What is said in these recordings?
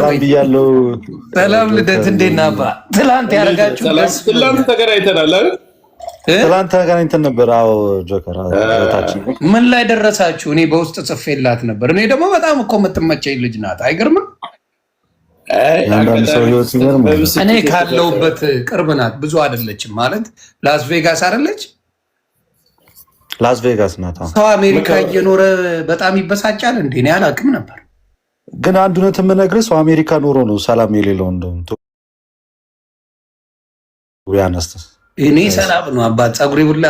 ሰላም ብያለሁ። ሰላም ልደት፣ እንዴት ነህ አባ? ትላንት ያደረጋችሁ ትላንት ተገናኝተናል አይደል? ትላንት ተገናኝተን ነበር። አዎ ጆከር፣ ታችን ምን ላይ ደረሳችሁ? እኔ በውስጥ ጽፌላት ነበር። እኔ ደግሞ በጣም እኮ የምትመቸኝ ልጅ ናት። አይገርምም? እኔ ካለውበት ቅርብ ናት። ብዙ አይደለችም ማለት ላስ ቬጋስ አይደለች? ላስ ቬጋስ ናት። ሰው አሜሪካ እየኖረ በጣም ይበሳጫል እንዴ? እኔ አላውቅም ነበር። ግን አንድ እውነት የምነግርህ ሰው አሜሪካ ኖሮ ነው ሰላም የሌለው። እንደውም ቢያነስ እኔ ሰላም ነው አባት። ፀጉሬ ሁላ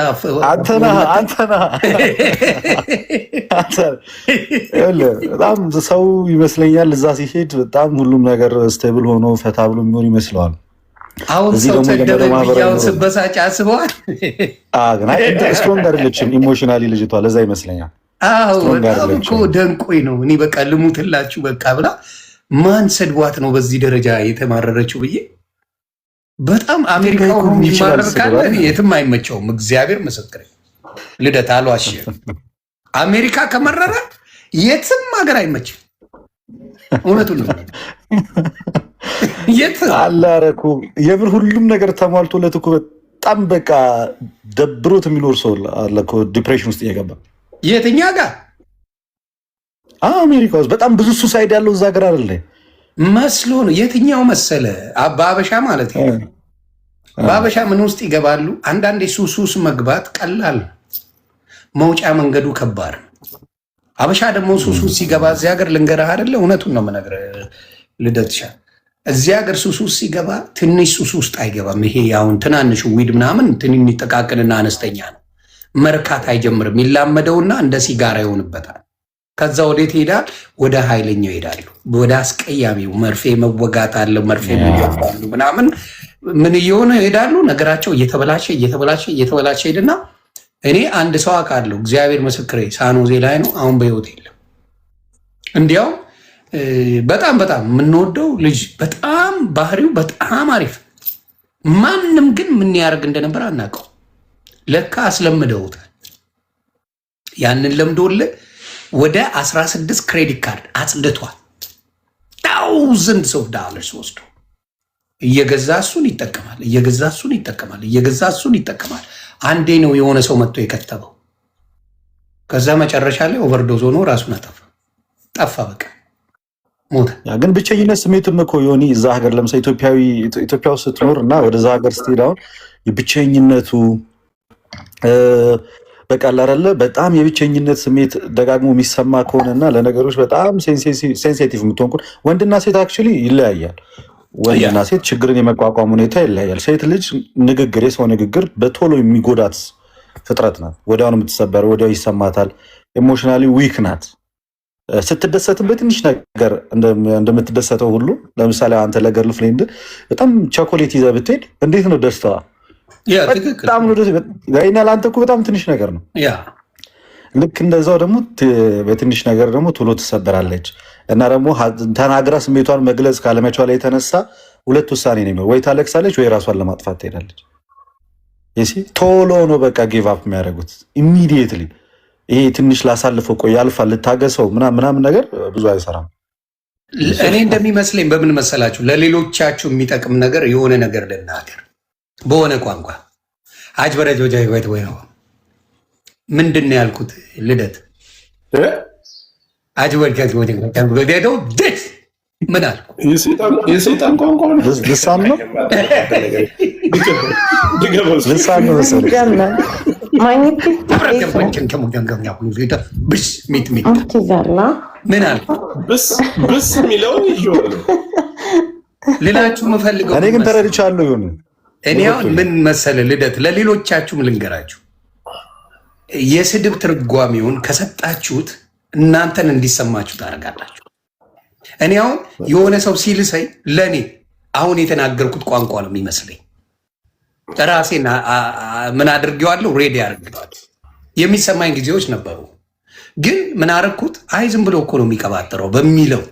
በጣም ሰው ይመስለኛል እዛ ሲሄድ በጣም ሁሉም ነገር ስቴብል ሆኖ ፈታ ብሎ የሚኖር ይመስለዋል። አሁን ሰው ተደበብያውን ስበሳጭ አስበዋል። ስትሮንግ አይደለችም ኢሞሽናሊ ልጅቷ፣ ለዛ ይመስለኛል። በጣም እኮ ደንቆኝ ነው። እኔ በቃ ልሙትላችሁ በቃ ብላ ማን ሰድቧት ነው በዚህ ደረጃ የተማረረችው ብዬ በጣም አሜሪካ የሚማረር ካለ የትም አይመቸውም። እግዚአብሔር ምስክር ልደት አልዋሽም። አሜሪካ ከመረረ የትም ሀገር አይመችም። እውነቱን ነው። የት አላረኩ የምር ሁሉም ነገር ተሟልቶለት እኮ በጣም በቃ ደብሮት የሚኖር ሰው አለ እኮ ዲፕሬሽን ውስጥ እየገባ። የትኛ ጋር? አሜሪካ ውስጥ በጣም ብዙ ሱሳይድ ያለው እዛ ሀገር አይደለ መስሎ ነው። የትኛው መሰለ? በአበሻ ማለት ነው። በአበሻ ምን ውስጥ ይገባሉ? አንዳንዴ ሱስ መግባት ቀላል፣ መውጫ መንገዱ ከባድ ነው። አበሻ ደግሞ ሱስ ሲገባ እዚህ ሀገር ልንገርህ አይደለ? እውነቱን ነው የምነግርህ ልደትሻ፣ እዚህ ሀገር ሱስ ሲገባ ትንሽ ሱስ ውስጥ አይገባም። ይሄ አሁን ትናንሹ ዊድ ምናምን ትንሽ ጥቃቅንና አነስተኛ ነው። መርካት አይጀምርም። ይላመደውና እንደ ሲጋራ ይሆንበታል። ከዛ ወዴት ይሄዳል? ወደ ኃይለኛው ይሄዳሉ። ወደ አስቀያሚው መርፌ መወጋት አለ፣ መርፌ ይወጋሉ ምናምን። ምን እየሆነ ይሄዳሉ? ነገራቸው እየተበላሸ ሄድና እኔ አንድ ሰው አውቃለሁ፣ እግዚአብሔር ምስክሬ፣ ሳኖዜ ላይ ነው፣ አሁን በህይወት የለም። እንዲያው በጣም የምንወደው ልጅ፣ በጣም ባህሪው በጣም አሪፍ። ማንም ግን ምን ያደርግ እንደነበር አናውቀው። ለካ አስለምደውታል። ያንን ለምዶልህ ወደ 16 ክሬዲት ካርድ አጽድቷል። $1000 ወስዶ እየገዛ እሱን ይጠቀማል። አንዴ ነው የሆነ ሰው መጥቶ የከተበው። ከዛ መጨረሻ ላይ ኦቨርዶዝ ሆኖ ራሱን ጠፋ፣ በቃ ሞተ። ግን ብቸኝነት ስሜትም እኮ ዮኒ እዛ ሀገር ለምሳሌ ኢትዮጵያ ውስጥ ስትኖር እና ወደዛ ሀገር ስትሄድ አሁን የብቸኝነቱ በቃ አይደለ በጣም የብቸኝነት ስሜት ደጋግሞ የሚሰማ ከሆነና ለነገሮች በጣም ሴንሲቲቭ የምትሆን ወንድና ሴት አክቹዋሊ ይለያያል። ወንድና ሴት ችግርን የመቋቋም ሁኔታ ይለያያል። ሴት ልጅ ንግግር፣ የሰው ንግግር በቶሎ የሚጎዳት ፍጥረት ናት። ወዲያውኑ የምትሰበር፣ ወዲያው ይሰማታል። ኢሞሽናሊ ዊክ ናት። ስትደሰትም በትንሽ ነገር እንደምትደሰተው ሁሉ ለምሳሌ አንተ ለገርል ፍሬንድ በጣም ቸኮሌት ይዘህ ብትሄድ እንዴት ነው ደስታዋ? በጣም ለአንተ እኮ በጣም ትንሽ ነገር ነው። ልክ እንደዛው ደግሞ በትንሽ ነገር ደግሞ ቶሎ ትሰበራለች እና ደግሞ ተናግራ ስሜቷን መግለጽ ካለመቻሏ የተነሳ ሁለት ውሳኔ ነው፣ ወይ ታለቅሳለች ወይ ራሷን ለማጥፋት ትሄዳለች። ቶሎ ነው በቃ ጊቭ አፕ የሚያደርጉት ኢሚዲየትሊ። ይሄ ትንሽ ላሳልፈው፣ ቆይ ያልፋል፣ ልታገሰው ምናምን ነገር ብዙ አይሰራም። እኔ እንደሚመስለኝ በምን መሰላችሁ፣ ለሌሎቻችሁ የሚጠቅም ነገር የሆነ ነገር ልናገር በሆነ ቋንቋ አጅበረጅ ወጃይት ወይ ነው ምንድን ነው ያልኩት? ልደት አጅበረጅ ወጃይት ደስ ምን አልኩ? የሰይጣን ቋንቋ ልሳን ነው ልሳን ነው መሰለኝ። ምን አልኩ? ብስ የሚለውን ይዤዋለሁ ልላችሁ የምፈልገው እኔ ግን ተረድቻለሁ። ይሁን እኔ አሁን ምን መሰለ ልደት፣ ለሌሎቻችሁም ልንገራችሁ። የስድብ ትርጓሜውን ከሰጣችሁት እናንተን እንዲሰማችሁ ታደርጋላችሁ። እኔ አሁን የሆነ ሰው ሲልሰኝ ለእኔ አሁን የተናገርኩት ቋንቋ ነው የሚመስለኝ። ራሴን ምን አድርጌዋለሁ? ሬዲ አድርጌዋለሁ። የሚሰማኝ ጊዜዎች ነበሩ። ግን ምን አደረግኩት? አይ ዝም ብሎ እኮ ነው የሚቀባጥረው በሚለው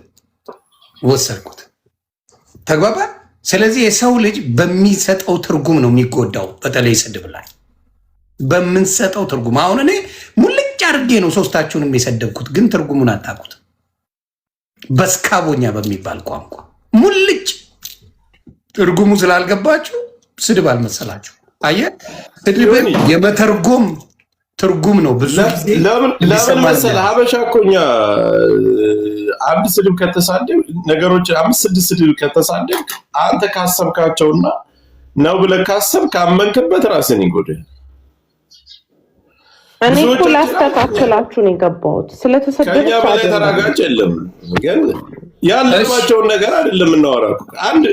ወሰድኩት። ተግባባ። ስለዚህ የሰው ልጅ በሚሰጠው ትርጉም ነው የሚጎዳው። በተለይ ስድብ ላይ በምንሰጠው ትርጉም። አሁን እኔ ሙልጭ አድርጌ ነው ሶስታችሁንም የሰደብኩት፣ ግን ትርጉሙን አታውቁት። በስካቦኛ በሚባል ቋንቋ ሙልጭ ትርጉሙ ስላልገባችሁ ስድብ አልመሰላችሁ። አየህ ስድብን የመተርጎም ትርጉም ነው። ብዙ ጊዜ ለምን መሰለህ ሀበሻ እኮ እኛ አንድ ስድብ ከተሳደብ ነገሮች 5-6 ስድብ ከተሳደብ አንተ ካሰብካቸውና ነው ብለህ ካሰብ ካመንክበት ራስን ይጎዳል። እኔ እኮ ላስተካክላችሁ ነው የገባሁት። ስለተሰደደ ከኛ በላይ ተራጋጭ የለም። ግን ያለባቸውን ነገር አይደለም እናወራው። አንድ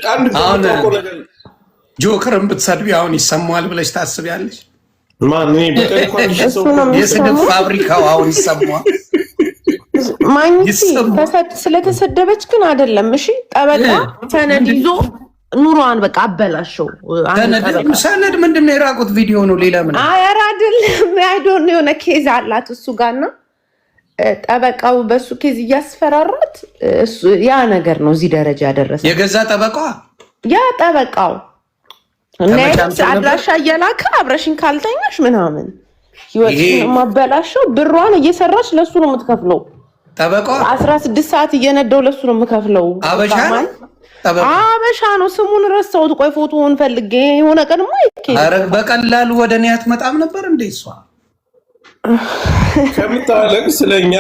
ነገር ጆከርን ብትሰድቢ አሁን ይሰማዋል ብለሽ ታስቢያለሽ? ማን የስድብ ፋብሪካው አሁን ይሰማዋል? ስለተሰደበች ግን አይደለም። እሺ ጠበቃ ሰነድ ይዞ ኑሯን በቃ አበላሸው። ሰነድ ምንድን ነው? የራቁት ቪዲዮ ነው። ሌላ ምን? ኧረ አይደለም። አይዶን የሆነ ኬዝ አላት እሱ ጋርና ጠበቃው በሱ ኬዝ እያስፈራራት ያ ነገር ነው እዚህ ደረጃ ያደረሰ። የገዛ ጠበቃዋ ያ ጠበቃው አድራሻ እየላከ አብረሽኝ ካልተኛሽ ምናምን ህይወትሽን ማበላሸው። ብሯን እየሰራች ለሱ ነው የምትከፍለው። ጠበቃዋ 16 ሰዓት እየነዳው ለሱ ነው የምከፍለው። አበሻ ነው። ስሙን ረሳሁት። ቆይ ፎቶውን ፈልጌ የሆነ ቀንማ ኧረ በቀላሉ ወደ እኔ አትመጣም ነበር እንዴ? እሷ ከምታለቅስ ለእኛ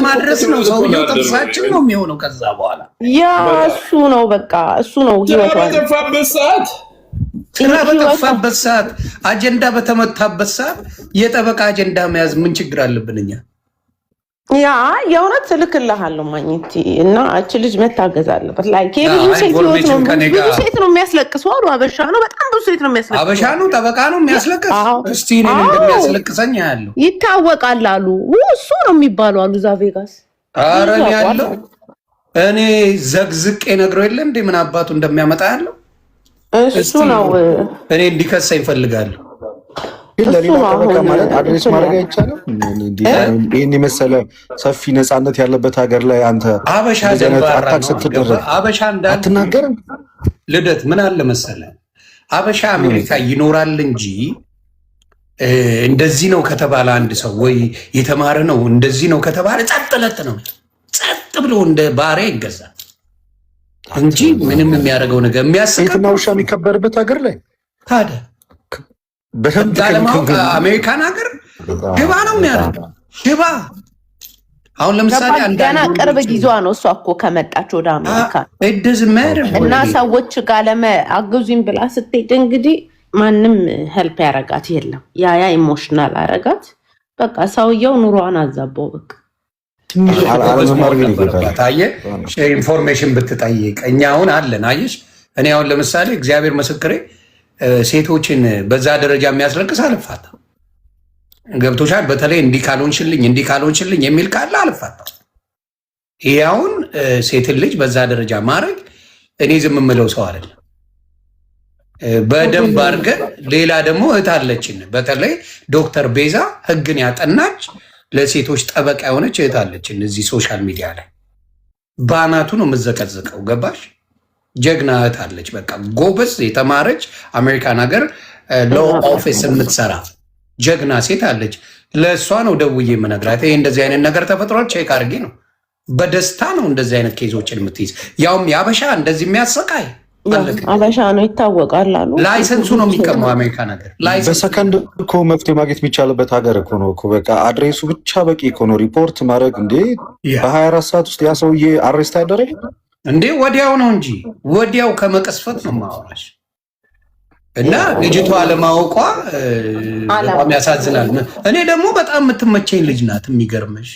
ማድረስ ነው። ሰውየው ጥርሳችን ነው የሚሆነው። ከዛ በኋላ ያ እሱ ነው በቃ እሱ ነው ህይወቷ። በጠፋበት ሰዓት አጀንዳ በተመታበት ሰዓት የጠበቃ አጀንዳ መያዝ ምን ችግር አለብን እኛ? ያ የእውነት እልክልሃለሁ ማግኘት እና እች ልጅ መታገዝ አለበት። ላይክ ብዙ ሴት ነው የሚያስለቅሰው አሉ። አበሻ ነው፣ በጣም ብዙ ሴት ነው የሚያስለቅሰው። አበሻ ነው፣ ጠበቃ ነው የሚያስለቅስ። እስቲ እኔን እንደሚያስለቅሰኝ ያለው ይታወቃል አሉ። እሱ ነው የሚባሉ አሉ እዛ ቬጋስ። ኧረ ያለው እኔ ዘግዝቄ ነግረው የለ እንዴ ምን አባቱ እንደሚያመጣ ያለው እሱ ነው። እኔ እንዲከሳኝ እፈልጋለሁ። ግን ለሌላ ጠበቃ ማለት አድሬስ ማድረግ አይቻልም። ይህን የመሰለ ሰፊ ነፃነት ያለበት ሀገር ላይ አንተ አበሻ አታክ ስትደረግ አትናገርም። ልደት ምን አለ መሰለ አበሻ አሜሪካ ይኖራል እንጂ እንደዚህ ነው ከተባለ አንድ ሰው ወይ የተማረ ነው እንደዚህ ነው ከተባለ ጸጥለጥ ነው፣ ጸጥ ብሎ እንደ ባሪያ ይገዛል እንጂ ምንም የሚያደርገው ነገር የሚያስቀና ውሻ የሚከበርበት ሀገር ላይ ታዲያ አሜሪካን ሀገር ሽባ ነው የሚያደርገው። ሽባ አሁን ለምሳሌ ገና ቅርብ ጊዜዋ ነው እሷ እኮ ከመጣች ወደ አሜሪካ እና ሰዎች ጋር አግዙኝ ብላ ስትሄድ እንግዲህ ማንም ሄልፕ ያረጋት የለም። ያ ኢሞሽናል አረጋት። በቃ ሰውየው ኑሯን አዛባው። በቃ ኢንፎርሜሽን ብትጠይቅ እኛ አሁን አለን። አየሽ እኔ አሁን ለምሳሌ እግዚአብሔር ምስክሬ ሴቶችን በዛ ደረጃ የሚያስለቅስ አልፋታም። ገብቶሻል? በተለይ እንዲህ ካልሆንሽልኝ የሚል ካለ አልፋታም። ይሄ አሁን ሴትን ልጅ በዛ ደረጃ ማድረግ እኔ ዝም የምለው ሰው አይደለም። በደንብ አድርገን ሌላ ደግሞ እህት አለችን፣ በተለይ ዶክተር ቤዛ ህግን ያጠናች ለሴቶች ጠበቃ የሆነች እህት አለችን። እዚህ ሶሻል ሚዲያ ላይ ባናቱ ነው የምዘቀዝቀው። ገባሽ? ጀግና እህት አለች። በቃ ጎበዝ የተማረች አሜሪካን ሀገር ሎ ኦፊስ የምትሰራ ጀግና ሴት አለች። ለእሷ ነው ደውዬ የምነግራት። ይሄ እንደዚህ አይነት ነገር ተፈጥሯል፣ ቼክ አድርጌ ነው። በደስታ ነው እንደዚህ አይነት ኬዞችን የምትይዝ። ያውም የአበሻ እንደዚህ የሚያሰቃይ አበሻ ነው ይታወቃል አሉ። ላይሰንሱ ነው የሚቀማው አሜሪካን ሀገር። በሰከንድ እኮ መፍትሄ ማግኘት የሚቻልበት ሀገር እኮ ነው እኮ። በቃ አድሬሱ ብቻ በቂ እኮ ነው። ሪፖርት ማድረግ እንዴ በ24 ሰዓት ውስጥ ያ ሰውዬ አሬስት አይደረግ እንዴ? ወዲያው ነው እንጂ ወዲያው ከመቀስፈት ነው ማወራሽ። እና ልጅቷ አለማወቋ በጣም ያሳዝናል። እኔ ደግሞ በጣም የምትመቸኝ ልጅ ናት። የሚገርምሽ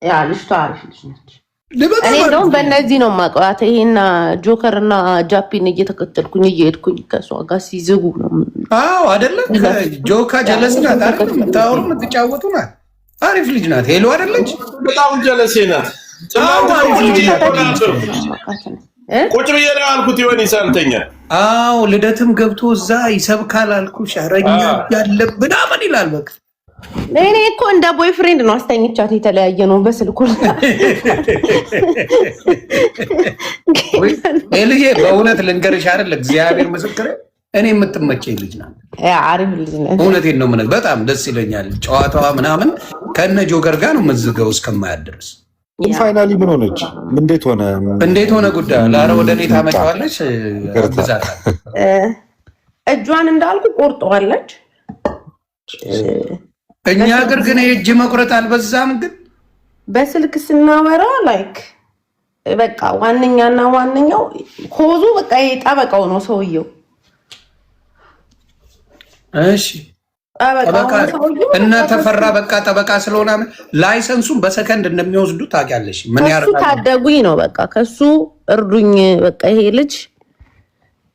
ያ ልጅቷ አሪፍ ልጅ ነች። እኔ እንደውም በእነዚህ ነው የማውቀዋት። ይሄና ጆከር እና ጃፒን እየተከተልኩኝ እየሄድኩኝ ከእሷ ጋር ሲዝጉ ነው። አዎ አይደለም ጆካ ጀለስ ናት አይደል? የምታወሩ የምትጫወቱ ናት። አሪፍ ልጅ ናት። ሄሎ አይደለች? በጣም ጀለሴ ናት። ቁጭ ብዬ ነው ያልኩት። ይሆን ይሳልተኛ። አዎ ልደትም ገብቶ እዛ ይሰብካል አልኩሽ። ሸረኛ ያለብን አመን ይላል። በቃ እኔ እኮ እንደ ቦይፍሬንድ ነው አስተኝቻት የተለያየ ነው በስልኩ። ልጄ በእውነት ልንገርሽ አይደል እግዚአብሔር ምስክር እኔ የምትመቸኝ ልጅ ናት። አሪፍ ልጅ ናት። እውነቴን ነው የምልህ። በጣም ደስ ይለኛል ጨዋታዋ ምናምን። ከነ ጆከር ጋር ነው የምትዝገው እስከማያት ድረስ ፋይናሊ ምን ሆነች? እንዴት ሆነ ጉዳዩ? ላረ ወደ እኔ ታመጫዋለች። እጇን እንዳልኩ ቆርጠዋለች። እኛ ሀገር ግን የእጅ መቁረጥ አልበዛም። ግን በስልክ ስናወራ ላይክ በቃ ዋነኛና ዋነኛው ኮዙ በቃ ጠበቃው ነው ሰውየው። እሺ እና ተፈራ በቃ ጠበቃ ስለሆነ ላይሰንሱን በሰከንድ እንደሚወስዱ ታውቂያለሽ። ምን ያረጋሉ? ታደጉኝ ነው በቃ ከሱ እርዱኝ። በቃ ይሄ ልጅ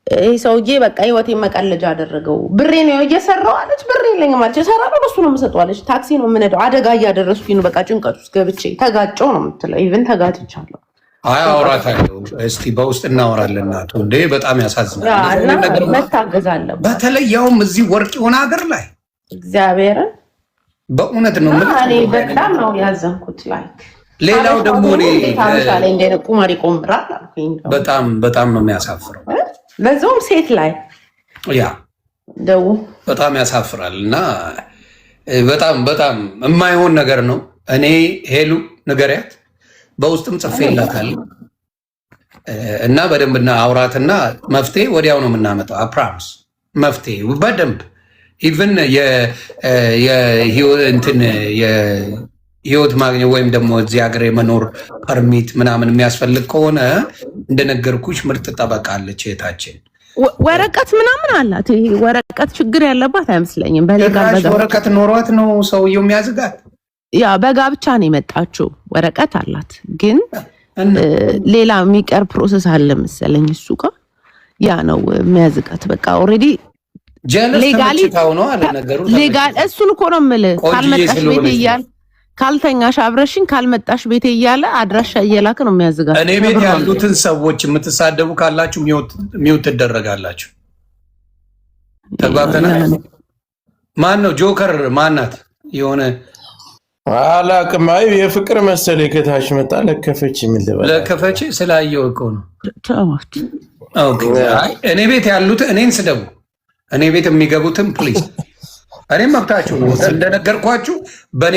ይሄ ሰውዬ በቃ ህይወቴን መቀለጃ አደረገው። ብሬ ነው እየሰራው አለች። ብሬ የለኝም አለች። እሰራለሁ ለሱ ነው የምሰጠው አለች። ታክሲ ነው የምነዳው። አደጋ እያደረስኩኝ ነው። በቃ ጭንቀት ውስጥ ገብቼ ተጋጨው ነው የምትለው። ኢቭን ተጋጭቻለሁ። አይ አውራታለሁ። እስቲ በውስጥ እናወራለን። እናቱ እንዴ በጣም ያሳዝናል። መታገዝ አለበት። በተለይ ያውም እዚህ ወርቅ የሆነ ሀገር ላይ እግዚአብሔርን በእውነት ነው እኔ በጣም ነው ያዘንኩት። ላይ ሌላው ደግሞ እኔ ላይ እንደነ ቁማር ይቆምራል አልኩኝ። በጣም ነው የሚያሳፍረው። ለዛውም ሴት ላይ ያ ደው በጣም ያሳፍራል። እና በጣም የማይሆን ነገር ነው። እኔ ሄሉ ንገሪያት በውስጥም ጽፌላታለሁ እና በደንብና አውራትና መፍትሄ ወዲያው ነው የምናመጣው። አፕራምስ መፍትሄ በደንብ ኢቭን የህይወት ማግኘት ወይም ደግሞ እዚህ ሀገር የመኖር ፐርሚት ምናምን የሚያስፈልግ ከሆነ እንደነገርኩሽ ምርጥ ጠበቃ አለች እህታችን። ወረቀት ምናምን አላት። ይሄ ወረቀት ችግር ያለባት አይመስለኝም። በሌጋል ወረቀት ኖሯት ነው ሰውየው የሚያዝጋት። ያ በጋብቻ ነው የመጣችው። ወረቀት አላት ግን ሌላ የሚቀር ፕሮሰስ አለ መሰለኝ እሱ ጋር ያ ነው የሚያዝጋት። በቃ ኦልሬዲ ሌጋሊ እሱን እኮ ነው የምልህ። ካልመጣሽ ቤቴ እያለ ካልተኛሽ አብረሽኝ ካልመጣሽ ቤቴ እያለ አድራሻ እየላክ ነው የሚያዝጋት። እኔ ቤት ያሉትን ሰዎች የምትሳደቡ ካላችሁ ሚውት ትደረጋላችሁ። ተግባብተናል። ማን ነው ጆከር? ማናት? የሆነ አላቅም። አይ የፍቅር መሰለኝ ከታች መጣ። ለከፈች ለከፈች ስላየው እኮ ነው። እኔ ቤት ያሉት እኔን ስደቡ። እኔ ቤት የሚገቡትም ፕሊዝ እኔም መብታችሁ ነው። እንደነገርኳችሁ በእኔ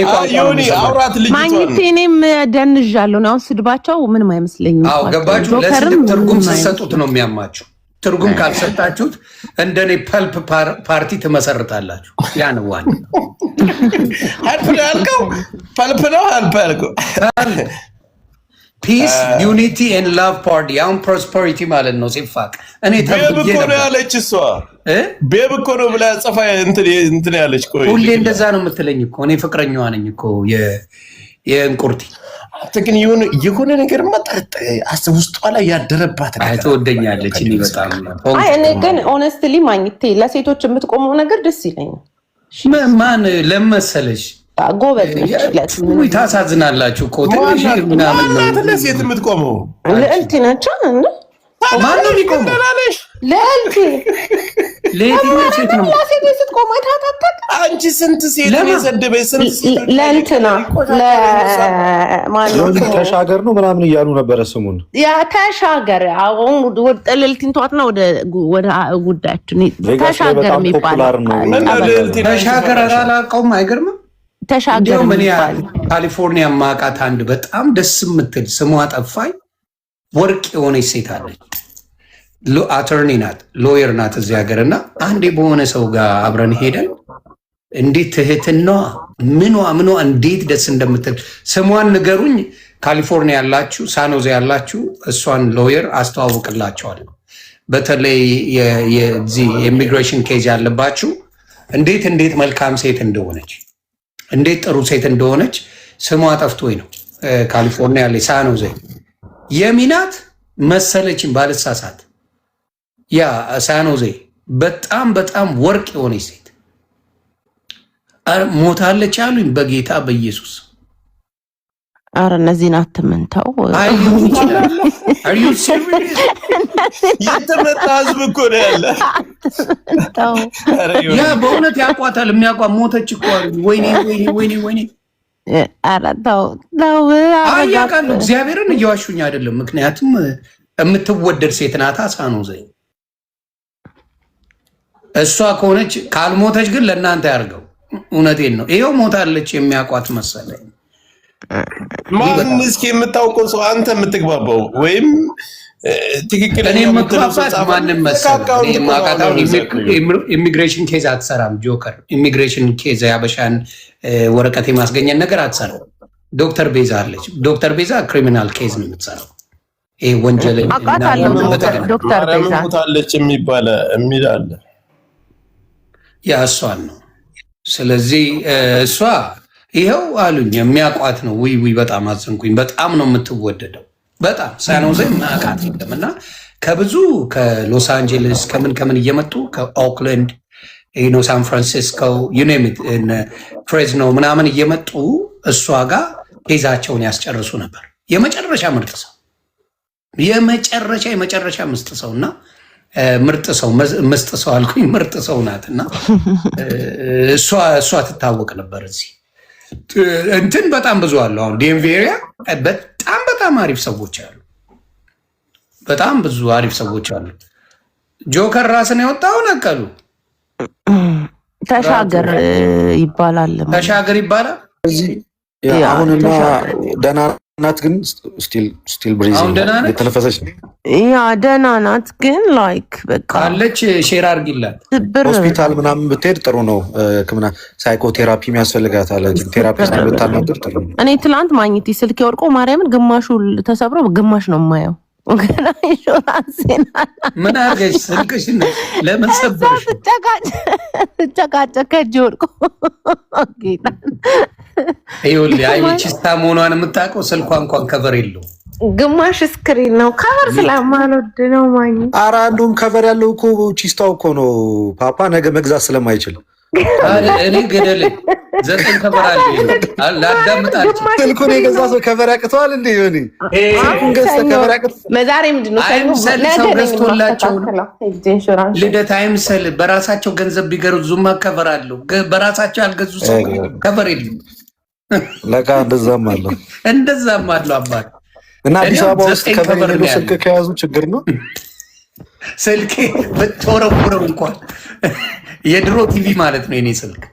አውራት ማግኘት እኔም ደንዣለሁ። አሁን ስድባቸው ምንም አይመስለኝም። ገባችሁ? ለስድብ ትርጉም ስትሰጡት ነው የሚያማችሁ። ትርጉም ካልሰጣችሁት እንደኔ ፐልፕ ፓርቲ ትመሰርታላችሁ። ያን ዋን ሄልፕ ነው ያልከው። ፐልፕ ነው ሄልፕ ያልከው። ፒስ ዩኒቲ ኤንድ ላቭ ፓርቲ አሁን ፕሮስፐሪቲ ማለት ነው ሲፋቅ። እኔ ቤብ እኮ ነው ያለች እሷ። ቤብ እኮ ነው ብላ ጽፋ እንትን ያለች። ቆይ ሁሌ እንደዛ ነው የምትለኝ እኮ። እኔ ፍቅረኛዋ ነኝ እኮ የእንቁርቲ። ግን የሆነ ነገር መጣጥ ውስጧ ላይ ያደረባት ነገር ትወደኛለች። እኔ በጣም እኔ ግን ኦነስትሊ ማግኘቴ ለሴቶች የምትቆመው ነገር ደስ ይለኛል። ማን ለመሰለሽ ጎበዝ ታሳዝናላችሁ እኮ ትንሽ ምናምን ነው ለሴት የምትቆመው። ልዕልት ነች። ማን ነው የሚቆመው? ልዕልት ለየትኛው ሴት ነው ለሴት ስትቆም አይታታቅ? አንቺ ስንት ሴት የሰደበች ስንት ለእንትና ለማን ተሻገር ነው ምናምን እያሉ ነበረ ስሙን። ያ ተሻገር አሁን ወደ ልዕልትን ተዋት ነው ወደ ጉዳያችን። ተሻገር የሚባል ተሻገር አላውቀውም። አይገርምም? ተሻገር ምን ያህል ካሊፎርኒያ ማቃት አንድ በጣም ደስ የምትል ስሟ ጠፋኝ ወርቅ የሆነች ሴት አለች። አተርኒ ናት፣ ሎየር ናት እዚህ ሀገር። እና አንዴ በሆነ ሰው ጋር አብረን ሄደን እንዴት ትህትናዋ ምኗ እንዴት ደስ እንደምትል ስሟን ንገሩኝ። ካሊፎርኒያ ያላችሁ ሳኖዜ ያላችሁ እሷን ሎየር አስተዋውቅላቸዋለሁ። በተለይ የዚህ የኢሚግሬሽን ኬዝ ያለባችሁ እንዴት መልካም ሴት እንደሆነች እንዴት ጥሩ ሴት እንደሆነች ስሟ ጠፍቶኝ ነው። ካሊፎርኒያ ያለ ሳኖዜ የሚናት መሰለችን ባልሳሳት። ያ ሳኖዜ በጣም ወርቅ የሆነች ሴት ሞታለች አሉኝ። በጌታ በኢየሱስ አረ እነዚህን አትመንተው። የተመጣ ህዝብ እኮ ነው ያለ። ያ በእውነት ያቋታል። የሚያቋ ሞተች እኮ ወይኔ አያውቃለሁ። እግዚአብሔርን እየዋሹኝ አይደለም። ምክንያቱም የምትወደድ ሴት ናታ ሳኖዜ። እሷ ከሆነች ካልሞተች ግን ለእናንተ ያርገው። እውነቴን ነው። ይኸው ሞታለች የሚያውቋት መሰለኝ። ማን እስኪ የምታውቀው ሰው አንተ የምትግባባው ወይም ትክክለኛ መግባባት ማንም መሰለህ ኢሚግሬሽን ኬዝ አትሰራም። ጆከር ኢሚግሬሽን ኬዝ ያበሻን ወረቀት የማስገኘት ነገር አትሰራም። ዶክተር ቤዛ አለች። ዶክተር ቤዛ ክሪሚናል ኬዝ ነው የምትሰራው። ይሄ ወንጀል ዶክተር ቤዛ ሞታለች የሚል አለ። ያ እሷን ነው። ስለዚህ እሷ ይኸው አሉኝ የሚያውቋት ነው። ውይ በጣም አዘንኩኝ። በጣም ነው የምትወደደው። በጣም ሳኖዜ ማቃት የለም እና ከብዙ ከሎስ አንጀለስ ከምን እየመጡ ከኦክላንድ ሳን ፍራንሲስኮ ዩኔሚት ፍሬዝኖ ምናምን እየመጡ እሷ ጋር ኬዛቸውን ያስጨርሱ ነበር። የመጨረሻ ምርጥ ሰው የመጨረሻ ምስጥ ሰው እና ምርጥ ሰው ምስጥ ሰው አልኩኝ። ምርጥ ሰው ናት እና እሷ ትታወቅ ነበር። እዚህ እንትን በጣም ብዙ አለው። አሁን ዲኤምቪ ኤሪያ በጣም አሪፍ ሰዎች አሉ። በጣም ብዙ አሪፍ ሰዎች አሉ። ጆከር ራስን ያወጣው ነቀሉ ተሻገር ይባላል። አሁንና ደህና ናት ግን ስቲል ብሪዚንግ የተነፈሰች ደህና ናት ግን ላይክ በቃ አለች። ሼር አድርጊላት። ሆስፒታል ምናምን ብትሄድ ጥሩ ነው። ሕክምና ሳይኮቴራፒ የሚያስፈልጋት አለ። ቴራፒ ብታናገር ጥሩ ነው። እኔ ትላንት ማግኘት ስልክ የወርቆ ማርያምን ግማሹ ተሰብሮ ግማሽ ነው የማየው። ምን አርገሽ ስልክሽ ለምን ሰብርሽ? ትጨቃጨቅ ከእጅ ወድቆ ይኸውልህ አይቺስታ መሆኗን የምታውቀው ስልኳ እንኳን ከቨር የለው። ግማሽ ስክሪን ነው ከቨር ስለማልወድ ነው። ማግኘት ኧረ አንዱም ከቨር ያለው እኮ ቺስታው እኮ ነው። ፓፓ ነገ መግዛት ስለማይችል እኔ ገደለኝ 9 ከቨር አለ ላዳምጣችሁ። ስልኩን የገዛ ሰው ከቨር ያቅተዋል እንዴ? ሆኔ ከቨር መዛሬ ምንድነው ሰው ገዝቶላቸው ልደት አይምሰል በራሳቸው ገንዘብ ቢገዙማ ከቨር አለው። በራሳቸው ያልገዙ ሰው ከቨር የለም። ለካ እንደዛም አለው አባት እና አዲስ አበባ ውስጥ ከቨር የሌለው ስልክ ከያዙ ችግር ነው። ስልኬ ብትወረውረው እንኳን የድሮ ቲቪ ማለት ነው የኔ ስልክ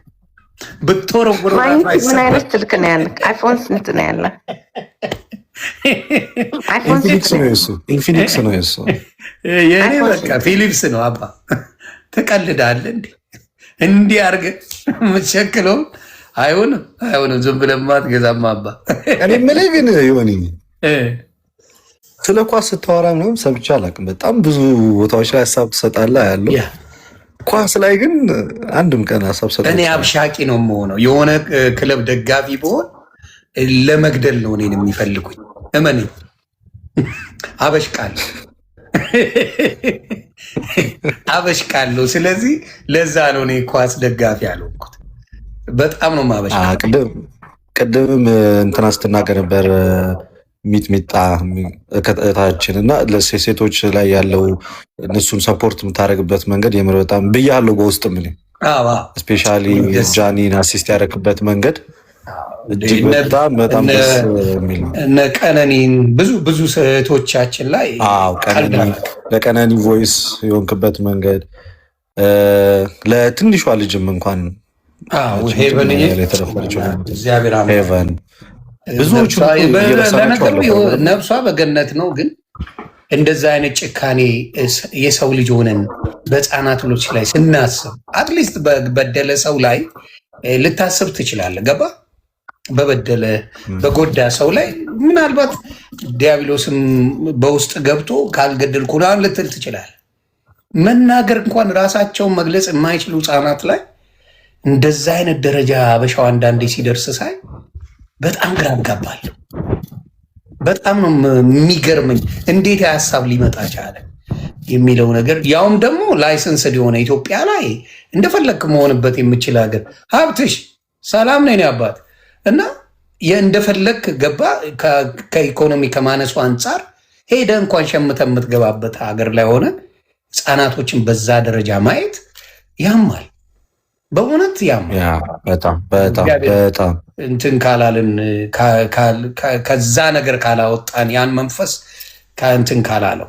ብትወረውረው። ምን አይነት ስልክ ነው ያለ? አይፎን ስንት ነው ያለ? ኢንፊኒክስ ነው የሱ። የኔ በቃ ፊሊፕስ ነው። አባ ትቀልዳለህ እንዴ? እንዲህ አድርገህ የምትሸክለው አይሆንም። ዝም ብለህ ማትገዛማ አባ። እኔ የምልህ ግን ሆኒ ስለ ኳስ ስታወራ ምናምን ሰምቼ አላውቅም። በጣም ብዙ ቦታዎች ላይ ሀሳብ ትሰጣለህ ያለው ኳስ ላይ ግን አንድም ቀን ሀሳብ ሰጠ። እኔ አብሻቂ ነው የምሆነው። የሆነ ክለብ ደጋፊ ብሆን ለመግደል ነው እኔን የሚፈልጉኝ። እመኔ አበሽቃለሁ። ስለዚህ ለዛ ነው እኔ ኳስ ደጋፊ ያልሆንኩት። በጣም ነው ማበሽቃ። ቅድምም እንትና ስትናገር ነበር ሚጥሚጣ ከእህታችን እና ሴቶች ላይ ያለው እነሱን ሰፖርት የምታደርግበት መንገድ የምር በጣም ብያለሁ። በውስጥ ምን ስፔሻሊ ጃኒን አሲስት ያደረግበት መንገድ እጅግ በጣም ደስ የሚል ነው። እነ ቀነኒን ብዙ ሴቶቻችን ላይ ለቀነኒ ቮይስ የሆንክበት መንገድ ለትንሿ ልጅም እንኳን ሄቨን ብዙዎቹ ነፍሷ በገነት ነው። ግን እንደዛ አይነት ጭካኔ የሰው ልጅ ሆነን በህፃናቶች ላይ ስናስብ አትሊስት በበደለ ሰው ላይ ልታስብ ትችላለህ። ገባ? በበደለ በጎዳ ሰው ላይ ምናልባት ዲያብሎስም በውስጥ ገብቶ ካልገደልኩ ምናምን ልትል ትችላለህ። መናገር እንኳን ራሳቸውን መግለጽ የማይችሉ ህፃናት ላይ እንደዛ አይነት ደረጃ አበሻው አንዳንዴ ሲደርስ ሳይ በጣም ግራ እጋባለሁ። በጣም ነው የሚገርመኝ እንዴት ሀሳብ ሊመጣ ቻለ የሚለው ነገር። ያውም ደግሞ ላይሰንስድ የሆነ ኢትዮጵያ ላይ እንደፈለክ መሆንበት የምችል ሀገር። ሀብትሽ ሰላም ነኝ አባት እና እንደፈለክ ገባ። ከኢኮኖሚ ከማነሱ አንጻር ሄደ እንኳን ሸምተ የምትገባበት ሀገር ላይ ሆነ ህፃናቶችን በዛ ደረጃ ማየት ያማል። በእውነት በጣም እንትን ካላልን ከዛ ነገር ካላወጣን ያን መንፈስ ከእንትን ካላለው።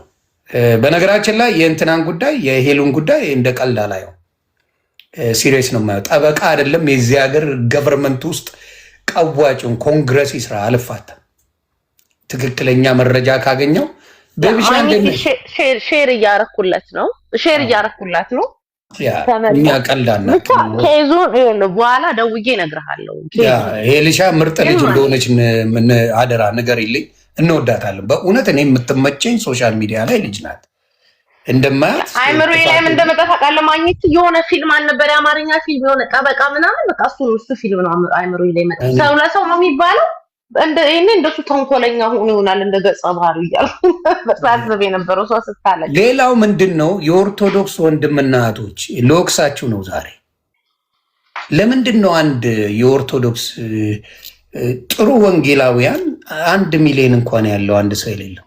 በነገራችን ላይ የእንትናን ጉዳይ የሄሉን ጉዳይ እንደ ቀልድ አላየው። ሲሪየስ ነው የማየው። ጠበቃ አይደለም የዚህ ሀገር ገቨርንመንት ውስጥ ቀዋጭን ኮንግረስ ይስራ አልፋታም። ትክክለኛ መረጃ ካገኘው ሼር እያረኩለት ነው እኛ ቀልዳና ኬዙን በኋላ ደውዬ እነግርሃለሁ። ኤሊሻ ምርጥ ልጅ እንደሆነች አደራ ንገሪልኝ። እንወዳታለን በእውነት። እኔ የምትመቸኝ ሶሻል ሚዲያ ላይ ልጅ ናት። እንደማያት አይምሮ ላይ ምን እንደመጣ ታውቃለህ? ማግኘት የሆነ ፊልም አልነበረ የአማርኛ ፊልም የሆነ ጠበቃ ምናምን በቃ እሱ ፊልም ነው አይምሮ ላይ መጣ። ሰው ለሰው ነው የሚባለው። እንደሱ ተንኮለኛ ሆኖ ይሆናል እንደ ገጸ ባህሪ እያልኩ በሳስብ የነበረው ሰው ስታለች። ሌላው ምንድን ነው የኦርቶዶክስ ወንድምና እህቶች ለወቅሳችሁ ነው ዛሬ። ለምንድን ነው አንድ የኦርቶዶክስ ጥሩ ወንጌላውያን 1 ሚሊዮን እንኳን ያለው አንድ ሰው የሌለው?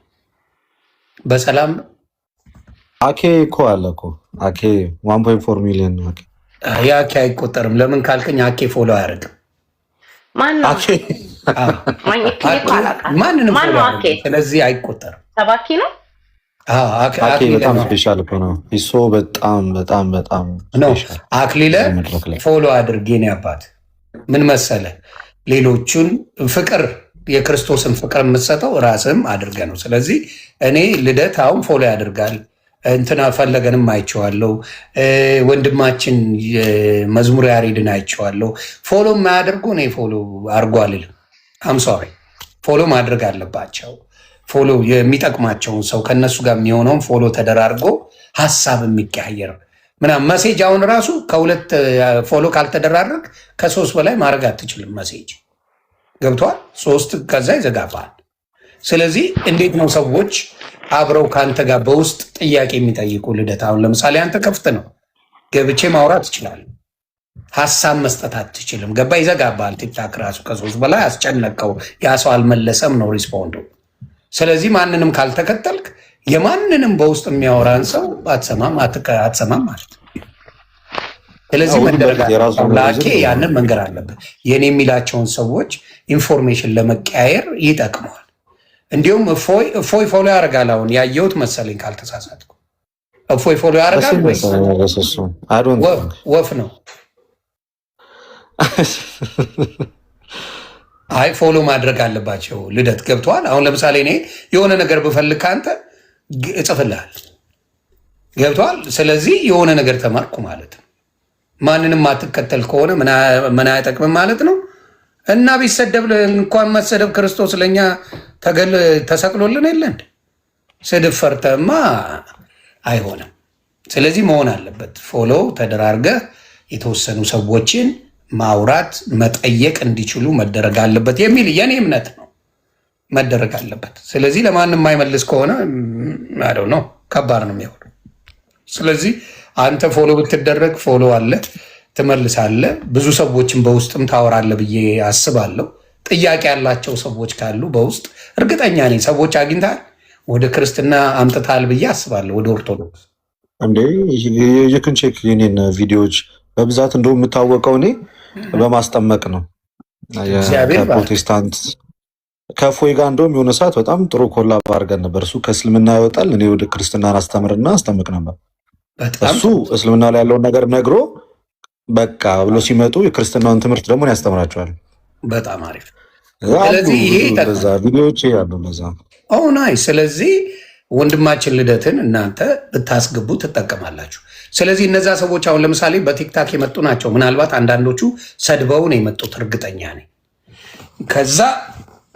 በሰላም ነው። አኬ እኮ አለ እኮ አኬ 1.4 ሚሊዮን ነው። አኬ አይቆጠርም። ለምን ካልከኝ አኬ ፎሎ አያደርግም። ማንንም ስለዚህ አይቆጠርም። ሰባኪ ነው። አኬ በጣም ስፔሻል እኮ ነው። እሱ በጣም በጣም በጣም አክሊለ ፎሎ አድርጌ ነው አባት። ምን መሰለ ሌሎቹን ፍቅር የክርስቶስን ፍቅር የምትሰጠው ራስህም አድርገ ነው። ስለዚህ እኔ ልደት አሁን ፎሎ ያደርጋል እንትና ፈለገንም አይቼዋለሁ። ወንድማችን መዝሙር ያሬድን አይቼዋለሁ። ፎሎ የማያደርጉ እኔ ፎሎ አድርጎ አልልም። አምሶሪ ፎሎ ማድረግ አለባቸው። ፎሎ የሚጠቅማቸውን ሰው ከነሱ ጋር የሚሆነውን ፎሎ ተደራርጎ ሀሳብ የሚቀያየር ምናምን መሴጅ አሁን ራሱ ከ2 ፎሎ ካልተደራረግ ከ3 በላይ ማድረግ አትችልም። መሴጅ ገብቷል። 3 ከዛ ይዘጋባል። ስለዚህ እንዴት ነው ሰዎች አብረው ከአንተ ጋር በውስጥ ጥያቄ የሚጠይቁ? ልደት አሁን ለምሳሌ አንተ ከፍት ነው ገብቼ ማውራት ትችላለህ። ሀሳብ መስጠት አትችልም። ገባ ይዘጋባል። ቲክታክ ራሱ ከ3 በላይ አስጨነቀው ያ ሰው አልመለሰም ነው ሪስፖንዱ። ስለዚህ ማንንም ካልተከተልክ የማንንም በውስጥ የሚያወራን ሰው አትሰማም ማለት ነው። ስለዚህ ላኬ ያንን መንገር አለበት። የኔ የሚላቸውን ሰዎች ኢንፎርሜሽን ለመቀያየር ይጠቅመዋል። እንዲሁም እፎይ ፎሎ ያደርጋል። አሁን ያየሁት መሰለኝ ካልተሳሳትኩ እፎይ ፎሎ ያደርጋል ወይስ ወፍ ነው? አይ ፎሎ ማድረግ አለባቸው። ልደት ገብተዋል። አሁን ለምሳሌ እኔ የሆነ ነገር ብፈልግ ከአንተ እጽፍልሃል። ገብተዋል። ስለዚህ የሆነ ነገር ተማርኩ ማለት ነው። ማንንም አትከተል ከሆነ ምን አይጠቅምም ማለት ነው። እና ቢሰደብ እንኳን መሰደብ ክርስቶስ ለእኛ ተሰቅሎልን የለን ስድብ ፈርተማ አይሆንም። ስለዚህ መሆን አለበት ፎሎ ተደራርገህ የተወሰኑ ሰዎችን ማውራት መጠየቅ እንዲችሉ መደረግ አለበት የሚል የኔ እምነት ነው። መደረግ አለበት። ስለዚህ ለማንም የማይመልስ ከሆነ አለው ነው ከባድ ነው የሚሆነው። ስለዚህ አንተ ፎሎ ብትደረግ ፎሎ አለ ትመልሳለ። ብዙ ሰዎችን በውስጥም ታወራለ ብዬ አስባለሁ። ጥያቄ ያላቸው ሰዎች ካሉ በውስጥ እርግጠኛ ነኝ ሰዎች አግኝታል ወደ ክርስትና አምጥታል ብዬ አስባለሁ። ወደ ኦርቶዶክስ እንዴ የክንቼክ የኔን ቪዲዮዎች በብዛት እንደው የምታወቀው እኔ በማስጠመቅ ነው። ከፕሮቴስታንት ከፎይ ጋር እንደውም የሆነ ሰዓት በጣም ጥሩ ኮላብ አድርገን ነበር። እሱ ከእስልምና ይወጣል፣ እኔ ወደ ክርስትናን አስተምርና አስጠምቅ ነበር። እሱ እስልምና ላይ ያለውን ነገር ነግሮ በቃ ብሎ ሲመጡ የክርስትናውን ትምህርት ደግሞ ያስተምራቸዋል። በጣም አሪፍ። ስለዚህ ይሄ ቪዲዮዎች ያሉ ለዛ ናይ ስለዚህ ወንድማችን ልደትን እናንተ ብታስገቡ ትጠቀማላችሁ። ስለዚህ እነዛ ሰዎች አሁን ለምሳሌ በቲክታክ የመጡ ናቸው። ምናልባት አንዳንዶቹ ሰድበው ነው የመጡት እርግጠኛ ነኝ። ከዛ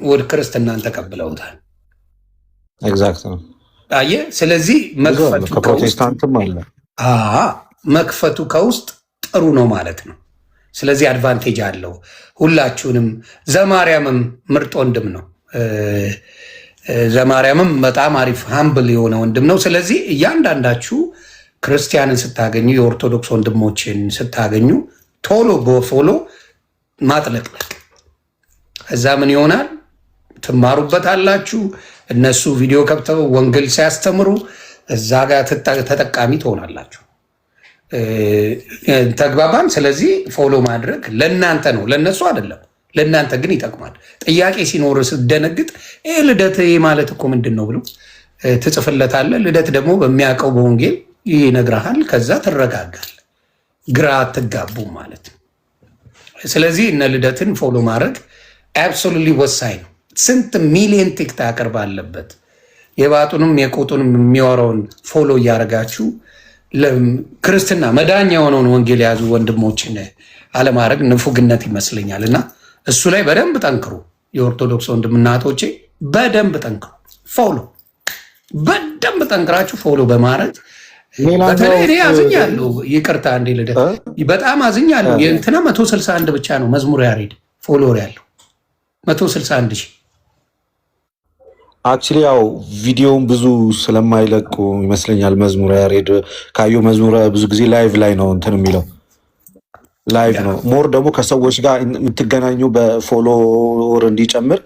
ወደ ክርስትናን ተቀብለውታል። ኤግዛክት ነው። አየህ፣ ስለዚህ ከፕሮቴስታንትም አለ መክፈቱ ከውስጥ ጥሩ ነው ማለት ነው። ስለዚህ አድቫንቴጅ አለው። ሁላችሁንም ዘማርያምም ምርጥ ወንድም ነው። ዘማርያምም በጣም አሪፍ ሃምብል የሆነ ወንድም ነው። ስለዚህ እያንዳንዳችሁ ክርስቲያንን ስታገኙ የኦርቶዶክስ ወንድሞችን ስታገኙ ቶሎ በፎሎ ማጥለቅለቅ፣ እዛ ምን ይሆናል ትማሩበት አላችሁ። እነሱ ቪዲዮ ከብተው ወንጌል ሲያስተምሩ እዛ ጋር ተጠቃሚ ትሆናላችሁ። ተግባባን። ስለዚህ ፎሎ ማድረግ ለእናንተ ነው፣ ለእነሱ አይደለም። ለእናንተ ግን ይጠቅማል። ጥያቄ ሲኖር ስደነግጥ ልደት ማለት እኮ ምንድን ነው ብሎ ትጽፍለታለህ። ልደት ደግሞ በሚያውቀው በወንጌል ይነግርሃል። ከዛ ትረጋጋል፣ ግራ አትጋቡም ማለት ነው። ስለዚህ እነ ልደትን ፎሎ ማድረግ አብሶሉትሊ ወሳኝ ነው። ስንት ሚሊዮን ቲክታከር ባለበት የባጡንም የቁጡንም የሚወራውን ፎሎ እያደረጋችሁ ክርስትና መዳኛ የሆነውን ወንጌል የያዙ ወንድሞችን አለማድረግ ንፉግነት ይመስለኛል። እና እሱ ላይ በደንብ ጠንክሩ። የኦርቶዶክስ ወንድምና እህቶቼ በደንብ ጠንክሩ። ፎሎ በደንብ ጠንክራችሁ ፎሎ በማድረግ በተለይ እኔ አዝኛለሁ። ይቅርታ እንዴ ልደት በጣም አዝኛለሁ። የእንትና 161 ብቻ ነው መዝሙር ያሬድ ፎሎወር ያለው 161 ሺህ። አክቹሊ ያው ቪዲዮውን ብዙ ስለማይለቁ ይመስለኛል። መዝሙረ ያሬድ ካዩ መዝሙረ ብዙ ጊዜ ላይቭ ላይ ነው እንትን የሚለው ላይቭ ነው። ሞር ደግሞ ከሰዎች ጋር የምትገናኙ በፎሎወር እንዲጨምር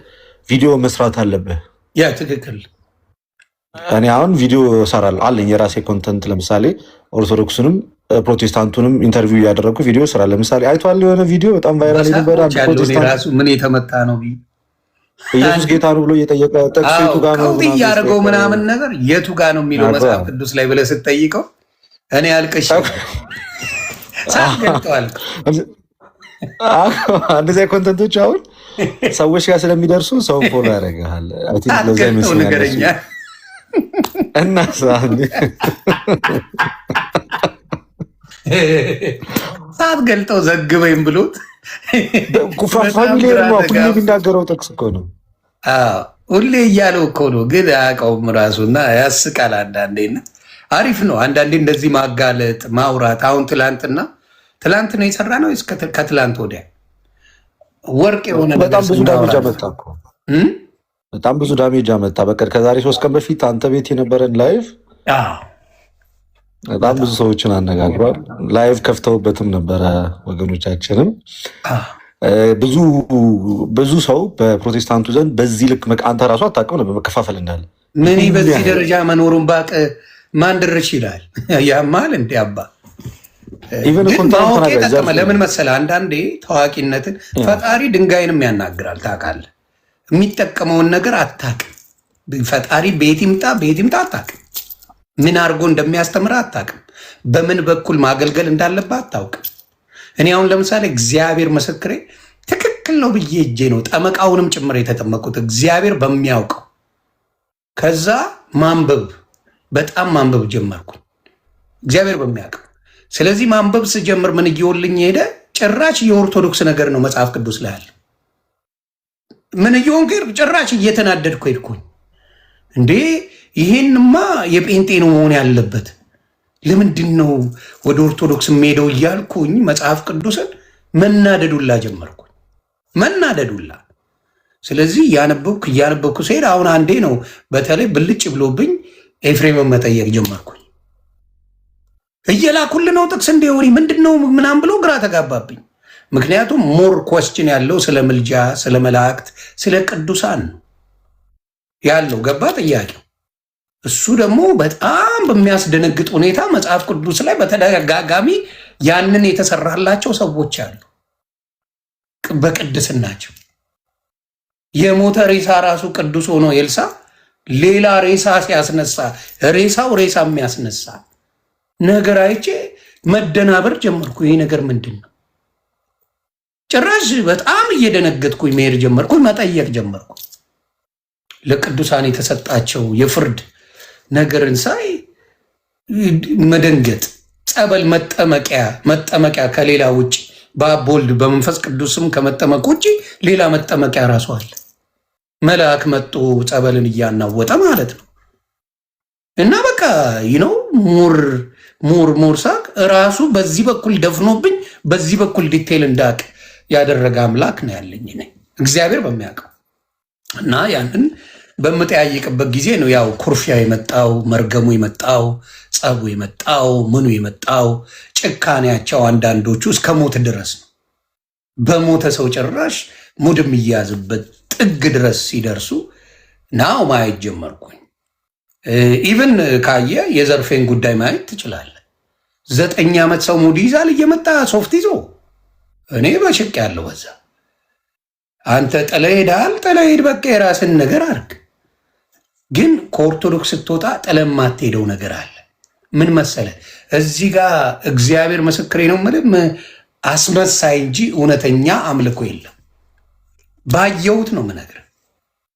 ቪዲዮ መስራት አለብህ። ያ ትክክል። እኔ አሁን ቪዲዮ እሰራለሁ አለኝ የራሴ ኮንተንት። ለምሳሌ ኦርቶዶክስንም ፕሮቴስታንቱንም ኢንተርቪው እያደረግኩ ቪዲዮ ስራ። ለምሳሌ አይቷል የሆነ ቪዲዮ በጣም ቫይራል የነበረ ራሱ ምን የተመታ ነው ኢየሱስ ጌታ ነው ብሎ እየጠየቀ ጠቅሶ የቱ ጋር ነው እያደረገው ምናምን ነገር የቱ ጋር ነው የሚለው መጽሐፍ ቅዱስ ላይ ብለህ ስትጠይቀው እኔ አልቅሽ ሳገልጠዋል። እንደዚያ ኮንተንቶች አሁን ሰዎች ጋር ስለሚደርሱ ሰው ፎሎ ያደርግሃል። ነገረኛ እና ሳትገልጠው ዘግበኝ ብሎት ፋሚሊየር ነው ሁሌ የሚናገረው ጥቅስ እኮ ነው። ሁሌ እያለው እኮ ነው፣ ግን አያውቀውም ራሱና ያስቃል አንዳንዴና አሪፍ ነው አንዳንዴ እንደዚህ ማጋለጥ ማውራት። አሁን ትላንት ነው የሰራ ነው ከትላንት ወዲያ ወርቅ የሆነ በጣም ብዙ ዳሜጅ አመጣ እኮ በጣም ብዙ ዳሜጅ አመጣ። በቃ ከዛሬ 3 ቀን በፊት አንተ ቤት የነበረን ላይቭ በጣም ብዙ ሰዎችን አነጋግሯል። ላይቭ ከፍተውበትም ነበረ ወገኖቻችንም። ብዙ ሰው በፕሮቴስታንቱ ዘንድ በዚህ ልክ አንተ ራሱ አታውቅም ነበር መከፋፈል እንዳለ። ምን በዚህ ደረጃ መኖሩን ባቅ ማን ድርሽ ይላል ያማል እንዲ አባ ማወቅ የጠቀመ ለምን መሰለህ? አንዳንዴ ታዋቂነትን ፈጣሪ ድንጋይንም ያናግራል። ታውቃለህ፣ የሚጠቀመውን ነገር አታውቅም። ፈጣሪ ቤት ይምጣ አታውቅም። ምን አድርጎ እንደሚያስተምር አታውቅም። በምን በኩል ማገልገል እንዳለበት አታውቅም። እኔ አሁን ለምሳሌ እግዚአብሔር ምስክሬ ትክክል ነው ብዬ እጄ ነው ጠመቃውንም ጭምር የተጠመቁት እግዚአብሔር በሚያውቀው። ከዛ በጣም ማንበብ ጀመርኩኝ እግዚአብሔር በሚያውቀው። ስለዚህ ማንበብ ስጀምር ምን እየወልኝ ሄደ? ጭራሽ የኦርቶዶክስ ነገር ነው መጽሐፍ ቅዱስ ላይ ያለ። ምን እየሆን ጭራሽ እየተናደድኩ ሄድኩኝ። እንዴ ይሄንማ የጴንጤ ነው መሆን ያለበት፣ ለምንድን ነው ወደ ኦርቶዶክስ የምሄደው እያልኩኝ መጽሐፍ ቅዱስን መናደዱላ ጀመርኩኝ፣ መናደዱላ። ስለዚህ እያነበብኩ ሲሄድ አሁን አንዴ ነው በተለይ ብልጭ ብሎብኝ ኤፍሬምን መጠየቅ ጀመርኩኝ። እየላኩልህ ነው ጥቅስ እንዲሆን ምንድን ነው ምናምን ብሎ ግራ ተጋባብኝ። ምክንያቱም ሞር ኮስችን ያለው ስለ ምልጃ፣ ስለ መላእክት፣ ስለ ቅዱሳን ነው ያለው። ገባ ጥያቄው? እሱ ደግሞ በጣም በሚያስደነግጥ ሁኔታ መጽሐፍ ቅዱስ ላይ በተደጋጋሚ ያንን የተሰራላቸው ሰዎች አሉ በቅድስናቸው። የሞተ ሬሳ ራሱ ቅዱስ ሆኖ ኤልሳ ሌላ ሬሳ ሲያስነሳ ሬሳው ሬሳ የሚያስነሳ ነገር አይቼ መደናበር ጀመርኩ። ይሄ ነገር ምንድን ነው? ጭራሽ በጣም እየደነገጥኩኝ መሄድ ጀመርኩኝ፣ መጠየቅ ጀመርኩ። ለቅዱሳን የተሰጣቸው የፍርድ ነገርን ሳይ መደንገጥ። ጸበል መጠመቂያ ከሌላ ውጭ በአብ በወልድ በመንፈስ ቅዱስም ከመጠመቅ ውጭ ሌላ መጠመቂያ ራሱ አለ። መልአክ መጦ ጸበልን እያናወጠ ማለት ነው። እና በቃ ነው ሙር ሳቅ ራሱ በዚህ በኩል ደፍኖብኝ በዚህ በኩል ዲቴል እንዳቅ ያደረገ አምላክ ነው ያለኝ እግዚአብሔር በሚያውቀው። እና ያንን በምጠያይቅበት ጊዜ ነው ያው ኩርፊያ የመጣው፣ መርገሙ የመጣው፣ ጸቡ የመጣው፣ ምኑ የመጣው፣ ጭካኔያቸው አንዳንዶቹ እስከ ሞት ድረስ ነው። በሞተ ሰው ጭራሽ ሙድ የሚያዝበት ጥግ ድረስ ሲደርሱ ናው ማየት ጀመርኩኝ። ኢቨን ካየ የዘርፌን ጉዳይ ማየት ትችላለህ። 9 ዓመት ሰው ሙድ ይዛል እየመጣ ሶፍት ይዞ እኔ በሽቅ ያለው በዛ። አንተ ጥለህ ሄደሃል፣ ጥለህ ሄድ፣ በቃ የራስን ነገር አድርግ። ግን ከኦርቶዶክስ ስትወጣ ጥለህ የማትሄደው ነገር አለ። ምን መሰለህ? እዚህ ጋር እግዚአብሔር ምስክሬ ነው፣ ምንም አስመሳይ እንጂ እውነተኛ አምልኮ የለም። ባየሁት ነው የምነግርህ።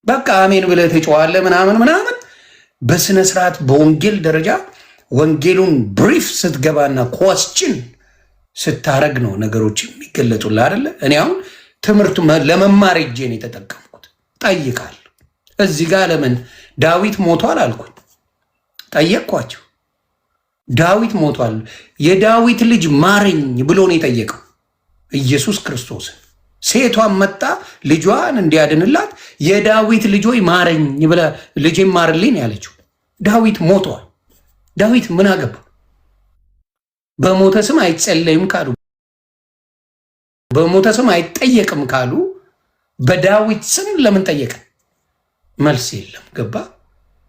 በቃ አሜን ብለህ ትጮዋለህ ምናምን ምናምን። በስነ ስርዓት በወንጌል ደረጃ ወንጌሉን ብሪፍ ስትገባና ኮስችን ስታረግ ነው ነገሮች የሚገለጡልህ አይደለ? እኔ አሁን ትምህርቱ ለመማር እጄን የተጠቀምኩት ጠይቃለሁ። እዚህ ጋር ለምን ዳዊት ሞቷል አልኩኝ፣ ጠየቅኳቸው። ዳዊት ሞቷል፣ የዳዊት ልጅ ማረኝ ብሎ ነው የጠየቀው ኢየሱስ ክርስቶስ። ሴቷን መጣ ልጇን እንዲያድንላት የዳዊት ልጅ ሆይ ማረኝ ብላ ልጄን ማርልኝ ያለችው። ዳዊት ሞቷል። ዳዊት ምን አገባ? በሞተ ስም አይጸለይም ካሉ፣ በሞተ ስም አይጠየቅም ካሉ በዳዊት ስም ለምን ጠየቀ? መልስ የለም። ገባ?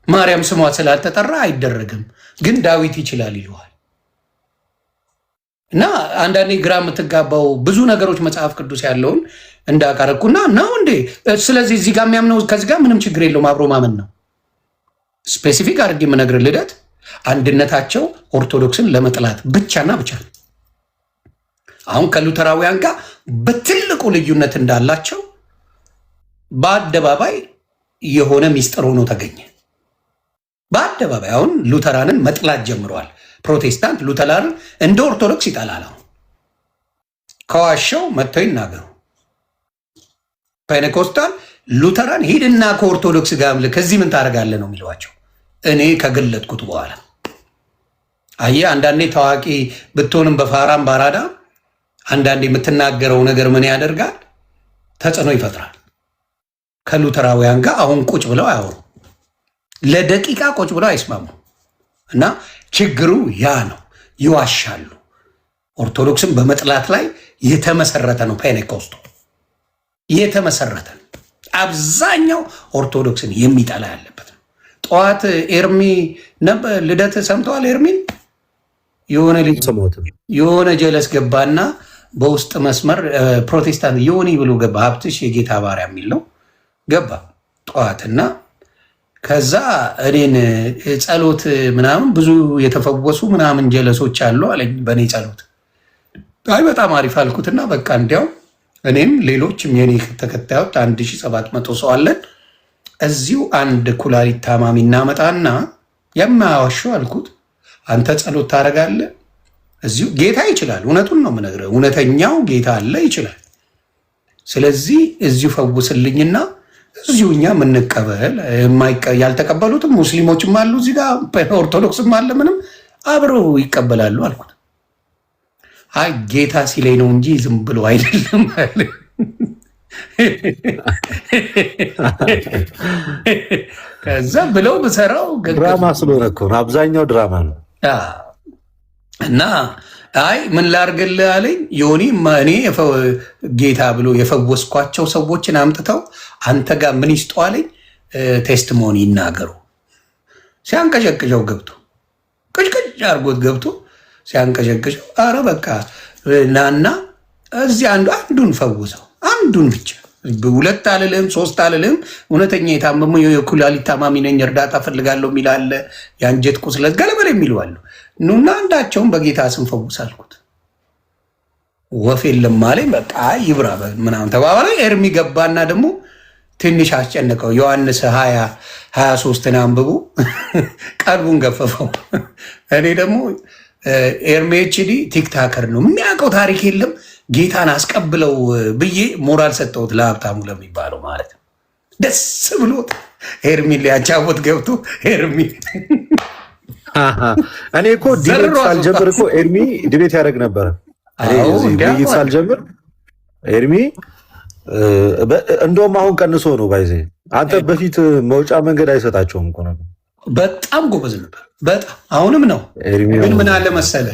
ማርያም ስሟ ስላልተጠራ አይደረግም፣ ግን ዳዊት ይችላል ይለዋል። እና አንዳንዴ ግራ የምትጋባው ብዙ ነገሮች መጽሐፍ ቅዱስ ያለውን እንዳቀረኩና ነው እንዴ። ስለዚህ እዚህ ጋር የሚያምነው ከዚህ ጋር ምንም ችግር የለውም፣ አብሮ ማመን ነው። ስፔሲፊክ አድርጌ የምነግር ልደት አንድነታቸው ኦርቶዶክስን ለመጥላት ብቻና ብቻ ነው። አሁን ከሉተራውያን ጋር በትልቁ ልዩነት እንዳላቸው በአደባባይ የሆነ ሚስጥር ሆኖ ተገኘ። በአደባባይ አሁን ሉተራንን መጥላት ጀምረዋል። ፕሮቴስታንት ሉተራንን እንደ ኦርቶዶክስ ይጠላል። አሁን ከዋሻው መጥተው ይናገሩ። ፔኔኮስታል ሉተራን ሂድና ከኦርቶዶክስ ጋር ከዚህ ምን ታደርጋለህ ነው የሚለዋቸው። እኔ ከገለጥኩት በኋላ አየህ፣ አንዳንዴ ታዋቂ ብትሆንም በፋራም ባራዳ አንዳንዴ የምትናገረው ነገር ምን ያደርጋል? ተጽዕኖ ይፈጥራል። ከሉተራውያን ጋር አሁን ቁጭ ብለው አያወሩ፣ ለደቂቃ ቁጭ ብለው አይስማሙ። እና ችግሩ ያ ነው። ይዋሻሉ። ኦርቶዶክስን በመጥላት ላይ የተመሰረተ ነው። ፔኔኮስቶ የተመሰረተ ነው። አብዛኛው ኦርቶዶክስን የሚጠላ ያለበት ነው። ጠዋት ኤርሚ ልደት ሰምተዋል? ኤርሚን የሆነ ጀለስ ገባና በውስጥ መስመር ፕሮቴስታንት ዮኒ ብሎ ገባ። ሀብትሽ የጌታ ባሪያ የሚል ነው ገባ ጠዋትና ከዛ እኔን ጸሎት ምናምን ብዙ የተፈወሱ ምናምን ጀለሶች አሉ አለኝ። በእኔ ጸሎት አይ በጣም አሪፍ አልኩትና በቃ እንዲያው እኔም ሌሎችም የኔ ተከታዮች 1700 ሰው አለን። እዚሁ አንድ ኩላሊት ታማሚ እናመጣና የማያዋሸው አልኩት፣ አንተ ጸሎት ታደርጋለህ እዚሁ። ጌታ ይችላል፣ እውነቱን ነው የምነግርህ። እውነተኛው ጌታ አለ ይችላል። ስለዚህ እዚሁ ፈውስልኝና እዚሁ እኛ የምንቀበል ያልተቀበሉትም ሙስሊሞችም አሉ እዚህ ጋር ኦርቶዶክስም አለ፣ ምንም አብረው ይቀበላሉ አልኩት። አይ ጌታ ሲለኝ ነው እንጂ ዝም ብሎ አይደለም አለ። ከዛ ብለው ብሰራው ድራማ ስለሆነ እኮ ነው፣ አብዛኛው ድራማ ነው። እና አይ ምን ላርግልህ አለኝ ዮኒ። እኔ ጌታ ብሎ የፈወስኳቸው ሰዎችን አምጥተው አንተ ጋር ምን ይስጡ አለኝ፣ ቴስቲሞኒ ይናገሩ። ሲያንቀሸቅሸው ገብቶ ቅጭቅጭ አድርጎት ገብቶ ሲያንቀሸቅሸው፣ አረ በቃ ናና እዚህ አንዱን ፈውሰው፣ አንዱን ብቻ፣ 2 አልልህም 3 አልልህም። እውነተኛ የታመሙ የኩላሊት ታማሚ ነኝ እርዳታ ፈልጋለሁ የሚላለ፣ የአንጀት ቁስለት ገለበል የሚሉ አሉ። ኑና አንዳቸውን በጌታ ስም ፈውስ አልኩት። ወፍ የለም አለኝ። በቃ ይብራ ምናምን ተባባለ። ኤርሚ ገባና ደግሞ ትንሽ አስጨነቀው። ዮሐንስ 20:23 አንብቡ ቀልቡን ገፈፈው። እኔ ደግሞ ኤርሜችዲ ቲክታከር ነው የሚያውቀው ታሪክ የለም ጌታን አስቀብለው ብዬ ሞራል ሰጠሁት ለሀብታሙ ለሚባለው ማለት ነው። ደስ ብሎት ኤርሚን ሊያጫወት ገብቶ ኤርሚ እኔ እኮ ዲቤት ሳልጀምር እኮ ኤርሚ ዲቤት ያደርግ ነበረ። ዲቤት ሳልጀምር ኤርሚ እንደውም አሁን ቀንሶ ነው ባይዜ። አንተ በፊት መውጫ መንገድ አይሰጣቸውም እኮ ነበር። በጣም ጎበዝ ነበር በጣም አሁንም ነው። ግን ምን አለ መሰለ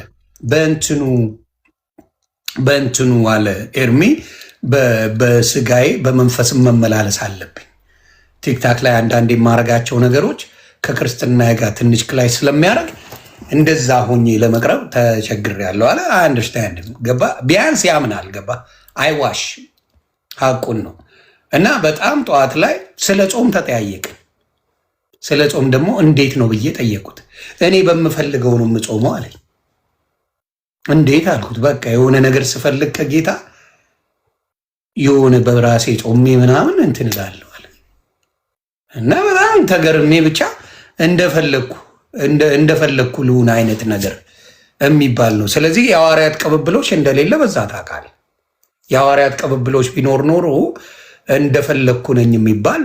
በእንትኑ አለ ኤርሚ በስጋዬ በመንፈስም መመላለስ አለብኝ። ቲክታክ ላይ አንዳንድ የማረጋቸው ነገሮች ከክርስትና ጋር ትንሽ ክላይ ስለሚያደርግ እንደዛ ሆኜ ለመቅረብ ተቸግሬያለሁ አለ። አንደርስታንድ ገባ። ቢያንስ ያምናል ገባ። አይዋሽ ሀቁን ነው። እና በጣም ጠዋት ላይ ስለ ጾም ተጠያየቅን። ስለ ጾም ደግሞ እንዴት ነው ብዬ ጠየቁት። እኔ በምፈልገው ነው የምጾመው አለኝ። እንዴት አልኩት። በቃ የሆነ ነገር ስፈልግ ከጌታ የሆነ በራሴ ጾሜ ምናምን እንትን እላለሁ እና በጣም ተገርሜ ብቻ እንደፈለግኩ ልሁን አይነት ነገር የሚባል ነው። ስለዚህ የሐዋርያት ቅብብሎች እንደሌለ በዛ ታውቃለህ። የሐዋርያት ቅብብሎች ቢኖር ኖሮ እንደፈለግኩ ነኝ የሚባል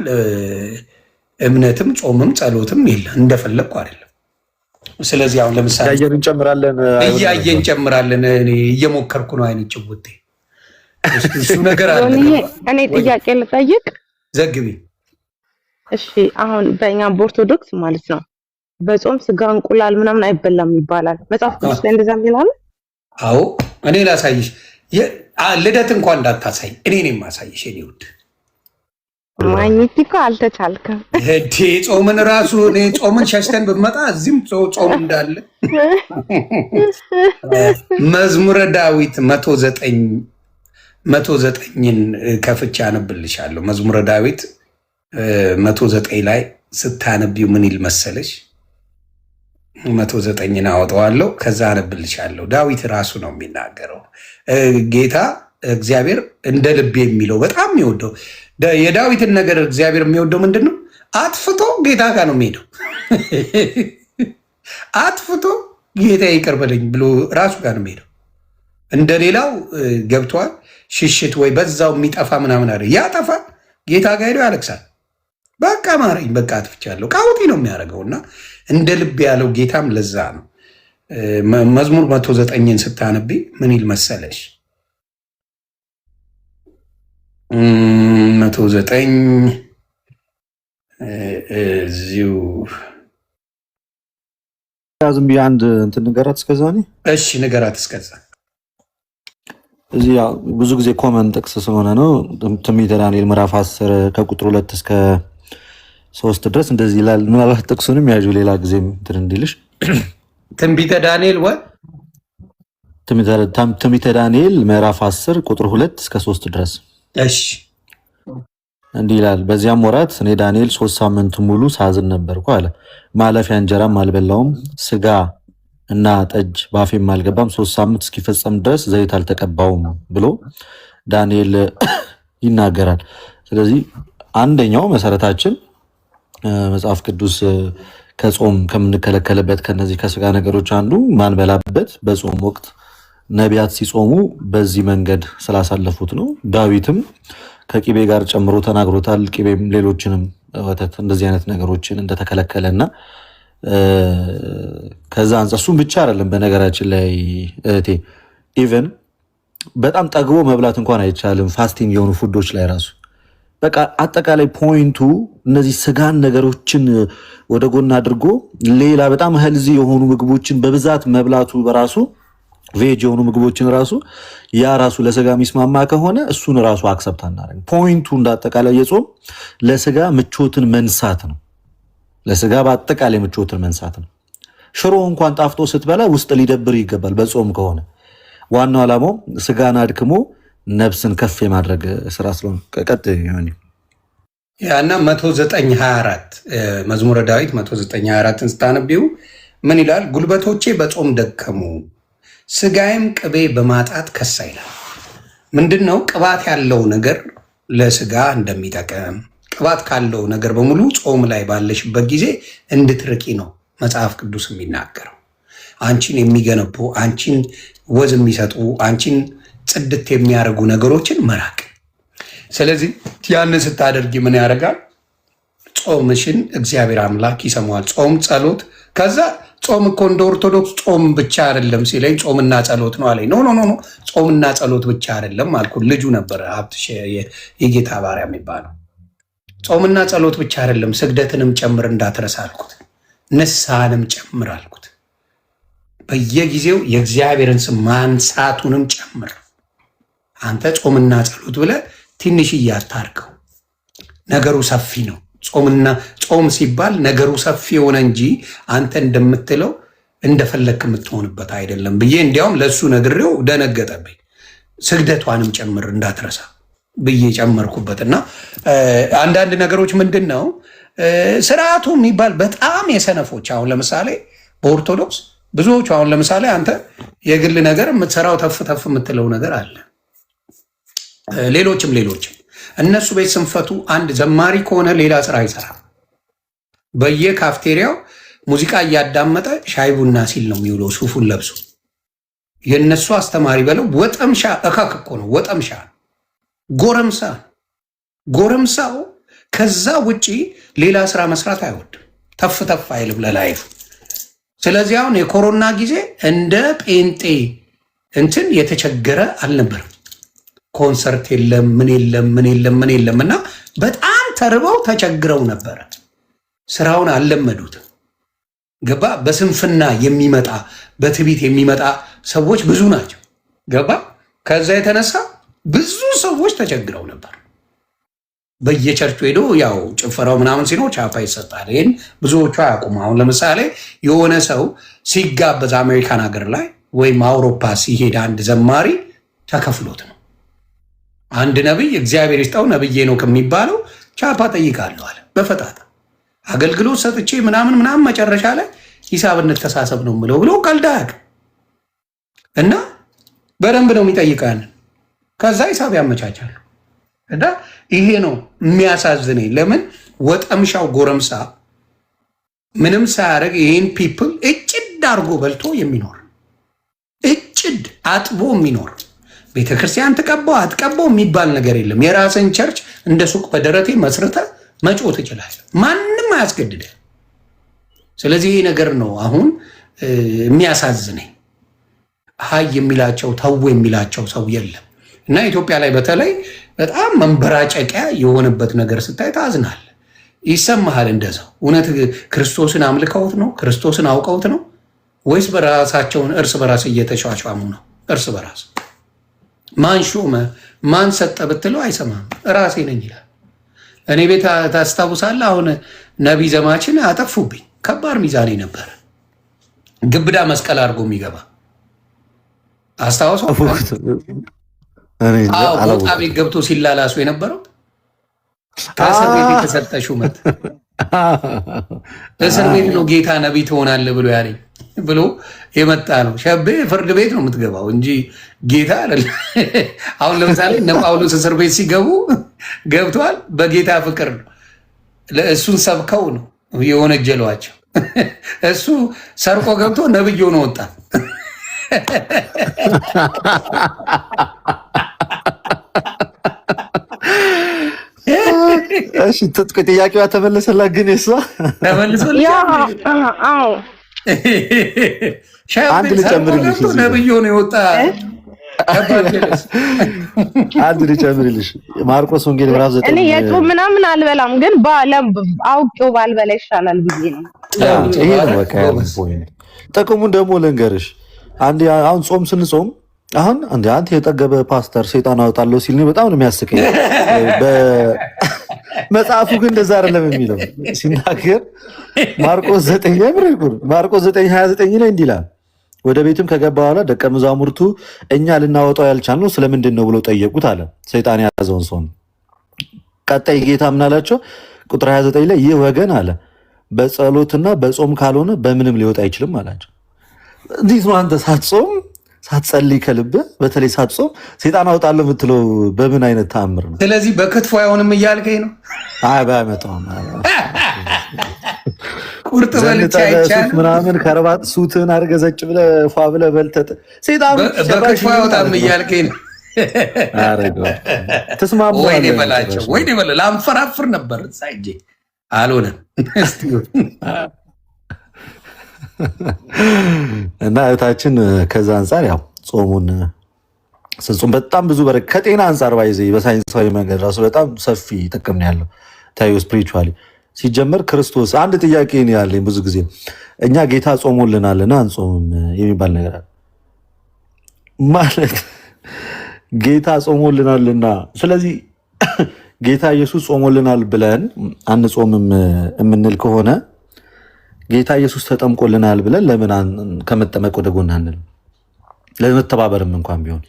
እምነትም ጾምም ጸሎትም የለ። እንደፈለግኩ አይደለም። ስለዚህ አሁን ለምሳሌ እያየን እንጨምራለን። እኔ እየሞከርኩ ነው አይነት ጭውቴ እሱ ነገር አለ። እኔ ጥያቄ ልጠይቅ። ዘግቢ። እሺ አሁን በእኛ በኦርቶዶክስ ማለት ነው በጾም ስጋ እንቁላል ምናምን አይበላም ይባላል። መጽሐፍ ቅዱስ ላይ እንደዛ ይላል? አዎ እኔ ላሳይሽ። ልደት እንኳን እንዳታሳይ እኔ ነኝ የማሳይሽ። እኔ ውድ ማግኘት እኮ አልተቻልክም። እዴ ጾምን ራሱ እኔ ጾምን ሸሽተን ብመጣ እዚህም ጾም እንዳለ መዝሙረ ዳዊት 109ን ከፍቼ አነብልሻለሁ። መዝሙረ ዳዊት 109 ላይ ስታነቢው ምን ይል መሰለሽ? 109ን አወጣዋለሁ ከዛ አነብልሻለሁ። ዳዊት ራሱ ነው የሚናገረው። ጌታ እግዚአብሔር እንደ ልቤ የሚለው በጣም የሚወደው የዳዊትን ነገር እግዚአብሔር የሚወደው ምንድን ነው? አጥፍቶ ጌታ ጋር ነው የሚሄደው። አጥፍቶ ጌታ ይቅር በለኝ ብሎ ራሱ ጋር ነው የሚሄደው። እንደሌላው ገብቷል ሽሽት ወይ በዛው የሚጠፋ ምናምን አለ። ያጠፋ ጌታ ጋር ሄዶ ያለቅሳል። በቃ ማረኝ፣ በቃ አጥፍቻለሁ። ቃውጢ ነው የሚያደርገውና እንደ ልብ ያለው ጌታም ለዛ ነው። መዝሙር 109ን ስታነቢ ምን ይል መሰለሽ? 109 እዚሁ ዝም ብዬ አንድ እንትን ንገራት እስከዛ። እሺ ንገራት እስከዛ። እዚህ ብዙ ጊዜ ኮመን ጥቅስ ስለሆነ ነው። ትንቢተ ዳንኤል ምዕራፍ 10 ከቁጥር 2 እስከ 3 ድረስ እንደዚህ ይላል። ምናልባት ጥቅሱንም ያዡ ሌላ ጊዜም እንትን እንዲልሽ። ትንቢተ ዳንኤል ትንቢተ ዳንኤል ምዕራፍ 10 ቁጥር 2 እስከ 3 ድረስ እሺ እንዲህ ይላል። በዚያም ወራት እኔ ዳንኤል 3 ሳምንት ሙሉ ሳዝን ነበርኩ አለ። ማለፊያ እንጀራም አልበላውም፣ ስጋ እና ጠጅ ባፌም አልገባም፣ 3 ሳምንት እስኪፈጸም ድረስ ዘይት አልተቀባውም ብሎ ዳንኤል ይናገራል። ስለዚህ አንደኛው መሰረታችን መጽሐፍ ቅዱስ ከጾም ከምንከለከልበት ከነዚህ ከስጋ ነገሮች አንዱ ማንበላበት በጾም ወቅት ነቢያት ሲጾሙ በዚህ መንገድ ስላሳለፉት ነው። ዳዊትም ከቂቤ ጋር ጨምሮ ተናግሮታል። ቂቤም ሌሎችንም ወተት እንደዚህ አይነት ነገሮችን እንደተከለከለና ከዛ አንጻር እሱም ብቻ አይደለም። በነገራችን ላይ እህቴ ኢቨን በጣም ጠግቦ መብላት እንኳን አይቻልም። ፋስቲንግ የሆኑ ፉዶች ላይ ራሱ በቃ አጠቃላይ ፖይንቱ እነዚህ ስጋን ነገሮችን ወደ ጎን አድርጎ ሌላ በጣም ሄልዚ የሆኑ ምግቦችን በብዛት መብላቱ በራሱ ቬጅ የሆኑ ምግቦችን ራሱ ያ ራሱ ለስጋ የሚስማማ ከሆነ እሱን ራሱ አክሰፕት አናደርግ። ፖይንቱ እንዳጠቃላይ የጾም ለስጋ ምቾትን መንሳት ነው። ለስጋ በአጠቃላይ ምቾትን መንሳት ነው። ሽሮ እንኳን ጣፍጦ ስትበላ ውስጥ ሊደብር ይገባል። በጾም ከሆነ ዋናው ዓላማው ስጋን አድክሞ ነፍስን ከፍ የማድረግ ስራ ስለሆነ ቀጥ ይሆን ያና 109:24 መዝሙረ ዳዊት 109:24ን ስታነቢው ምን ይላል? ጉልበቶቼ በጾም ደከሙ፣ ስጋዬም ቅቤ በማጣት ከሳ ይላል። ምንድነው? ቅባት ያለው ነገር ለስጋ እንደሚጠቀም ቅባት ካለው ነገር በሙሉ ጾም ላይ ባለሽበት ጊዜ እንድትርቂ ነው መጽሐፍ ቅዱስ የሚናገረው። አንቺን የሚገነቡ አንቺን ወዝ የሚሰጡ አንቺን ጽድት የሚያደርጉ ነገሮችን መራቅ። ስለዚህ ያንን ስታደርጊ ምን ያደርጋል? ጾምሽን እግዚአብሔር አምላክ ይሰማዋል። ጾም ጸሎት። ከዛ ጾም እኮ እንደ ኦርቶዶክስ ጾም ብቻ አይደለም ሲለኝ ጾምና ጸሎት ነው አለኝ። ኖ ጾምና ጸሎት ብቻ አይደለም አልኩት። ልጁ ነበረ ሀብትሽ የጌታ ባሪያ የሚባለው። ጾምና ጸሎት ብቻ አይደለም ስግደትንም ጨምር እንዳትረሳ አልኩት። ንስሐንም ጨምር አልኩት። በየጊዜው የእግዚአብሔርን ስም ማንሳቱንም ጨምር። አንተ ጾምና ጸሎት ብለህ ትንሽ እያታርከው። ነገሩ ሰፊ ነው። ጾም ሲባል ነገሩ ሰፊ የሆነ እንጂ አንተ እንደምትለው እንደፈለክ የምትሆንበት አይደለም ብዬ እንዲያውም ለእሱ ነግሬው ደነገጠብኝ። ስግደቷንም ጨምር እንዳትረሳ ብዬ ጨመርኩበትና አንዳንድ ነገሮች ምንድን ነው ስርዓቱ የሚባል በጣም የሰነፎች አሁን ለምሳሌ በኦርቶዶክስ ብዙዎቹ አሁን ለምሳሌ አንተ የግል ነገር የምትሰራው ተፍ ተፍ የምትለው ነገር አለ። ሌሎችም እነሱ ቤት ስንፈቱ አንድ ዘማሪ ከሆነ ሌላ ስራ አይሰራም። በየካፍቴሪያው ሙዚቃ እያዳመጠ ሻይ ቡና ሲል ነው የሚውለው ሱፉን ለብሶ። የእነሱ አስተማሪ በለው ወጠምሻ እካክ እኮ ነው ወጠምሻ ጎረምሳው ከዛ ውጪ ሌላ ስራ መስራት አይወድም። ተፍ ተፍ አይልም ለላይፍ። ስለዚህ አሁን የኮሮና ጊዜ እንደ ጴንጤ እንትን የተቸገረ አልነበረም። ኮንሰርት የለም ምን የለም እና በጣም ተርበው ተቸግረው ነበረ። ስራውን አልለመዱትም። ገባ? በስንፍና የሚመጣ በትቢት የሚመጣ ሰዎች ብዙ ናቸው። ገባ? ከዛ የተነሳ ብዙ ሰዎች ተቸግረው ነበር። በየቸርቹ ሄዶ ያው ጭፈራው ምናምን ሲኖር ቻፓ ይሰጣል። ይህን ብዙዎቹ አያውቁም። አሁን ለምሳሌ የሆነ ሰው ሲጋበዝ አሜሪካን ሀገር ላይ ወይም አውሮፓ ሲሄድ አንድ ዘማሪ ተከፍሎት ነው። አንድ ነቢይ እግዚአብሔር ይስጠው ነብዬ ነው ከሚባለው ቻፓ ጠይቃለሁ አለ። በፈጣጣ አገልግሎት ሰጥቼ ምናምን መጨረሻ ላይ ሂሳብ እንተሳሰብ ነው የምለው ብሎ ቀልድ አያውቅም። እና በደንብ ነው የሚጠይቃል። ከዛ ሂሳብ ያመቻቻሉ። እና ይሄ ነው የሚያሳዝነኝ። ለምን ወጠምሻው ጎረምሳ ምንም ሳያደርግ ይህን ፒፕል እጭድ አድርጎ በልቶ የሚኖር እጭድ አጥቦ የሚኖር ቤተክርስቲያን ትቀባው አትቀባው የሚባል ነገር የለም። የራስን ቸርች እንደ ሱቅ በደረቴ መስርተ መጮህ ትችላለህ። ማንም አያስገድደ። ስለዚህ ይህ ነገር ነው አሁን የሚያሳዝነኝ። ሀይ የሚላቸው ተው የሚላቸው ሰው የለም። እና ኢትዮጵያ ላይ በተለይ በጣም መንበራጨቂያ የሆነበት ነገር ስታይ ታዝናል። ይሰማሃል እንደዛው። እውነት ክርስቶስን አምልከውት ነው? ክርስቶስን አውቀውት ነው? ወይስ በራሳቸውን እርስ በራስ እየተሿሿሙ ነው? እርስ በራስ ማን ሾመ ማን ሰጠ ብትለው አይሰማም። ራሴ ነኝ ይላል። እኔ ቤት ታስታውሳለህ? አሁን ነቢይ ዘማችን አጠፉብኝ። ከባድ ሚዛኔ ነበረ። ግብዳ መስቀል አድርጎ የሚገባ አስታውሰው። ቦታ ቤት ገብቶ ሲላላሱ የነበረው ከእስር ቤት የተሰጠ ሹመት እስር ቤት ነው ጌታ ነቢይ ትሆናለህ ብሎ ያለኝ ብሎ የመጣ ነው። ሸቤ ፍርድ ቤት ነው የምትገባው እንጂ ጌታ አይደለም። አሁን ለምሳሌ እነ ጳውሎስ እስር ቤት ሲገቡ ገብተዋል በጌታ ፍቅር ነው። እሱን ሰብከው ነው የወነጀሏቸው። እሱ ሰርቆ ገብቶ ነብይ ሆኖ ወጣ። እሺ ትጥቅ ጥያቄዋ ተመለሰላት። ግን እሷ አንድ ልጨምርልሽ፣ ነብይ ሆኖ የወጣ አንድ ልጨምርልሽ። ማርቆስ ወንጌል ምዕራፍ 9 እኔ የጾም ምናምን አልበላም፣ ግን አውቄው ባልበላ ይሻላል ብዬ ነው። ይሄ ነው በቃ ጥቅሙን ደግሞ ልንገርሽ። አንድ አሁን ጾም ስንጾም አሁን አንተ የጠገበ ፓስተር ሰይጣን አወጣለሁ ሲል ነው በጣም ነው የሚያስቀኝ። መጽሐፉ ግን እንደዛ አይደለም የሚለው ሲናገር ማርቆስ 9:29 ላይ እንዲህ ይላል፣ ወደ ቤትም ከገባ በኋላ ደቀ መዛሙርቱ እኛ ልናወጣው ያልቻልነው ስለምንድን ነው ብለው ጠየቁት አለ። ሰይጣን የያዘውን ሰው። ቀጣይ ጌታ ምን አላቸው? ቁጥር 29 ላይ ይህ ወገን አለ በጸሎትና በጾም ካልሆነ በምንም ሊወጣ አይችልም አላቸው። እንዴት ነው አንተ ሳትጾም ሳትጸልይ ከልብህ በተለይ ሳትጾም ሰይጣን አውጣለሁ የምትለው በምን አይነት ተአምር ነው? ስለዚህ በክትፎ አይሆንም እያልከኝ ነው? አይ ባይመጣም ቁርጥ በልቻ አይቻልም ምናምን ከረባት ሱትን አድርገህ ዘጭ ብለህ ፏ ብለህ በልተህ ሰይጣን በክትፎ አይወጣም እያልከኝ ነው? አረጋው ተስማማ። ወይኔ በላቸው ወይኔ በላ ላንፈራፍር ነበር ሳይጄ አልሆነም። እና እህታችን ከዛ አንጻር ያው ጾሙን ስንጾም በጣም ብዙ ከጤና አንጻር ባይዘ በሳይንሳዊ መንገድ ራሱ በጣም ሰፊ ጥቅም ነው ያለው። ታዩ ስፒሪቹዋሊ ሲጀመር ክርስቶስ አንድ ጥያቄ ነው ያለኝ ብዙ ጊዜ እኛ ጌታ ጾሞልናልና አንጾምም የሚባል ነገር አለ ማለት ጌታ ጾሞልናልና ስለዚህ ጌታ ኢየሱስ ጾሞልናል ብለን አንጾምም የምንል ከሆነ ጌታ ኢየሱስ ተጠምቆልናል ብለን ለምን ከመጠመቅ ወደ ጎን አንልም? ለመተባበርም እንኳን ቢሆን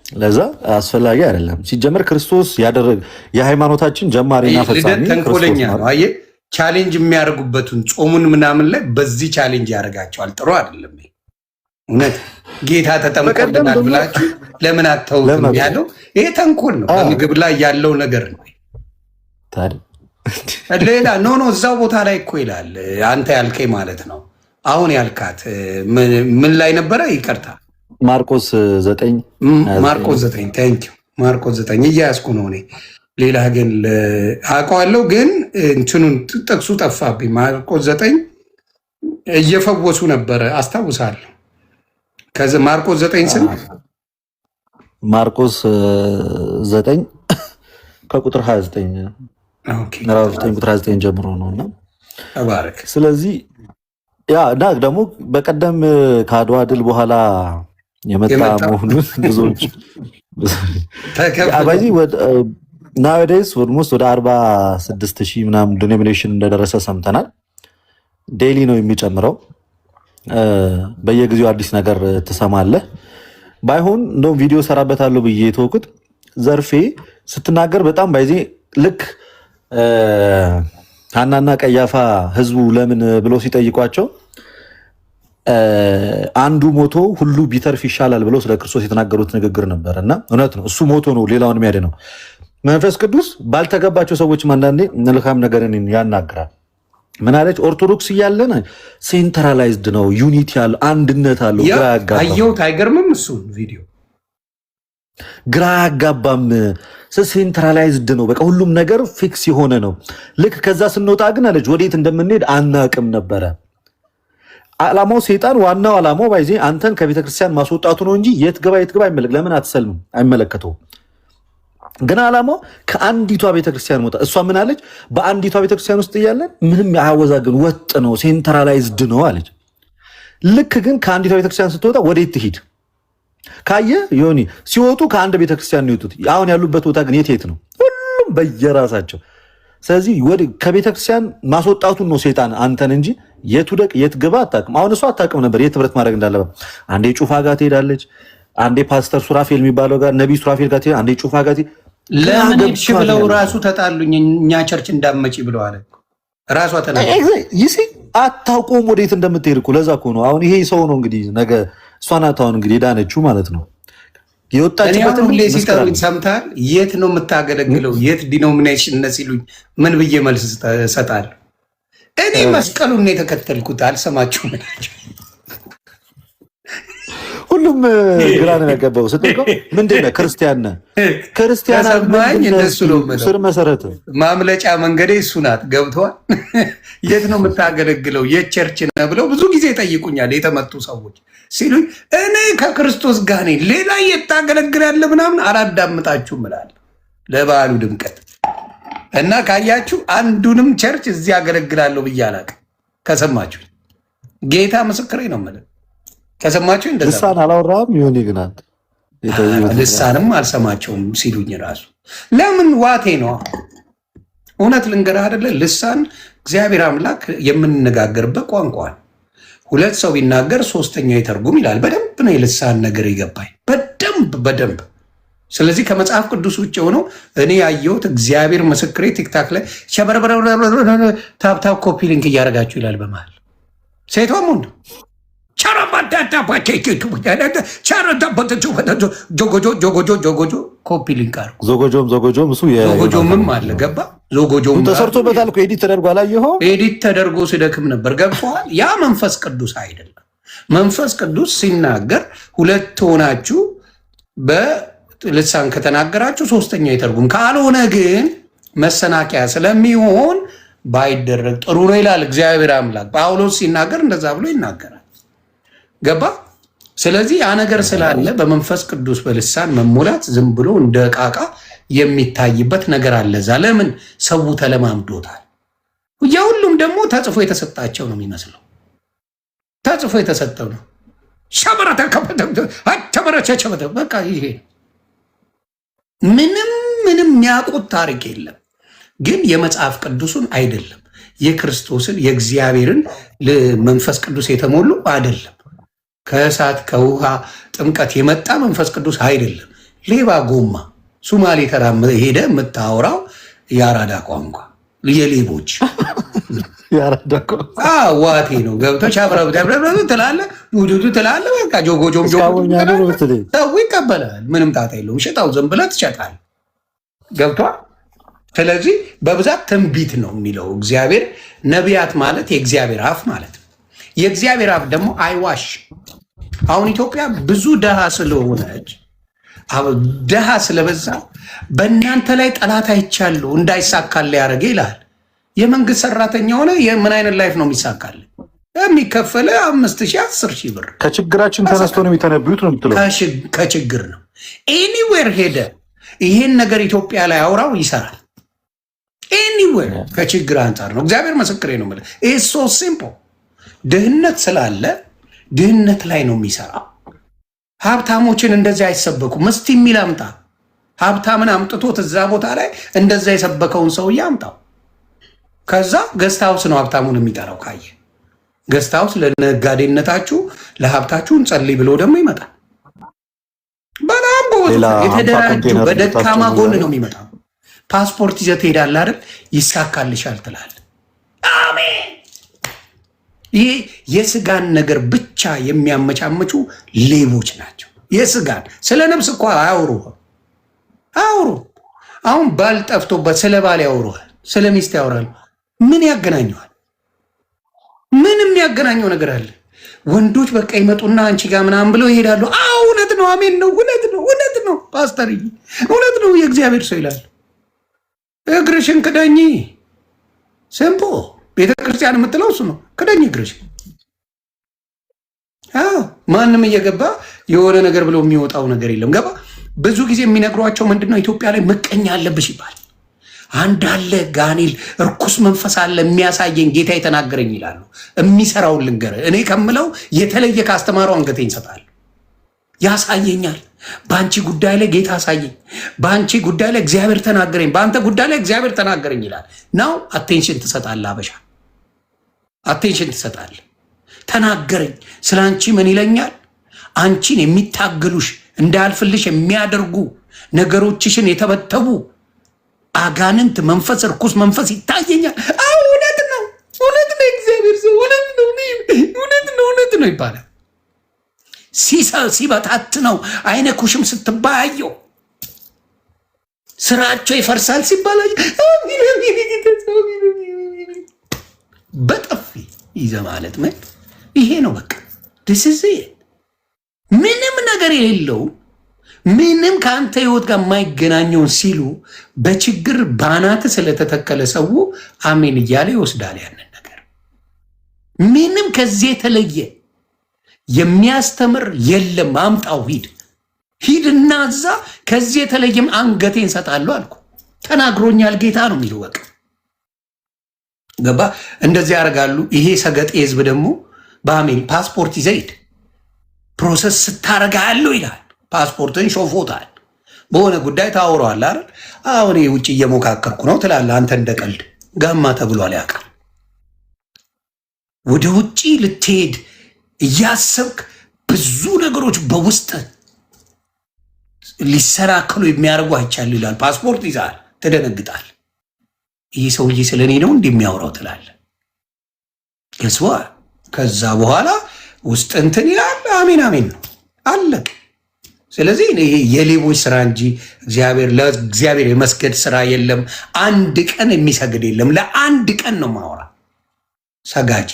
ለዛ አስፈላጊ አይደለም። ሲጀመር ክርስቶስ ያደረገ የሃይማኖታችን ጀማሪና ፈጻሚ ተንኮለኛ ነው። አየህ ቻሌንጅ የሚያደርጉበትን ጾሙን ምናምን ላይ በዚህ ቻሌንጅ ያደርጋቸዋል። ጥሩ አይደለም። እውነት ጌታ ተጠምቆልናል ብላችሁ ለምን አተውትም ያለው ይሄ ተንኮል ነው። በምግብ ላይ ያለው ነገር ነው። ሌላ ኖ እዛው ቦታ ላይ እኮ ይላል። አንተ ያልከኝ ማለት ነው። አሁን ያልካት ምን ላይ ነበረ? ይቅርታ ማርቆስ 9 ቴንክ ዩ ማርቆስ 9 እያያዝኩ ነው እኔ። ሌላ ግን አውቀዋለሁ ግን እንትኑን ጥቅሱ ጠፋብኝ። ማርቆስ 9 እየፈወሱ ነበረ አስታውሳለሁ። ከዚህ ማርቆስ 9 ስንት? ማርቆስ 9 ከቁጥር 29 ምዕራፍ 9 ቁጥር 29 ጀምሮ ነውና ተባረክ። ስለዚህ ያ እና ደግሞ በቀደም ከአድዋ ድል በኋላ የመጣ መሆኑን ብዙዎች ናዌዴይስ ኦልሞስት ወደ 46,000 ምናምን ዲኖሚኔሽን እንደደረሰ ሰምተናል። ዴይሊ ነው የሚጨምረው። በየጊዜው አዲስ ነገር ትሰማለህ። ባይሆን እንደውም ቪዲዮ ሰራበታለሁ ብዬ የተወኩት ዘርፌ ስትናገር በጣም ባይዜ ልክ ሐናና ቀያፋ ህዝቡ ለምን ብሎ ሲጠይቋቸው አንዱ ሞቶ ሁሉ ቢተርፍ ይሻላል ብለው ስለ ክርስቶስ የተናገሩት ንግግር ነበር እና እውነት ነው። እሱ ሞቶ ነው ሌላውን የሚያድነው። መንፈስ ቅዱስ ባልተገባቸው ሰዎች አንዳንዴ መልካም ነገርን ያናግራል። ምን አለች? ኦርቶዶክስ እያለን ሴንትራላይዝድ ነው፣ ዩኒቲ ያለው አንድነት አለው። ግራ ያጋባም። አየሁት። አይገርምም? እሱ ቪዲዮ ግራ ያጋባም። ሴንትራላይዝድ ነው፣ በቃ ሁሉም ነገር ፊክስ የሆነ ነው። ልክ ከዛ ስንወጣ ግን አለች ወዴት እንደምንሄድ አናቅም ነበረ። ዓላማው ሴጣን ዋናው ዓላማው ባይዜ አንተን ከቤተክርስቲያን ማስወጣቱ ነው እንጂ የት ግባ ለምን አትሰልምም አይመለከተውም። ግን ዓላማው ከአንዲቷ ቤተክርስቲያን መውጣት። እሷ ምን አለች? በአንዲቷ ቤተክርስቲያን ውስጥ እያለን ምንም ያወዛግን ወጥ ነው፣ ሴንትራላይዝድ ነው አለች። ልክ ግን ከአንዲቷ ቤተክርስቲያን ስትወጣ ወዴት ትሂድ? ካየ ዮኒ ሲወጡ ከአንድ ቤተክርስቲያን ነው የወጡት። አሁን ያሉበት ቦታ ግን የት ነው? ሁሉም በየራሳቸው። ስለዚህ ከቤተክርስቲያን ማስወጣቱን ነው ሴጣን አንተን እንጂ የት ውደቅ የት ግባ አታውቅም። አሁን እሷ አታውቅም ነበር የት ህብረት ማድረግ እንዳለበት። አንዴ ጩፋ ጋር ትሄዳለች፣ አንዴ ፓስተር ሱራፌል የሚባለው ጋር ነቢይ ሱራፌል ጋር ትሄዳለች፣ አንዴ ጩፋ ጋር ለምን ሄድሽ ብለው ራሱ ተጣሉኝ። እኛ ቸርች እንዳመጪ ብለው አለ ራሷ ይሲ አታውቁም ወዴት እንደምትሄድ እኮ። ለዛ እኮ ነው አሁን ይሄ ሰው ነው እንግዲህ ነገ እሷ ናት አሁን እንግዲህ ዳነችው ማለት ነው። የወጣችበትን ሁሌ ሲጠሩኝ ሰምተሃል? የት ነው የምታገለግለው? የት ዲኖሚኔሽን ነህ ሲሉኝ ምን ብዬ መልስ እሰጣለሁ? እኔ መስቀሉን ነው የተከተልኩት። አልሰማችሁም? ሁሉም ግራ ነው ያገባው። ስትጠይቀው ምንድን ነህ? ክርስቲያን ነህ? ክርስቲያን ሰማኝ። እንደሱ ነው ስር መሰረት ማምለጫ መንገዴ እሱ ናት። ገብተዋል። የት ነው የምታገለግለው? የት ቸርች ነህ ብለው ብዙ ጊዜ ጠይቁኛል የተመጡ ሰዎች ሲሉኝ እኔ ከክርስቶስ ጋር ነኝ፣ ሌላ የት ታገለግላለህ ምናምን አላዳምጣችሁም እላለሁ ለበዓሉ ድምቀት እና ካያችሁ አንዱንም ቸርች እዚህ አገለግላለሁ ብዬ አላውቅም። ከሰማችሁ ጌታ ምስክሬ ነው የምልህ። ከሰማችሁ እንደዛ ልሳን አላወራም ይሁን ይግናል ልሳንም አልሰማቸውም ሲሉኝ ራሱ ለምን ዋቴ ነው። እውነት ልንገርህ አይደለ ልሳን እግዚአብሔር አምላክ የምንነጋገርበት ቋንቋ ነው። ሁለት ሰው ቢናገር ሶስተኛው ይተርጉም ይላል። በደንብ ነው የልሳን ነገር የገባኝ በደንብ። ስለዚህ ከመጽሐፍ ቅዱስ ውጭ የሆነው እኔ ያየሁት እግዚአብሔር ምስክሬ ቲክታክ ላይ ሸበረበረ ታብታብ ኮፒ ሊንክ እያደረጋችሁ ይላል በመሃል ሴቷም ወንዱ ጆጎጆ ኮፒ ሊንክ አድርጉ። ዞጎጆም እሱ ዞጎጆምም አለ ገባ። ዞጎጆም ተሰርቶበታል እኮ ኤዲት ተደርጎ አላየኸው? ኤዲት ተደርጎ ሲደክም ነበር። ገብቶሃል? ያ መንፈስ ቅዱስ አይደለም። መንፈስ ቅዱስ ሲናገር ሁለት ሆናችሁ በልሳን ከተናገራችሁ ሶስተኛው ይተርጉም፣ ካልሆነ ግን መሰናከያ ስለሚሆን ባይደረግ ጥሩ ነው ይላል እግዚአብሔር አምላክ። ጳውሎስ ሲናገር እንደዛ ብሎ ይናገራል። ገባ። ስለዚህ ያ ነገር ስላለ በመንፈስ ቅዱስ በልሳን መሞላት ዝም ብሎ እንደ ዕቃ የሚታይበት ነገር አለ። እዛ ለምን ሰው ተለማምዶታል። የሁሉም ደግሞ ተጽፎ የተሰጣቸው ነው የሚመስለው። ተጽፎ የተሰጠው ነው። ሸበረተ በቃ ይሄ ምንም የሚያውቁት ታሪክ የለም። ግን የመጽሐፍ ቅዱሱን አይደለም፣ የክርስቶስን የእግዚአብሔርን መንፈስ ቅዱስ የተሞሉ አይደለም። ከእሳት ከውሃ ጥምቀት የመጣ መንፈስ ቅዱስ አይደለም። ሌባ ጎማ ሱማሌ ተራ ሄደ የምታወራው የአራዳ ቋንቋ የሌቦች ያረዳኮ ዋቴ ነው ገብተህ ሻብረብ ደብረብ ትላለህ፣ ዱዱዱ ትላለህ። በቃ ጆጎጆም ሰው ይቀበላል። ምንም ጣጣ የለውም። ሽጣው ዝም ብለህ ትሸጣለህ። ገብቷል። ስለዚህ በብዛት ትንቢት ነው የሚለው እግዚአብሔር። ነቢያት ማለት የእግዚአብሔር አፍ ማለት ነው። የእግዚአብሔር አፍ ደግሞ አይዋሽ። አሁን ኢትዮጵያ ብዙ ደሃ ስለሆነች ደሃ ስለበዛ በእናንተ ላይ ጠላት አይቻለሁ እንዳይሳካል ያደረገ ይላል። የመንግስት ሰራተኛ ሆነ የምን አይነት ላይፍ ነው የሚሳካል? የሚከፈለ 5,000 10,000 ብር ከችግራችን ተነስቶ ነው የሚተነብዩት ነው የምትለው። ከችግር ነው ኤኒዌር ሄደ ይሄን ነገር ኢትዮጵያ ላይ አውራው ይሰራል። ኤኒዌር ከችግር አንጻር ነው። እግዚአብሔር ምስክሬ ነው የምልህ። ኢትስ ሶ ሲምፕል። ድህነት ስላለ ድህነት ላይ ነው የሚሰራው። ሀብታሞችን እንደዚህ አይሰበኩም። እስቲ የሚል አምጣ። ሀብታምን አምጥቶት እዛ ቦታ ላይ እንደዛ የሰበከውን ሰውዬ አምጣው። ከዛ ገስታውስ ነው ሀብታሙን የሚጠራው። ካየ ገስታውስ ለነጋዴነታችሁ ለሀብታችሁ እንጸልይ ብሎ ደግሞ ይመጣል። በጣም የተደራጁ በደካማ ጎን ነው የሚመጣው። ፓስፖርት ይዘህ ትሄዳለህ አይደል? ይሳካልሻል ትላለህ። አሜን። ይሄ የስጋን ነገር ብቻ የሚያመቻመቹ ሌቦች ናቸው። የስጋን ስለ ነፍስ እኮ አያውሩ። አሁን ባል ጠፍቶበት ስለ ባል ያወሩሃል፣ ስለ ሚስት ያወራሉ። ምን ያገናኘዋል? ምንም ያገናኘው ነገር አለ? ወንዶች በቃ ይመጡና አንቺ ጋር ምናምን ብለው ይሄዳሉ። እውነት ነው። አሜን ነው። እውነት ነው ፓስተር፣ እውነት ነው። የእግዚአብሔር ሰው ይላል እግርሽን ክደኝ። ስምፖ ቤተክርስቲያን የምትለው እሱ ነው። ክደኝ እግርሽን። ማንም እየገባ የሆነ ነገር ብሎ የሚወጣው ነገር የለም። ገባ። ብዙ ጊዜ የሚነግሯቸው ምንድነው? ኢትዮጵያ ላይ ምቀኛ አለብሽ ይባል። አንድ አለ ጋኔል፣ እርኩስ መንፈስ አለ የሚያሳየኝ ጌታ የተናገረኝ ይላሉ። የሚሰራውን ልንገርህ፣ እኔ ከምለው የተለየ ካስተማረው አንገቴን ይሰጣል። ያሳየኛል። በአንቺ ጉዳይ ላይ ጌታ አሳየኝ፣ በአንቺ ጉዳይ ላይ እግዚአብሔር ተናገረኝ፣ በአንተ ጉዳይ ላይ እግዚአብሔር ተናገረኝ ይላል። ናው አቴንሽን ትሰጣለህ። አበሻ አቴንሽን ትሰጣለህ። ተናገረኝ፣ ስለ አንቺ ምን ይለኛል? አንቺን የሚታገሉሽ እንዳያልፍልሽ የሚያደርጉ ነገሮችሽን የተበተቡ አጋንንት መንፈስ፣ እርኩስ መንፈስ ይታየኛል። እውነት ነው። እግዚአብሔር ሰው እውነት ነው ይባላል። ሲበታት ነው አይነኩሽም ስትባያየው ስራቸው ይፈርሳል ሲባል በጥፊ ይዘ ማለት ምን ይሄ ነው። በቃ ድስዝ ምንም ነገር የሌለው ምንም ከአንተ ህይወት ጋር የማይገናኘውን ሲሉ በችግር ባናት ስለተተከለ ሰው አሜን እያለ ይወስዳል ያንን ነገር። ምንም ከዚህ የተለየ የሚያስተምር የለም። አምጣው፣ ሂድና እዛ ከዚህ የተለየም አንገቴን እንሰጣለሁ አልኩ። ተናግሮኛል ጌታ ነው የሚለው። በቃ ገባ። እንደዚህ ያደርጋሉ። ይሄ ሰገጤ ህዝብ ደግሞ በአሜን ፓስፖርት ይዘህ ሂድ ፕሮሰስ ስታረጋለሁ ይላል። ፓስፖርትን ሾፎታል። በሆነ ጉዳይ ታወረዋል አይደል? አሁን ውጭ እየሞካከርኩ ነው ትላለህ አንተ። እንደ ቀልድ ጋማ ተብሏል ያውቃል። ወደ ውጭ ልትሄድ እያሰብክ ብዙ ነገሮች በውስጥ ሊሰናከሉ የሚያደርጉ አይቻሉ ይላል። ፓስፖርት ይዛል፣ ትደነግጣል። ይህ ሰውዬ ስለ እኔ ነው እንደሚያወራው ትላለህ። ገስዋ ከዛ በኋላ ውስጥ እንትን ይላል። አሜን አሜን ነው አለቅ። ስለዚህ የሌቦች ስራ እንጂ ለእግዚአብሔር የመስገድ ስራ የለም። አንድ ቀን የሚሰግድ የለም። ለአንድ ቀን ነው ማወራ። ሰጋጅ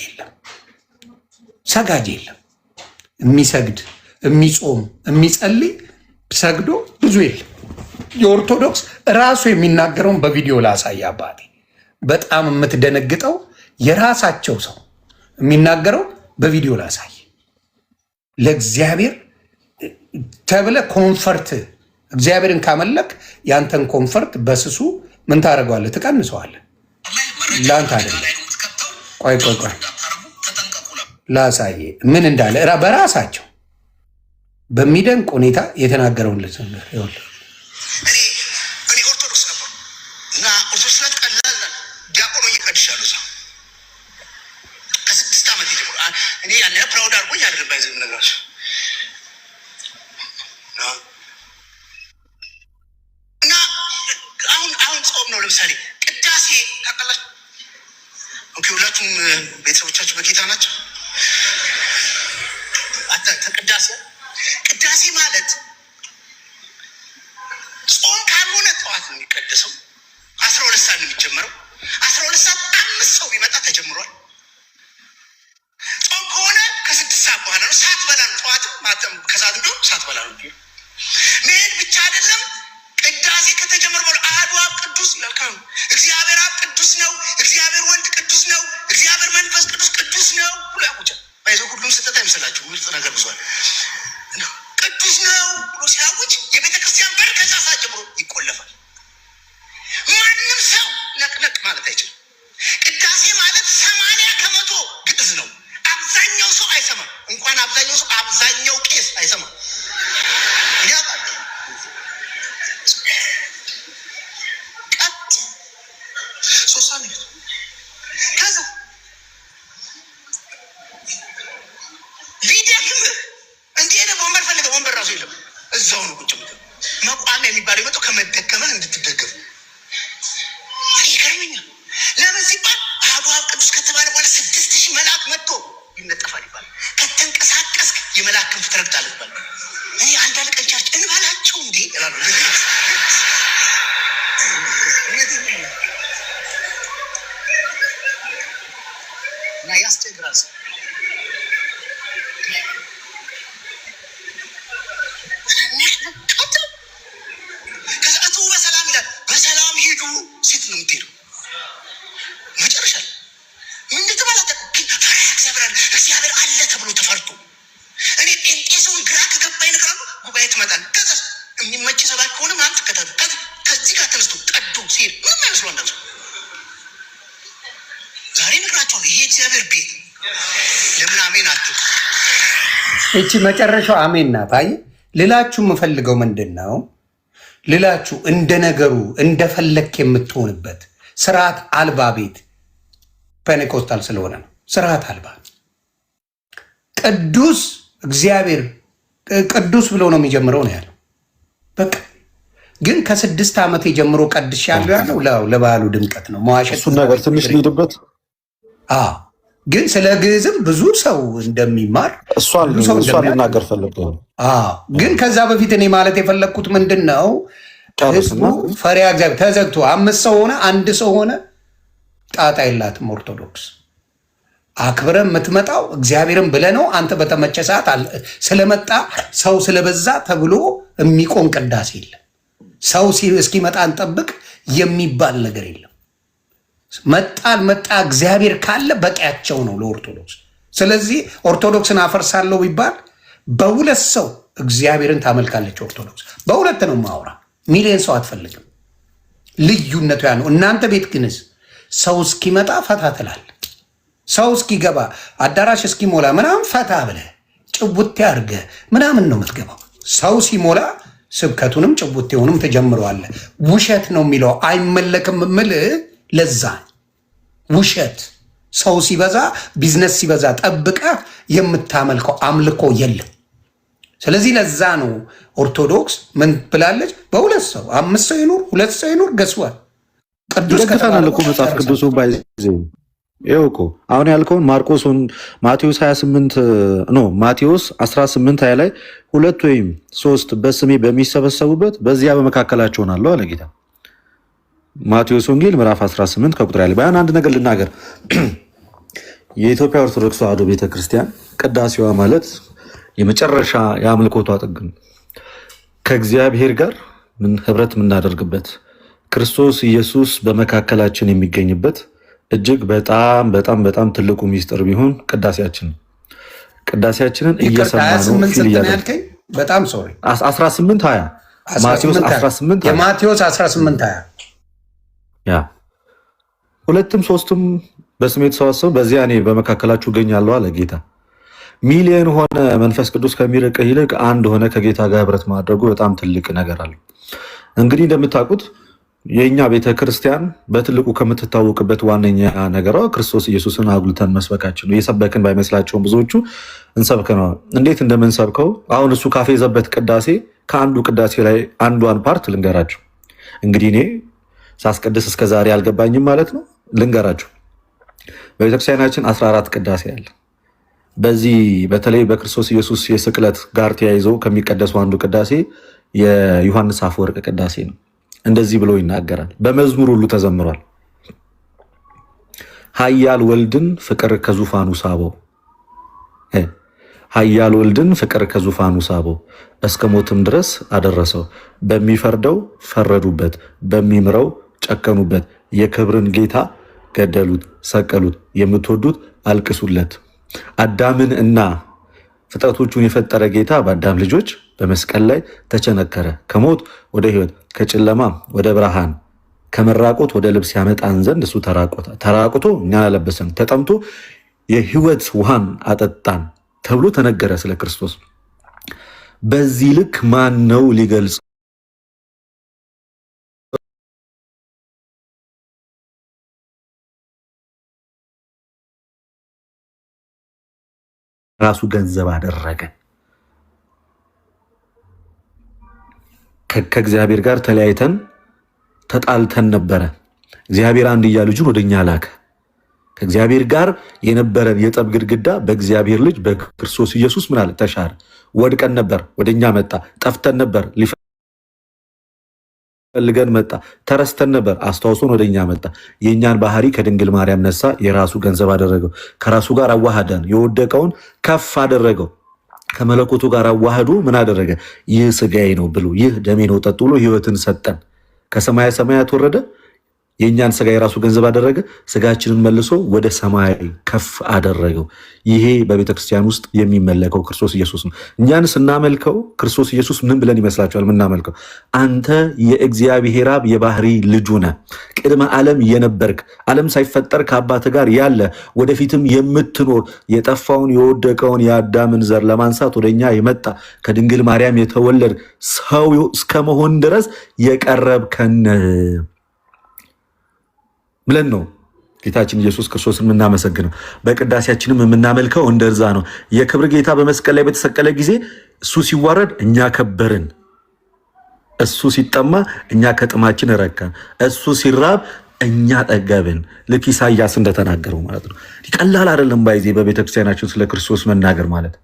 የለም። የሚሰግድ የሚጾም የሚጸልይ ሰግዶ ብዙ የለም። የኦርቶዶክስ ራሱ የሚናገረውን በቪዲዮ ላሳይ አባቴ። በጣም የምትደነግጠው የራሳቸው ሰው የሚናገረው በቪዲዮ ላሳይ። ለእግዚአብሔር ተብለ ኮንፈርት እግዚአብሔርን ካመለክ ያንተን ኮንፈርት በስሱ ምን ታደርገዋለህ? ትቀንሰዋለህ። ላንተ አይደለም። ቆይ ላሳየ ምን እንዳለ በራሳቸው በሚደንቅ ሁኔታ የተናገረውን ልጅ እኔ ኦርቶዶክስ ነበር እና ኦርቶዶክስ ላይ ቀላል ዲያቆኖ ይቀድሻሉ ሰው ከ6 ዓመት ጀምሮ እኔ ያለ ፕራውድ አድርጎኝ አይደለም ባይዘ ነገራቸው እና አሁን ጾም ነው። ለምሳሌ ቅዳሴ ታውቃላችሁ ቤተሰቦቻችሁ በጌታ ናቸው? ቅዳሴ ማለት ጾም ካልሆነ ጠዋት ነው የሚቀደሰው። 12 ሰዓት ነው የሚጀምረው። 12 ሰዓት 5 ሰው ቢመጣ ተጀምሯል። ጾም ከሆነ ከ6 ሰዓት በኋላ ነው። ሰዓት በላ ነው። ጠዋትም ማተም ከሰዓት ቢሆን ሰዓት በላ ነው። መሄድ ብቻ አይደለም። ቅዳሴ ከተጀመረ በኋላ አሐዱ አብ ቅዱስ ይላል። እግዚአብሔር አብ ቅዱስ ነው፣ እግዚአብሔር ወልድ ቅዱስ ነው፣ እግዚአብሔር መንፈስ ቅዱስ ቅዱስ ነው ብሎ ያውጃል። ባይዘው ሁሉም ስህተት አይመስላችሁ። ምርጥ ነገር ብዙል ቅዱስ ነው ብሎ ሲያውጅ የቤተ ክርስቲያን በር ከዛ ሰዓት ጀምሮ ይቆለፋል። ማንም ሰው ነቅነቅ ማለት አይችልም። ቅዳሴ ማለት 80% ግዕዝ ነው። አብዛኛው ሰው አይሰማም። እንኳን አብዛኛው ሰው አብዛኛው ቄስ አይሰማም። ከዛ ቢደክምህ እንዲህ ሄደህ ወንበር ፈልገህ ወንበር ራሱ የለም፣ እዛው ነው ቁጭ ብለህ። መቋሚያ የሚባለው የመጣው ከመደከመህ እንድትደገፍ ይገርመኛል። ለምን ሲባል አሐዱ አብ ቅዱስ ከተባለ በኋላ 6000 መልአክ መጥቶ ይነጠፋል ይባላል። ከተንቀሳቀስክ የመልአክ ክንፍ ትረግጣለህ ይባላል። እኔ አንዳንድ ቀን ቻርች እንበላቸው እንዴ እላለሁ። እና ያስቸግራል። ከዛ እቱ በሰላም ይላል። በሰላም ሂዱ ሲት ነው የምትሄደው። መጨረሻ ምን ተባላተ? እግዚአብሔር አለ ተብሎ ተፈርቶ እኔ ጴንጤ ሰውን ግራ ከገባኝ ነገር አሉ። ጉባኤ ትመጣለህ። ከዛ የሚመች ሰባት ከሆነ ምናምን ትከታተል። ከዚህ ጋር ተነስቶ ቀዶ ሲሄድ ምንም አይመስለው አንዳንድ ሰው ዛሬ ነግራቸዋል። ይሄ እግዚአብሔር ቤት ለምን አሜን አትሉ? እቺ መጨረሻው አሜን ናት። አይ ልላችሁ የምፈልገው ምንድን ነው? ልላችሁ እንደ ነገሩ እንደፈለክ የምትሆንበት ስርዓት አልባ ቤት ፔኔኮስታል ስለሆነ ነው። ስርዓት አልባ ቅዱስ እግዚአብሔር ቅዱስ ብሎ ነው የሚጀምረው ነው ያለው። በቃ ግን ከ6 ዓመት ጀምሮ ቀድሽ ያለው ለበዓሉ ድምቀት ነው። መዋሸት እሱን ነገር ትንሽ ልሂድበት። ግን ስለ ግዕዝም ብዙ ሰው እንደሚማር እሷን ልናገር ፈልገው። ግን ከዛ በፊት እኔ ማለት የፈለግኩት ምንድን ነው፣ ህዝቡ ፈሪሃ እግዚአብሔር ተዘግቶ 5 ሰው ሆነ 1 ሰው ሆነ ጣጣ የላትም። ኦርቶዶክስ አክብረ የምትመጣው እግዚአብሔርን ብለህ ነው። አንተ በተመቸ ሰዓት ስለመጣ ሰው ስለበዛ ተብሎ የሚቆም ቅዳሴ የለም። ሰው እስኪመጣ እንጠብቅ የሚባል ነገር የለም። መጣ እግዚአብሔር ካለ በቂያቸው ነው ለኦርቶዶክስ። ስለዚህ ኦርቶዶክስን አፈርሳለሁ ቢባል በ2 ሰው እግዚአብሔርን ታመልካለች ኦርቶዶክስ። በ2 ነው ማውራ። ሚሊዮን ሰው አትፈልግም። ልዩነቱ ያ ነው። እናንተ ቤት ግንስ ሰው እስኪመጣ ፈታ ትላል። ሰው እስኪገባ አዳራሽ እስኪሞላ ምናምን ፈታ ብለህ ጭቡቴ አድርገህ ምናምን ነው የምትገባው። ሰው ሲሞላ ስብከቱንም ጭቡቴውንም ትጀምረዋለህ። ውሸት ነው የሚለው አይመለክም የምልህ ለዛ ውሸት። ሰው ሲበዛ ቢዝነስ ሲበዛ ጠብቀህ የምታመልከው አምልኮ የለም። ስለዚህ ለዛ ነው ኦርቶዶክስ ምን ብላለች? በ2 ሰው 5 ሰው ይኑር 2 ሰው ይኑር ገስዋል ቅዱስ ከተባለ እኮ መጽሐፍ ቅዱሱ ባይዘው ይኸው እኮ አሁን ያልከውን ማርቆስን ማቴዎስ 28 ማቴዎስ 18 ላይ 2 ወይም 3 በስሜ በሚሰበሰቡበት በዚያ በመካከላቸው ሆናለሁ አለ ጌታ። ማቴዎስ ወንጌል ምዕራፍ 18 ከቁጥር ያለ ባያን አንድ ነገር ልናገር። የኢትዮጵያ ኦርቶዶክስ ተዋሕዶ ቤተክርስቲያን ቅዳሴዋ ማለት የመጨረሻ የአምልኮቷ ጥግ ነው። ከእግዚአብሔር ጋር ምን ህብረት የምናደርግበት ክርስቶስ ኢየሱስ በመካከላችን የሚገኝበት እጅግ በጣም በጣም በጣም ትልቁ ሚስጥር ቢሆን ቅዳሴያችን ነው። ቅዳሴያችንን እየሰማነው በጣም ሶሪ 18:20 ማቴዎስ 18 የማቴዎስ 18:20 ያ 2ም 3ም በስሜ ተሰበሰቡ በዚያ እኔ በመካከላችሁ እገኛለሁ አለ ጌታ። ሚሊዮን ሆነ መንፈስ ቅዱስ ከሚርቅ ይልቅ አንድ ሆነ ከጌታ ጋር ህብረት ማድረጉ በጣም ትልቅ ነገር አለ። እንግዲህ እንደምታውቁት የኛ ቤተክርስቲያን በትልቁ ከምትታወቅበት ዋነኛ ነገሯ ክርስቶስ ኢየሱስን አጉልተን መስበካችን ነው። እየሰበክን ባይመስላቸውም ብዙዎቹ እንሰብከነው። እንዴት እንደምንሰብከው አሁን እሱ ካፌዘበት ቅዳሴ ከአንዱ ቅዳሴ ላይ አንዷን ፓርት ልንገራችሁ። እንግዲህ እኔ ሳስቀድስ እስከዛሬ አልገባኝም ማለት ነው። ልንገራችሁ። በቤተክርስቲያናችን 14 ቅዳሴ አለ። በዚህ በተለይ በክርስቶስ ኢየሱስ የስቅለት ጋር ተያይዞ ከሚቀደሱ አንዱ ቅዳሴ የዮሐንስ አፈወርቅ ቅዳሴ ነው። እንደዚህ ብሎ ይናገራል። በመዝሙር ሁሉ ተዘምሯል። ኃያል ወልድን ፍቅር ከዙፋኑ ሳበው፣ ኃያል ወልድን ፍቅር ከዙፋኑ ሳበው፣ እስከ ሞትም ድረስ አደረሰው። በሚፈርደው ፈረዱበት፣ በሚምረው ጨከኑበት። የክብርን ጌታ ገደሉት፣ ሰቀሉት። የምትወዱት አልቅሱለት። አዳምን እና ፍጥረቶቹን የፈጠረ ጌታ በአዳም ልጆች በመስቀል ላይ ተቸነከረ። ከሞት ወደ ሕይወት፣ ከጨለማ ወደ ብርሃን፣ ከመራቆት ወደ ልብስ ያመጣን ዘንድ እሱ ተራቆቶ እኛን አለበሰን፣ ተጠምቶ የሕይወት ውሃን አጠጣን ተብሎ ተነገረ ስለ ክርስቶስ። በዚህ ልክ ማን ነው ሊገልጽ ራሱ ገንዘብ አደረገ። ከእግዚአብሔር ጋር ተለያይተን ተጣልተን ነበረ። እግዚአብሔር አንድያ ልጁን ወደኛ ላከ። ከእግዚአብሔር ጋር የነበረን የጠብ ግድግዳ በእግዚአብሔር ልጅ በክርስቶስ ኢየሱስ ምን አለ? ተሻረ። ወድቀን ነበር፣ ወደኛ መጣ። ጠፍተን ነበር፣ ሊፈልገን መጣ። ተረስተን ነበር፣ አስታውሶን ወደኛ መጣ። የእኛን ባህሪ ከድንግል ማርያም ነሳ፣ የራሱ ገንዘብ አደረገው። ከራሱ ጋር አዋሃደን፣ የወደቀውን ከፍ አደረገው። ከመለኮቱ ጋር አዋህዶ ምን አደረገ? ይህ ስጋዬ ነው ብሎ፣ ይህ ደሜ ነው ጠጡ ብሎ ሕይወትን ሰጠን። ከሰማየ ሰማያት ወረደ። የእኛን ስጋ የራሱ ገንዘብ አደረገ። ስጋችንን መልሶ ወደ ሰማይ ከፍ አደረገው። ይሄ በቤተክርስቲያን ውስጥ የሚመለከው ክርስቶስ ኢየሱስ ነው። እኛን ስናመልከው ክርስቶስ ኢየሱስ ምን ብለን ይመስላችኋል? ምናመልከው አንተ የእግዚአብሔር አብ የባህሪ ልጁ ነህ፣ ቅድመ ዓለም የነበርክ፣ ዓለም ሳይፈጠር ከአባት ጋር ያለ፣ ወደፊትም የምትኖር፣ የጠፋውን የወደቀውን የአዳምን ዘር ለማንሳት ወደኛ የመጣ፣ ከድንግል ማርያም የተወለድ ሰው እስከመሆን ድረስ የቀረብከን ብለን ነው ጌታችን ኢየሱስ ክርስቶስን የምናመሰግነው። በቅዳሴያችንም የምናመልከው እንደዛ ነው። የክብር ጌታ በመስቀል ላይ በተሰቀለ ጊዜ እሱ ሲዋረድ እኛ ከበርን፣ እሱ ሲጠማ እኛ ከጥማችን ረካን፣ እሱ ሲራብ እኛ ጠገብን። ልክ ኢሳያስ እንደተናገረው ማለት ነው። ቀላል አይደለም። ባይዜ በቤተክርስቲያናችን ስለ ክርስቶስ መናገር ማለት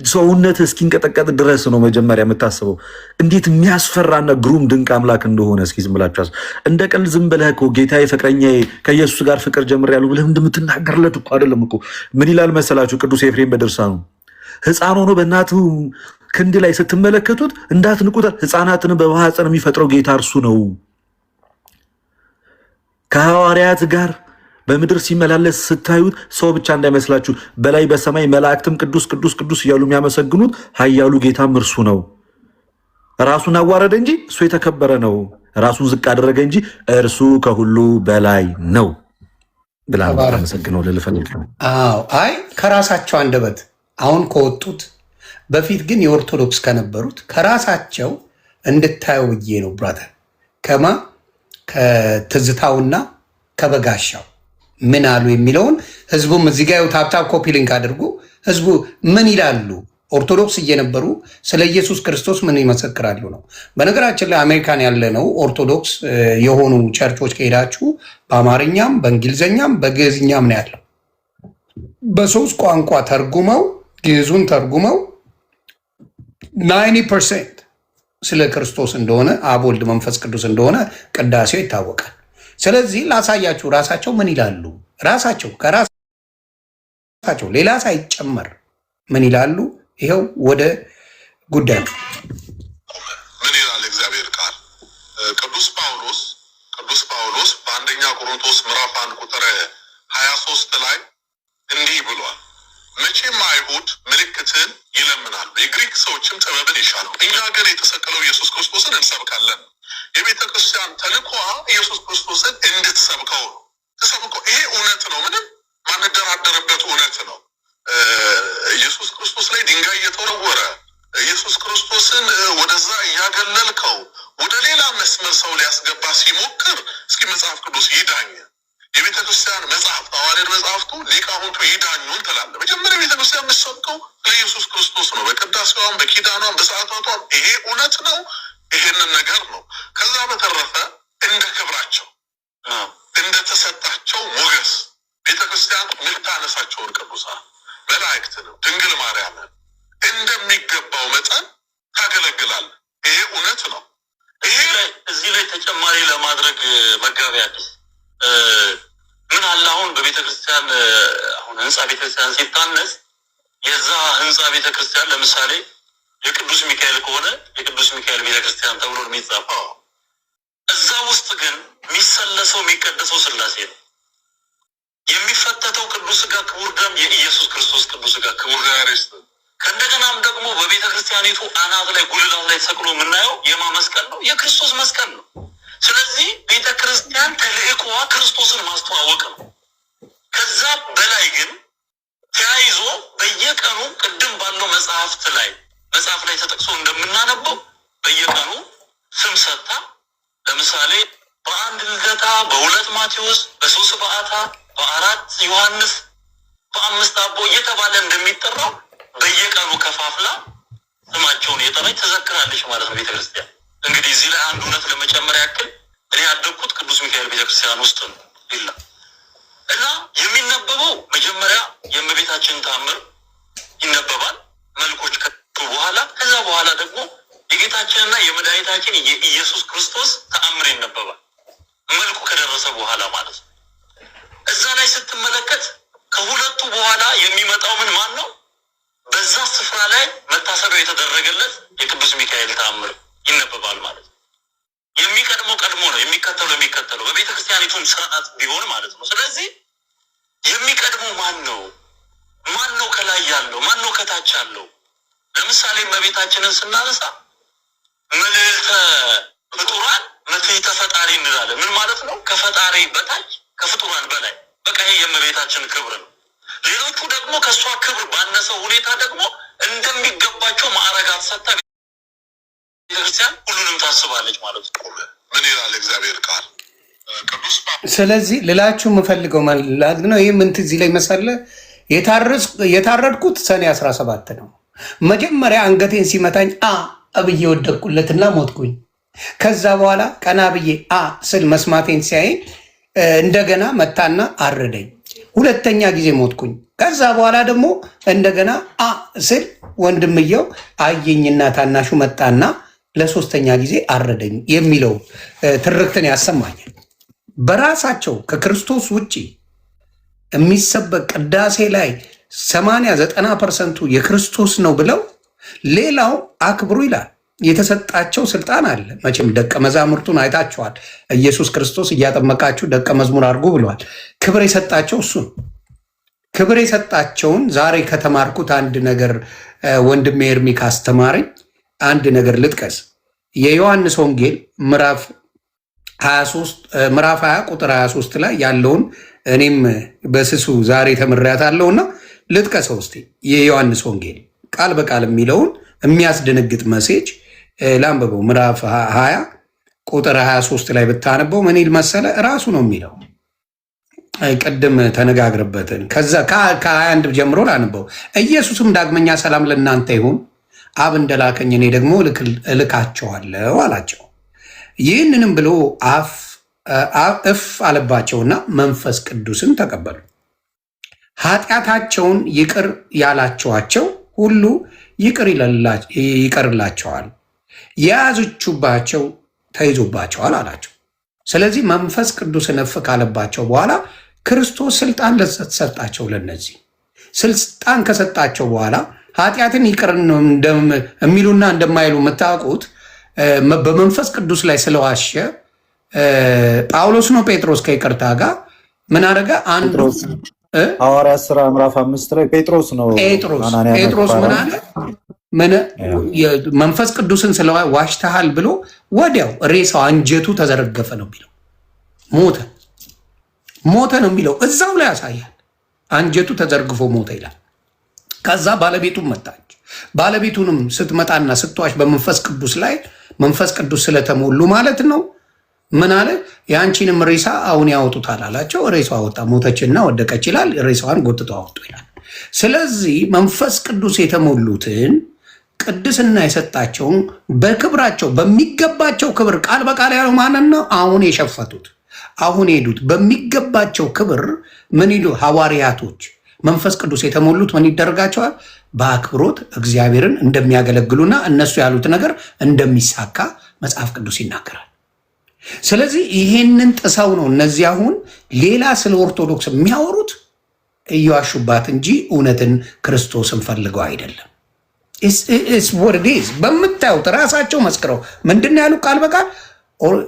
ሰውነት እስኪንቀጠቀጥ ድረስ ነው መጀመሪያ የምታስበው እንዴት የሚያስፈራና ግሩም ድንቅ አምላክ እንደሆነ። እስኪ ዝም ብላችሁ እንደ ቀልድ ዝም ብለህ እኮ ጌታዬ ፍቅረኛዬ ከኢየሱስ ጋር ፍቅር ጀምሬያለሁ ብለህ እንደምትናገርለት እኮ አይደለም እኮ። ምን ይላል መሰላችሁ ቅዱስ ኤፍሬም በድርሳኑ? ሕፃን ሆኖ በእናቱ ክንድ ላይ ስትመለከቱት እንዳትንቁት፣ ሕፃናትን በማኅፀን የሚፈጥረው ጌታ እርሱ ነው። ከሐዋርያት ጋር በምድር ሲመላለስ ስታዩት ሰው ብቻ እንዳይመስላችሁ፣ በላይ በሰማይ መላእክትም ቅዱስ ቅዱስ ቅዱስ እያሉ የሚያመሰግኑት ኃያሉ ጌታም እርሱ ነው። ራሱን አዋረደ እንጂ እሱ የተከበረ ነው። ራሱን ዝቅ አደረገ እንጂ እርሱ ከሁሉ በላይ ነው ብላ አመሰግነው ልልፈልግ ነው። አይ ከራሳቸው አንደበት አሁን ከወጡት በፊት ግን የኦርቶዶክስ ከነበሩት ከራሳቸው እንድታየው ብዬ ነው ብራተር። ከትዝታውና ከበጋሻው ምን አሉ የሚለውን ህዝቡም እዚህ ጋር ታፕታፕ ኮፒ ሊንክ አድርጉ። ህዝቡ ምን ይላሉ? ኦርቶዶክስ እየነበሩ ስለ ኢየሱስ ክርስቶስ ምን ይመሰክራሉ ነው። በነገራችን ላይ አሜሪካን ያለ ነው ኦርቶዶክስ የሆኑ ቸርቾች ከሄዳችሁ በአማርኛም በእንግሊዝኛም በግዕዝኛም ነው ያለው። በሶስት ቋንቋ ተርጉመው ግዕዙን ተርጉመው 90% ስለ ክርስቶስ እንደሆነ አብ ወልድ መንፈስ ቅዱስ እንደሆነ ቅዳሴው ይታወቃል። ስለዚህ ላሳያችሁ፣ ራሳቸው ምን ይላሉ? ራሳቸው ከራሳቸው ሌላ ሳይጨመር ምን ይላሉ? ይኸው ወደ ጉዳይ ምን ይላል እግዚአብሔር ቃል? ቅዱስ ጳውሎስ በአንደኛ ቆሮንቶስ ምዕራፍ 1 ቁጥር 23 ላይ እንዲህ ብሏል፣ መቼም አይሁድ ምልክትን ይለምናሉ፣ የግሪክ ሰዎችም ጥበብን ይሻሉ፣ እኛ ግን የተሰቀለው ኢየሱስ ክርስቶስን እንሰብካለን። የቤተ ክርስቲያን ተልኳ ኢየሱስ ክርስቶስን እንድትሰብከው ነው። ተሰብከው። ይሄ እውነት ነው፣ ምንም ማንደራደርበት እውነት ነው። ኢየሱስ ክርስቶስ ላይ ድንጋይ እየተወረወረ ኢየሱስ ክርስቶስን ወደዛ እያገለልከው ወደ ሌላ መስመር ሰው ሊያስገባ ሲሞክር እስኪ መጽሐፍ ቅዱስ ይዳኝ። የቤተ ክርስቲያን መጽሐፍ ሐዋርያት መጽሐፍቱ ሊቃውንቱ ይዳኙን ትላለ። መጀመሪያ ቤተ ክርስቲያን የምትሰብከው ለኢየሱስ ክርስቶስ ነው። በቅዳሴዋም በኪዳኗም በሰዓታቷም ይሄ እውነት ነው። ይሄንን ነገር ነው። ከዛ በተረፈ እንደ ክብራቸው እንደተሰጣቸው ሞገስ ቤተክርስቲያን የምታነሳቸውን ቅዱሳን መላእክትንም ድንግል ማርያምን እንደሚገባው መጠን ታገለግላል። ይሄ እውነት ነው። እዚህ ላይ ተጨማሪ ለማድረግ መጋቢ አዲስ ምን አለ አሁን በቤተክርስቲያን አሁን ህንፃ ቤተክርስቲያን ሲታነስ የዛ ህንፃ ቤተክርስቲያን ለምሳሌ የቅዱስ ሚካኤል ከሆነ የቅዱስ ሚካኤል ቤተክርስቲያን ተብሎ የሚጻፈው እዛ ውስጥ ግን የሚሰለሰው የሚቀደሰው ስላሴ ነው። የሚፈተተው ቅዱስ ሥጋ ክቡር ደም የኢየሱስ ክርስቶስ ቅዱስ ሥጋ ክቡር ሪስት ከእንደገናም ደግሞ በቤተ ክርስቲያኒቱ አናት ላይ ጉልላት ላይ ተሰቅሎ የምናየው የማ መስቀል ነው? የክርስቶስ መስቀል ነው። ስለዚህ ቤተ ክርስቲያን ተልእኮዋ ክርስቶስን ማስተዋወቅ ነው። ከዛ በላይ ግን ተያይዞ በየቀኑ ቅድም ባለው መጽሐፍ ላይ ተጠቅሶ እንደምናነበው በየቀኑ ስም ሰጥታ ለምሳሌ በአንድ ልደታ፣ በሁለት ማቴዎስ፣ በሶስት በዓታ፣ በአራት ዮሐንስ፣ በአምስት አቦ እየተባለ እንደሚጠራው በየቀኑ ከፋፍላ ስማቸውን የጠራች ትዘክራለች ማለት ነው ቤተክርስቲያን። እንግዲህ እዚህ ላይ አንድ እውነት ለመጨመር ያክል እኔ ያደግኩት ቅዱስ ሚካኤል ቤተክርስቲያን ውስጥ ነው ይላ እና የሚነበበው መጀመሪያ የእመቤታችን ተአምር ይነበባል መልኮች በኋላ ከዛ በኋላ ደግሞ የጌታችንና የመድኃኒታችን የኢየሱስ ክርስቶስ ተአምር ይነበባል መልኩ ከደረሰ በኋላ ማለት ነው። እዛ ላይ ስትመለከት ከሁለቱ በኋላ የሚመጣው ማን ነው? በዛ ስፍራ ላይ መታሰቢያው የተደረገለት የቅዱስ ሚካኤል ተአምር ይነበባል ማለት ነው። የሚቀድመው ቀድሞ ነው፣ የሚከተለው በቤተ ክርስቲያኒቱም ስርዓት ቢሆን ማለት ነው። ስለዚህ የሚቀድመው ማን ነው? ከላይ ያለው? ማን ነው ከታች ያለው? ለምሳሌ እመቤታችንን ስናነሳ መልዕልተ ፍጡራን መትሕተ ፈጣሪ እንላለን። ምን ማለት ነው? ከፈጣሪ በታች ከፍጡራን በላይ። በቃ ይሄ የእመቤታችን ክብር ነው። ሌሎቹ ደግሞ ከእሷ ክብር ባነሰው ሁኔታ ደግሞ እንደሚገባቸው ማዕረጋት ሰጥታ ቤተክርስቲያን ሁሉንም ታስባለች ማለት ነው። ምን ይላል እግዚአብሔር ቃል? ቅዱስ ስለዚህ ልላችሁ የምፈልገው ማለት ነው ይህ ምን ትዝ ይለኝ መሰለህ? የታረድኩት ሰኔ 17 ነው። መጀመሪያ አንገቴን ሲመታኝ ብዬ ወደቅኩለትና ሞትኩኝ። ከዛ በኋላ ቀና ብዬ ስል መስማቴን ሲያይ እንደገና መታና አረደኝ። ሁለተኛ ጊዜ ሞትኩኝ። ከዛ በኋላ ደግሞ እንደገና ስል ወንድምየው አየኝና ታናሹ መጣና ለሶስተኛ ጊዜ አረደኝ የሚለው ትርክትን ያሰማኛል። በራሳቸው ከክርስቶስ ውጭ የሚሰበክ ቅዳሴ ላይ 80-90% የክርስቶስ ነው ብለው ሌላው አክብሩ ይላል። የተሰጣቸው ስልጣን አለ። መቼም ደቀ መዛሙርቱን አይታቸዋል። ኢየሱስ ክርስቶስ እያጠመቃችሁ ደቀ መዝሙር አድርጉ ብለዋል። ክብር የሰጣቸው እሱ ነው። ክብር የሰጣቸውን ዛሬ ከተማርኩት አንድ ነገር ወንድሜ ኤርሚ ካስተማረኝ አንድ ነገር ልጥቀስ። የዮሐንስ ወንጌል ምዕራፍ 20 ቁጥር 23 ላይ ያለውን እኔም በስሱ ዛሬ ተምሬያታለሁና ልጥቀሰው እስቲ። የዮሐንስ ወንጌል ቃል በቃል የሚለውን የሚያስደነግጥ መሴጅ ላንብበው። ምዕራፍ 20 ቁጥር 23 ላይ ብታነበው ምን ይል መሰለ? እራሱ ነው የሚለው። ቅድም ተነጋግርበትን ከዛ ከ21 ጀምሮ ላንበው። ኢየሱስም ዳግመኛ ሰላም ለእናንተ ይሁን፣ አብ እንደላከኝ እኔ ደግሞ እልካቸዋለሁ አላቸው። ይህንንም ብሎ እፍ አለባቸውና መንፈስ ቅዱስን ተቀበሉ። ኃጢአታቸውን ይቅር ያላቸዋቸው ሁሉ ይቀርላቸዋል፣ የያዘችባቸው ተይዞባቸዋል አላቸው። ስለዚህ መንፈስ ቅዱስን እፍ ካለባቸው በኋላ ክርስቶስ ስልጣን ሰጣቸው። ለነዚህ ስልጣን ከሰጣቸው በኋላ ኃጢአትን ይቅር የሚሉና እንደማይሉ የምታውቁት በመንፈስ ቅዱስ ላይ ስለዋሸ ጳውሎስ ነው ጴጥሮስ ከይቅርታ ጋር ምን አደረገ? አንዱ ሐዋርያት ሥራ ምዕራፍ 5 ላይ ጴጥሮስ ነው። ጴጥሮስ ምን አለ? መንፈስ ቅዱስን ስለዋሽተሃል ብሎ ወዲያው ሬሳው አንጀቱ ተዘረገፈ ነው የሚለው። ሞተ ነው የሚለው እዛው ላይ ያሳያል። አንጀቱ ተዘርግፎ ሞተ ይላል። ከዛ ባለቤቱም መጣች። ባለቤቱንም ስትመጣና ስትዋሽ በመንፈስ ቅዱስ ላይ መንፈስ ቅዱስ ስለተሞሉ ማለት ነው ምን አለ? የአንቺንም ሬሳ አሁን ያወጡታል አላቸው። ሬሳዋ ወጣ፣ ሞተችና ወደቀች ይላል። ሬሳዋን ጎትተው አወጡ ይላል። ስለዚህ መንፈስ ቅዱስ የተሞሉትን ቅድስና የሰጣቸውን በክብራቸው በሚገባቸው ክብር ቃል በቃል ያለው ማንን ነው? አሁን የሸፈቱት አሁን ሄዱት በሚገባቸው ክብር ምን ይሉ ሐዋርያቶች መንፈስ ቅዱስ የተሞሉት ምን ይደረጋቸዋል? በአክብሮት እግዚአብሔርን እንደሚያገለግሉና እነሱ ያሉት ነገር እንደሚሳካ መጽሐፍ ቅዱስ ይናገራል። ስለዚህ ይሄንን ጥሰው ነው እነዚህ አሁን ሌላ ስለ ኦርቶዶክስ የሚያወሩት እየዋሹባት እንጂ እውነትን ክርስቶስን ፈልገው አይደለም። በምታዩት ራሳቸው መስክረው ምንድን ያሉ ቃል በቃል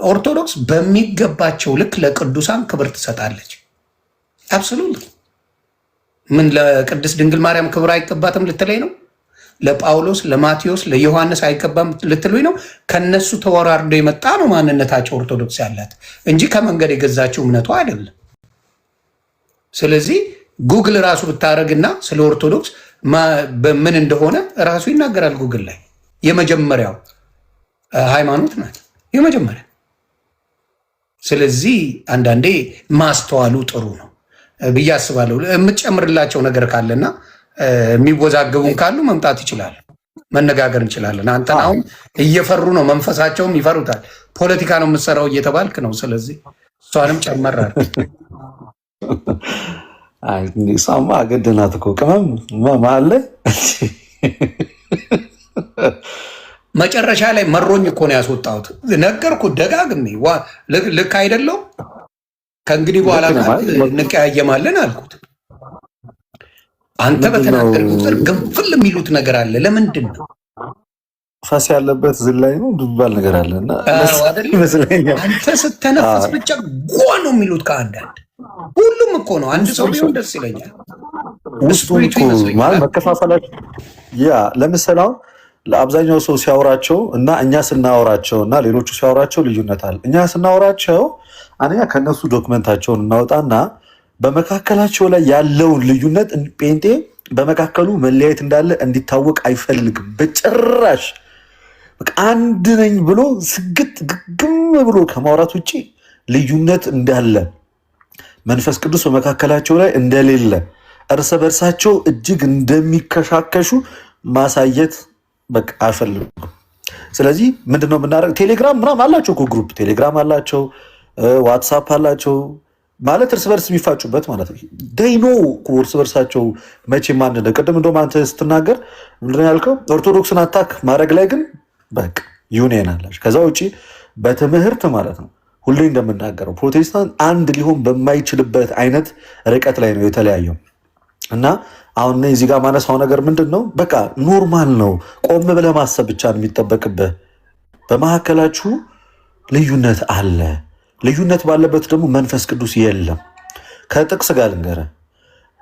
ኦርቶዶክስ በሚገባቸው ልክ ለቅዱሳን ክብር ትሰጣለች። አብሶሉት ምን ለቅድስት ድንግል ማርያም ክብር አይገባትም ልትለኝ ነው? ለጳውሎስ፣ ለማቴዎስ፣ ለዮሐንስ አይገባም ልትሉኝ ነው? ከነሱ ተወራርዶ የመጣ ነው ማንነታቸው ኦርቶዶክስ ያላት እንጂ ከመንገድ የገዛችው እምነቷ አይደለም። ስለዚህ ጉግል ራሱ ብታደረግና ስለ ኦርቶዶክስ ምን እንደሆነ ራሱ ይናገራል። ጉግል ላይ የመጀመሪያው ሃይማኖት ናት የመጀመሪያ። ስለዚህ አንዳንዴ ማስተዋሉ ጥሩ ነው ብዬ አስባለሁ። የምትጨምርላቸው ነገር ካለና የሚወዛገቡን ካሉ መምጣት ይችላል፣ መነጋገር እንችላለን። አንተን አሁን እየፈሩ ነው፣ መንፈሳቸውም ይፈሩታል። ፖለቲካ ነው የምትሰራው እየተባልክ ነው። ስለዚህ እሷንም ጨመራል። ሳማ ገድናት እኮ ቅመም ማለ መጨረሻ ላይ መሮኝ እኮ ነው ያስወጣሁት። ነገርኩ ደጋግሜ ልክ አይደለው ከእንግዲህ በኋላ እንቀያየማለን አልኩት። አንተ በተናገር ቁጥር ግንፍል የሚሉት ነገር አለ። ለምንድን ነው ፋስ ያለበት ዝላይ ነው ድባል ነገር አለ እና አንተ ስተነፍስ ብቻ ጓ ነው የሚሉት ከአንዳንድ ሁሉም እኮ ነው። አንድ ሰው ቢሆን ደስ ይለኛል። ውስጡ መከፋፈላቸው ያ ለምሳሌ አሁን ለአብዛኛው ሰው ሲያወራቸው እና እኛ ስናወራቸው እና ሌሎቹ ሲያወራቸው ልዩነት አለ። እኛ ስናወራቸው አንደኛ ከነሱ ዶክመንታቸውን እናወጣና በመካከላቸው ላይ ያለውን ልዩነት ጴንጤ በመካከሉ መለያየት እንዳለ እንዲታወቅ አይፈልግም በጭራሽ። አንድ ነኝ ብሎ ስግጥ ግግም ብሎ ከማውራት ውጭ ልዩነት እንዳለ መንፈስ ቅዱስ በመካከላቸው ላይ እንደሌለ እርስ በርሳቸው እጅግ እንደሚከሻከሹ ማሳየት በቃ አይፈልጉም። ስለዚህ ምንድነው የምናደርገው? ቴሌግራም ምናምን አላቸው እኮ ግሩፕ ቴሌግራም አላቸው፣ ዋትሳፕ አላቸው ማለት እርስ በርስ የሚፋጩበት ማለት ነው። ደይኖ እርስ በርሳቸው መቼ ማን ቅድም እንደውም አንተ ስትናገር ምንድን ነው ያልከው? ኦርቶዶክስን አታክ ማድረግ ላይ ግን በቃ ዩኒየን አላቸው። ከዛ ውጭ በትምህርት ማለት ነው ሁሌ እንደምናገረው ፕሮቴስታንት አንድ ሊሆን በማይችልበት አይነት ርቀት ላይ ነው የተለያየው። እና አሁን እዚህ ጋር ማነሳው ነገር ምንድን ነው? በቃ ኖርማል ነው። ቆም ብለህ ማሰብ ብቻ ነው የሚጠበቅብህ። በመካከላችሁ ልዩነት አለ። ልዩነት ባለበት ደግሞ መንፈስ ቅዱስ የለም። ከጥቅስ ጋር ልንገርህ።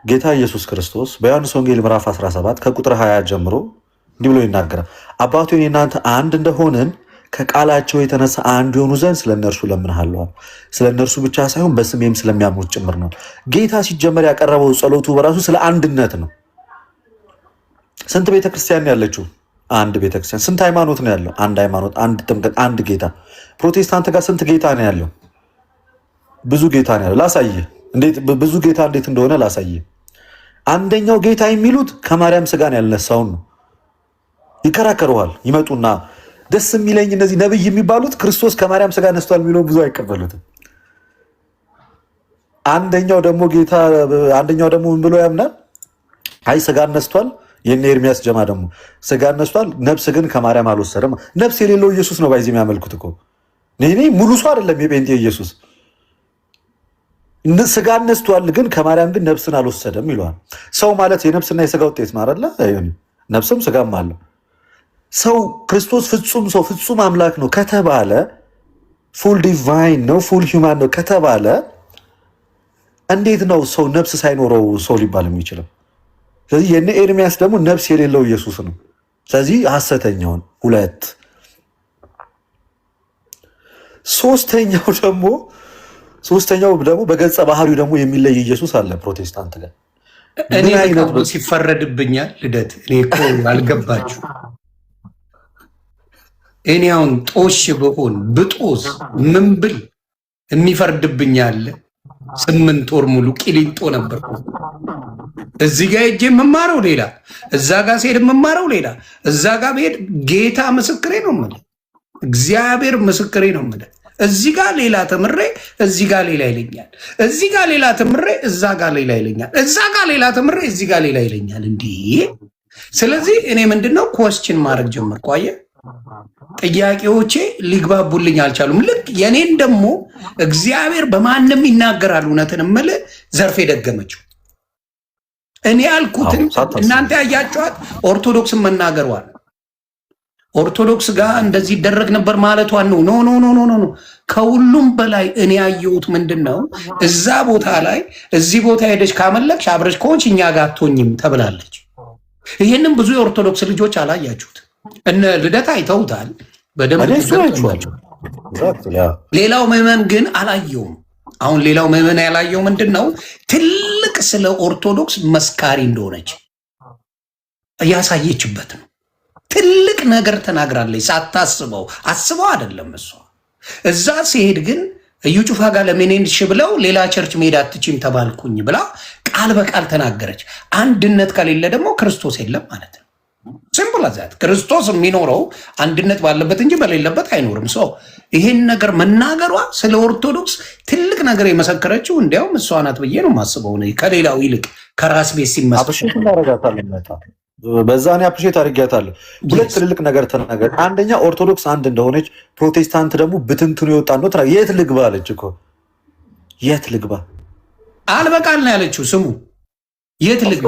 ጌታ ኢየሱስ ክርስቶስ በዮሐንስ ወንጌል ምዕራፍ 17 ከቁጥር 20 ጀምሮ እንዲህ ብሎ ይናገራል። አባቱ እኔ እናንተ አንድ እንደሆንን ከቃላቸው የተነሳ አንድ የሆኑ ዘንድ ስለ እነርሱ ለምንሃለዋል። ስለ እነርሱ ብቻ ሳይሆን በስሜም ስለሚያምኑት ጭምር ነው። ጌታ ሲጀመር ያቀረበው ጸሎቱ በራሱ ስለ አንድነት ነው። ስንት ቤተክርስቲያን ያለችው? አንድ ቤተክርስቲያን። ስንት ሃይማኖት ነው ያለው? አንድ ሃይማኖት፣ አንድ ጥምቀት፣ አንድ ጌታ። ፕሮቴስታንት ጋር ስንት ጌታ ነው ያለው? ብዙ ጌታ ነው ያለው። ላሳይህ እንዴት ብዙ ጌታ እንዴት እንደሆነ ላሳይህ። አንደኛው ጌታ የሚሉት ከማርያም ስጋን ያልነሳውን ነው። ይከራከረዋል። ይመጡና ደስ የሚለኝ እነዚህ ነብይ የሚባሉት ክርስቶስ ከማርያም ስጋ ነስቷል የሚለው ብዙ አይቀበሉትም። አንደኛው ደግሞ ምን ብሎ ያምናል? አይ ስጋን ነስቷል። የነ ኤርሚያስ ጀማ ደግሞ ስጋን ነስቷል፣ ነፍስ ግን ከማርያም አልወሰደም። ነፍስ የሌለው ኢየሱስ ነው ባይዚ የሚያመልኩት እኮ እኔ ሙሉ ሰው አይደለም የጴንጤ ኢየሱስ። ስጋን ነስቷል ግን ከማርያም ግን ነፍስን አልወሰደም ይለዋል። ሰው ማለት የነፍስና የስጋ ውጤት ነው አይደለ? ነፍስም ስጋም አለው። ሰው ክርስቶስ ፍጹም ሰው ፍጹም አምላክ ነው ከተባለ ፉል ዲቫይን ነው ፉል ሂውማን ነው ከተባለ እንዴት ነው ሰው ነፍስ ሳይኖረው ሰው ሊባል የሚችለው? ስለዚህ የነ ኤርሚያስ ደግሞ ነፍስ የሌለው ኢየሱስ ነው። ስለዚህ ሐሰተኛውን ሁለት። ሶስተኛው ደግሞ በገጸ ባህሪው ደግሞ የሚለይ ኢየሱስ አለ ፕሮቴስታንት ጋር። እኔ ሲፈረድብኛል ልደት እኔ እኮ አልገባችሁ። እኔ አሁን ጦሽ ብሆን ብጦስ ምን ብል የሚፈርድብኝ አለ? 8 ወር ሙሉ ቂሊንጦ ነበርኩ። እዚህ ጋር ሄጄ የምማረው ሌላ፣ እዛ ጋር ስሄድ የምማረው ሌላ። እዛ ጋር ብሄድ ጌታ ምስክሬ ነው የምልህ፣ እግዚአብሔር ምስክሬ ነው የምልህ። እዚህ ጋር ሌላ ተምሬ እዚህ ጋር ሌላ ይለኛል፣ እዚህ ጋር ሌላ ተምሬ እዛ ጋር ሌላ ይለኛል፣ እዛ ጋር ሌላ ተምሬ እዚህ ጋር ሌላ ይለኛል። እንዲህ ስለዚህ እኔ ምንድነው ኮስችን ማድረግ ጀመርኩ። አየህ ጥያቄዎቼ ሊግባቡልኝ አልቻሉም። ልክ የኔን ደግሞ እግዚአብሔር በማንም ይናገራል እውነትን እምልህ ዘርፌ ደገመችው። እኔ ያልኩትን እናንተ ያያችኋት ኦርቶዶክስን መናገሯል። ኦርቶዶክስ ጋር እንደዚህ ይደረግ ነበር ማለቷን ነው። ኖ ኖ ኖ ኖ ኖ። ከሁሉም በላይ እኔ ያየሁት ምንድን ነው እዛ ቦታ ላይ እዚህ ቦታ ሄደች ካመለክሽ አብረሽ ከሆንሽ እኛ ጋር አትሆኝም ተብላለች። ይህንም ብዙ የኦርቶዶክስ ልጆች አላያችሁት። እነ ልደት አይተውታል በደንብ። ሌላው ምዕመን ግን አላየውም። አሁን ሌላው ምዕመን ያላየው ምንድን ነው ትልቅ ስለ ኦርቶዶክስ መስካሪ እንደሆነች እያሳየችበት ነው። ትልቅ ነገር ተናግራለች ሳታስበው። አስበው አይደለም እሷ። እዛ ሲሄድ ግን እዩ ጩፋ ጋር ለሜኔንሽ ብለው ሌላ ቸርች መሄድ አትችም ተባልኩኝ ብላ ቃል በቃል ተናገረች። አንድነት ከሌለ ደግሞ ክርስቶስ የለም ማለት ነው። ሲምፕል አዛት። ክርስቶስ የሚኖረው አንድነት ባለበት እንጂ በሌለበት አይኖርም። ሰው ይሄን ነገር መናገሯ ስለ ኦርቶዶክስ ትልቅ ነገር የመሰከረችው እንዲያውም እሷ ናት ብዬ ነው የማስበው። ከሌላው ይልቅ ከራስ ቤት ሲመሰከር በዛ እኔ አፕሪሼት አድርጊያታለሁ። ሁለት ትልልቅ ነገር ተናገር። አንደኛ ኦርቶዶክስ አንድ እንደሆነች፣ ፕሮቴስታንት ደግሞ ብትንትኑ የወጣ ነው። የት ልግባ አለች እኮ። የት ልግባ አልበቃል ነው ያለችው። ስሙ የት ልግባ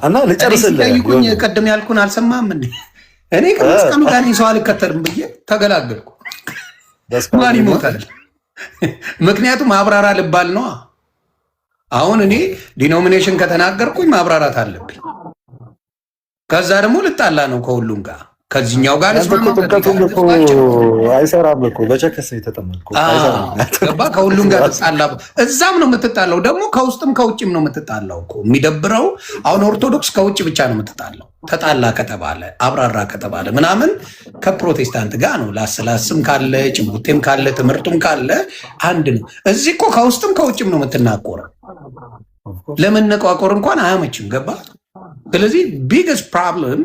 እና ልጨርስልኝ። ቀደም ያልኩን አልሰማም እንዴ? እኔ ከመስቀሉ ጋር ሰው አልከተልም ብዬ ተገላገልኩ። ማን ይሞታል? ምክንያቱም አብራራ ልባል ነዋ። አሁን እኔ ዲኖሚኔሽን ከተናገርኩኝ ማብራራት አለብኝ። ከዛ ደግሞ ልጣላ ነው ከሁሉም ጋር። ከዚህኛው ጋር አይሰራም እኮ በቸከስ የተጠመድኩ ከሁሉም ጋር ተጣላ። እዛም ነው የምትጣለው ደግሞ ከውስጥም ከውጭም ነው የምትጣላው እኮ። የሚደብረው አሁን ኦርቶዶክስ ከውጭ ብቻ ነው የምትጣለው። ተጣላ ከተባለ አብራራ ከተባለ ምናምን ከፕሮቴስታንት ጋር ነው። ላስላስም ካለ ጭቡቴም ካለ ትምህርቱም ካለ አንድ ነው። እዚህ እኮ ከውስጥም ከውጭም ነው የምትናቆረው። ለመነቋቆር እንኳን አያመችም። ገባ? ስለዚህ ቢግስ ፕሮብለም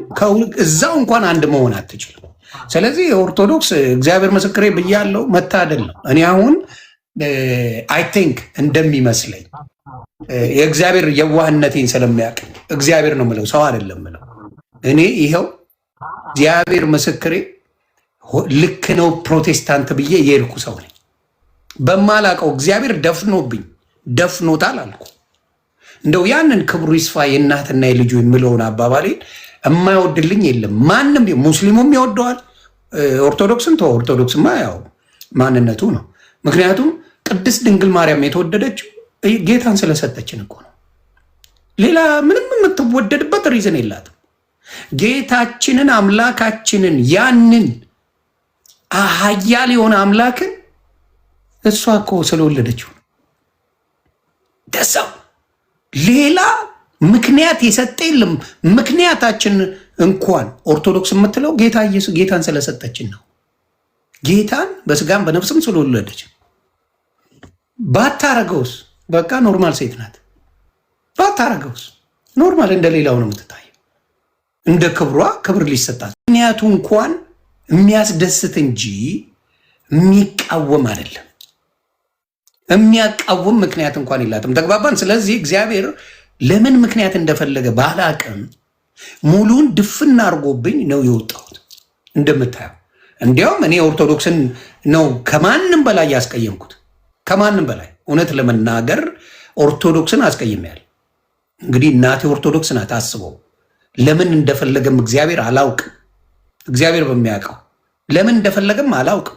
እዛው እንኳን አንድ መሆን አትችልም። ስለዚህ ኦርቶዶክስ እግዚአብሔር ምስክሬ ብያለው መታደል ነው። እኔ አሁን አይ ቲንክ እንደሚመስለኝ የእግዚአብሔር የዋህነቴን ስለሚያውቅ እግዚአብሔር ነው ምለው፣ ሰው አይደለም ምለው። እኔ ይኸው እግዚአብሔር ምስክሬ ልክ ነው ፕሮቴስታንት ብዬ የሄድኩ ሰው ነኝ። በማላቀው እግዚአብሔር ደፍኖብኝ ደፍኖታል አልኩ። እንደው ያንን ክብሩ ይስፋ የእናትና የልጁ የምለውን አባባሌን የማይወድልኝ የለም። ማንም ሙስሊሙም ይወደዋል። ኦርቶዶክስም ተው፣ ኦርቶዶክስማ ያው ማንነቱ ነው። ምክንያቱም ቅድስት ድንግል ማርያም የተወደደችው ጌታን ስለሰጠችን እኮ ነው። ሌላ ምንም የምትወደድበት ሪዝን የላትም። ጌታችንን አምላካችንን ያንን ኃያል የሆነ አምላክን እሷ እኮ ስለወለደችው ነው። ደሳው ሌላ ምክንያት የሰጠ የለም። ምክንያታችን እንኳን ኦርቶዶክስ የምትለው ጌታን ስለሰጠችን ነው። ጌታን በስጋም በነፍስም ስለወለደች። ባታረገውስ በቃ ኖርማል ሴት ናት። ባታረገውስ ኖርማል እንደሌላው ነው የምትታየው። እንደ ክብሯ ክብር ሊሰጣት ምክንያቱ እንኳን የሚያስደስት እንጂ የሚቃወም አይደለም። የሚያቃውም ምክንያት እንኳን የላትም። ተግባባን? ስለዚህ እግዚአብሔር ለምን ምክንያት እንደፈለገ ባላቅም ሙሉን ድፍና አድርጎብኝ ነው የወጣሁት። እንደምታየው እንዲያውም እኔ ኦርቶዶክስን ነው ከማንም በላይ ያስቀየምኩት። ከማንም በላይ እውነት ለመናገር ኦርቶዶክስን አስቀይሜያለሁ። እንግዲህ እናቴ ኦርቶዶክስ ናት። አስበው። ለምን እንደፈለገም እግዚአብሔር አላውቅም። እግዚአብሔር በሚያውቀው ለምን እንደፈለገም አላውቅም።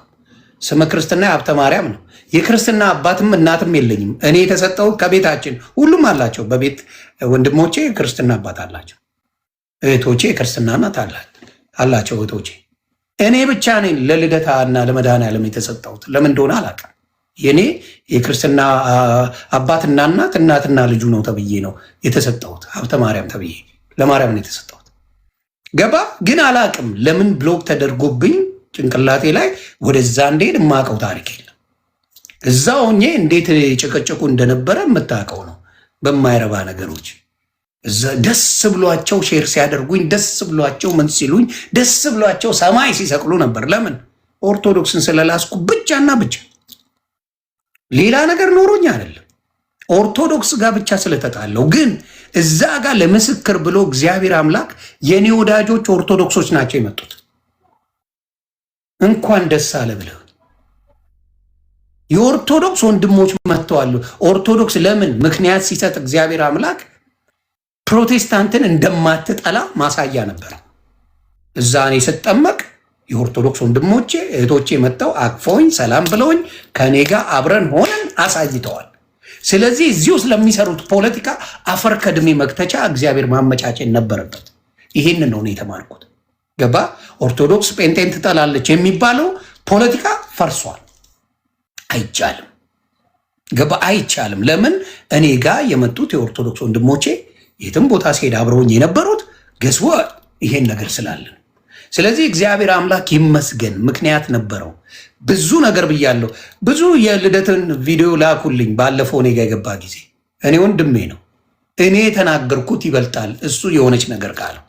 ስመ ክርስትና ሀብተ ማርያም ነው። የክርስትና አባትም እናትም የለኝም። እኔ የተሰጠው ከቤታችን ሁሉም አላቸው። በቤት ወንድሞቼ የክርስትና አባት አላቸው። እህቶቼ የክርስትና እናት አላቸው እህቶቼ። እኔ ብቻ ነኝ ለልደታ እና ለመድኃኔዓለም የተሰጠሁት። ለምን እንደሆነ አላውቅም። የኔ የክርስትና አባትና እናት እናትና ልጁ ነው ተብዬ ነው የተሰጠሁት። ሀብተ ማርያም ተብዬ ለማርያም ነው የተሰጠሁት። ገባ? ግን አላውቅም ለምን ብሎክ ተደርጎብኝ ጭንቅላቴ ላይ ወደዛ እንዴት የማውቀው ታሪክ የለም። እዛ ሆኜ እንዴት ጭቅጭቁ እንደነበረ የምታውቀው ነው በማይረባ ነገሮች። ደስ ብሏቸው ሼር ሲያደርጉኝ፣ ደስ ብሏቸው ምን ሲሉኝ፣ ደስ ብሏቸው ሰማይ ሲሰቅሉ ነበር። ለምን? ኦርቶዶክስን ስለላስኩ ብቻና ብቻ፣ ሌላ ነገር ኖሮኝ አይደለም። ኦርቶዶክስ ጋር ብቻ ስለተጣለው። ግን እዛ ጋር ለምስክር ብሎ እግዚአብሔር አምላክ የኔ ወዳጆች ኦርቶዶክሶች ናቸው የመጡት። እንኳን ደስ አለ ብለው የኦርቶዶክስ ወንድሞች መጥተዋል። ኦርቶዶክስ ለምን ምክንያት ሲሰጥ እግዚአብሔር አምላክ ፕሮቴስታንትን እንደማትጠላ ማሳያ ነበር። እዛ እኔ ስጠመቅ የኦርቶዶክስ ወንድሞቼ እህቶቼ መጥተው አቅፈውኝ ሰላም ብለውኝ ከኔ ጋር አብረን ሆነን አሳይተዋል። ስለዚህ እዚህ ውስጥ ለሚሰሩት ፖለቲካ አፈር ከድሜ መክተቻ እግዚአብሔር ማመቻቸን ነበረበት። ይህንን ነው የተማርኩት። ገባ? ኦርቶዶክስ ጴንጤን ትጠላለች የሚባለው ፖለቲካ ፈርሷል። አይቻልም። ገባ? አይቻልም። ለምን? እኔ ጋር የመጡት የኦርቶዶክስ ወንድሞቼ የትም ቦታ ሲሄድ አብረውኝ የነበሩት ገስወ ይሄን ነገር ስላለን፣ ስለዚህ እግዚአብሔር አምላክ ይመስገን ምክንያት ነበረው። ብዙ ነገር ብያለሁ። ብዙ የልደትን ቪዲዮ ላኩልኝ። ባለፈው እኔ ጋር የገባ ጊዜ እኔ ወንድሜ ነው፣ እኔ የተናገርኩት ይበልጣል እሱ የሆነች ነገር ካለው።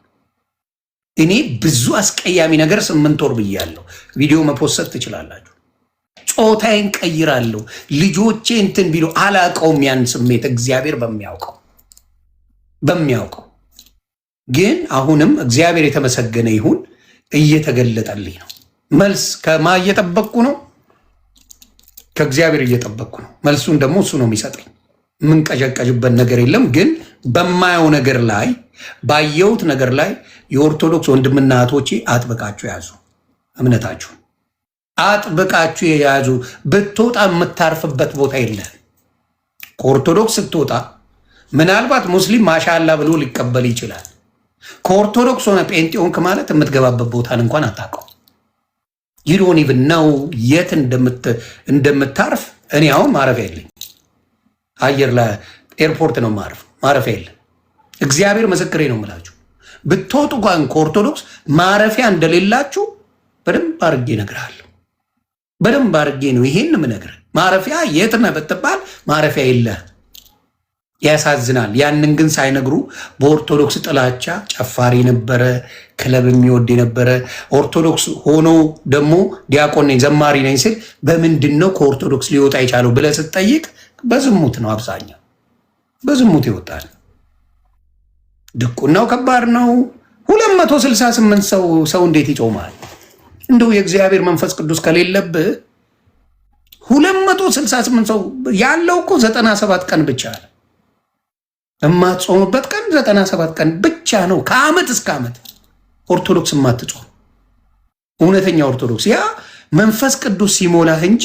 እኔ ብዙ አስቀያሚ ነገር 8 ወር ብያለሁ። ቪዲዮ መፖሰት ትችላላችሁ። ጾታዬን ቀይራለሁ። ልጆቼ እንትን ቢሉ አላቀውም። ያን ስሜት እግዚአብሔር በሚያውቀው ግን አሁንም እግዚአብሔር የተመሰገነ ይሁን እየተገለጠልኝ ነው። መልስ ከማ እየጠበቅኩ ነው? ከእግዚአብሔር እየጠበቅኩ ነው። መልሱን ደግሞ እሱ ነው የሚሰጠኝ። የምንቀዠቀዥበት ነገር የለም። ግን በማየው ነገር ላይ ባየሁት ነገር ላይ የኦርቶዶክስ ወንድምና እህቶቼ አጥብቃችሁ ያዙ። እምነታችሁን አጥብቃችሁ የያዙ። ብትወጣ የምታርፍበት ቦታ የለም። ከኦርቶዶክስ ስትወጣ ምናልባት ሙስሊም ማሻላ ብሎ ሊቀበል ይችላል። ከኦርቶዶክስ ሆነ ጴንጤዮንክ ማለት የምትገባበት ቦታን እንኳን አታውቀው። ይዶን ኢቭን ነው የት እንደምታርፍ። እኔ አሁን ማረፊያ የለኝ። አየር ላይ ኤርፖርት ነው ማረፊያ የለም። እግዚአብሔር ምስክሬ ነው የምላችሁ። ብትወጡ እንኳን ከኦርቶዶክስ ማረፊያ እንደሌላችሁ በደንብ አድርጌ እነግርሃለሁ። በደንብ አድርጌ ነው ይሄን የምነግርህ። ማረፊያ የት ነህ ብትባል ማረፊያ የለህ። ያሳዝናል። ያንን ግን ሳይነግሩ በኦርቶዶክስ ጥላቻ ጨፋሪ ነበረ፣ ክለብ የሚወድ የነበረ ኦርቶዶክስ ሆኖ ደግሞ ዲያቆን ነኝ ዘማሪ ነኝ ሲል በምንድን ነው ከኦርቶዶክስ ሊወጣ የቻለው ብለህ ስትጠይቅ በዝሙት ነው። አብዛኛው በዝሙት ይወጣል። ድቁናው ከባድ ነው። 268 ሰው እንዴት ይጾማል? እንደው የእግዚአብሔር መንፈስ ቅዱስ ከሌለብህ 268 ሰው ያለው እኮ 97 ቀን ብቻ ነው። የማትጾምበት ቀን 97 ቀን ብቻ ነው። ከዓመት እስከ ዓመት ኦርቶዶክስ የማትጾም እውነተኛ ኦርቶዶክስ። ያ መንፈስ ቅዱስ ሲሞላህ እንጂ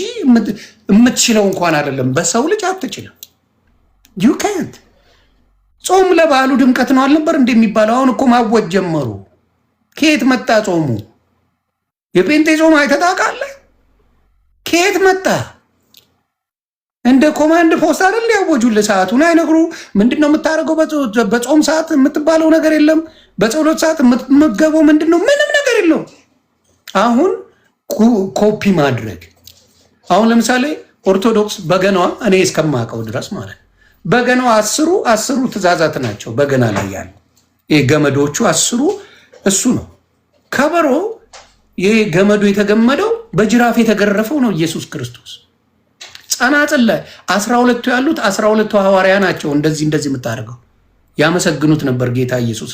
የምትችለው እንኳን አይደለም። በሰው ልጅ አትችልም። ዩ ካንት። ጾም ለበዓሉ ድምቀት ነው አልነበር እንደሚባለው? አሁን እኮ ማወጅ ጀመሩ። ከየት መጣ ጾሙ? የጴንጤ ጾም አይተህ ታውቃለህ? ከየት መጣ? እንደ ኮማንድ ፖስት አይደል ያወጁልህ። ሰዓቱን አይነግሩ። ምንድነው የምታደርገው? በጾም ሰዓት የምትባለው ነገር የለም። በጸሎት ሰዓት የምትመገበው ምንድነው? ምንም ነገር የለውም። አሁን ኮፒ ማድረግ። አሁን ለምሳሌ ኦርቶዶክስ በገናዋ እኔ እስከማውቀው ድረስ ማለት በገናዋ አስሩ ትእዛዛት ናቸው። በገና ላይ ያሉ ይሄ ገመዶቹ 10 እሱ ነው። ከበሮ ይሄ ገመዱ የተገመደው በጅራፍ የተገረፈው ነው ኢየሱስ ክርስቶስ። ጸናጽል ላይ 12ቱ ያሉት 12ቱ ሐዋርያ ናቸው። እንደዚህ የምታደርገው ያመሰግኑት ነበር ጌታ ኢየሱስ።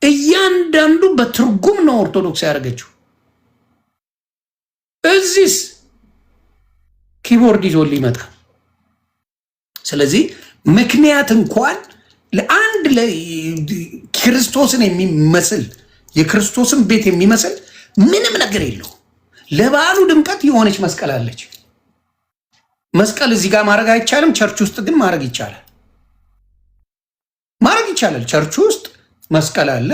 እያንዳንዱ በትርጉም ነው ኦርቶዶክስ ያደረገችው። እዚህስ ኪቦርድ ይዞ ሊመጣ። ስለዚህ ምክንያት እንኳን ለአንድ ክርስቶስን የሚመስል የክርስቶስን ቤት የሚመስል ምንም ነገር የለው። ለበዓሉ ድምቀት የሆነች መስቀል አለች። መስቀል እዚህ ጋር ማድረግ አይቻልም። ቸርች ውስጥ ግን ማድረግ ይቻላል። ቸርች ውስጥ መስቀል አለ።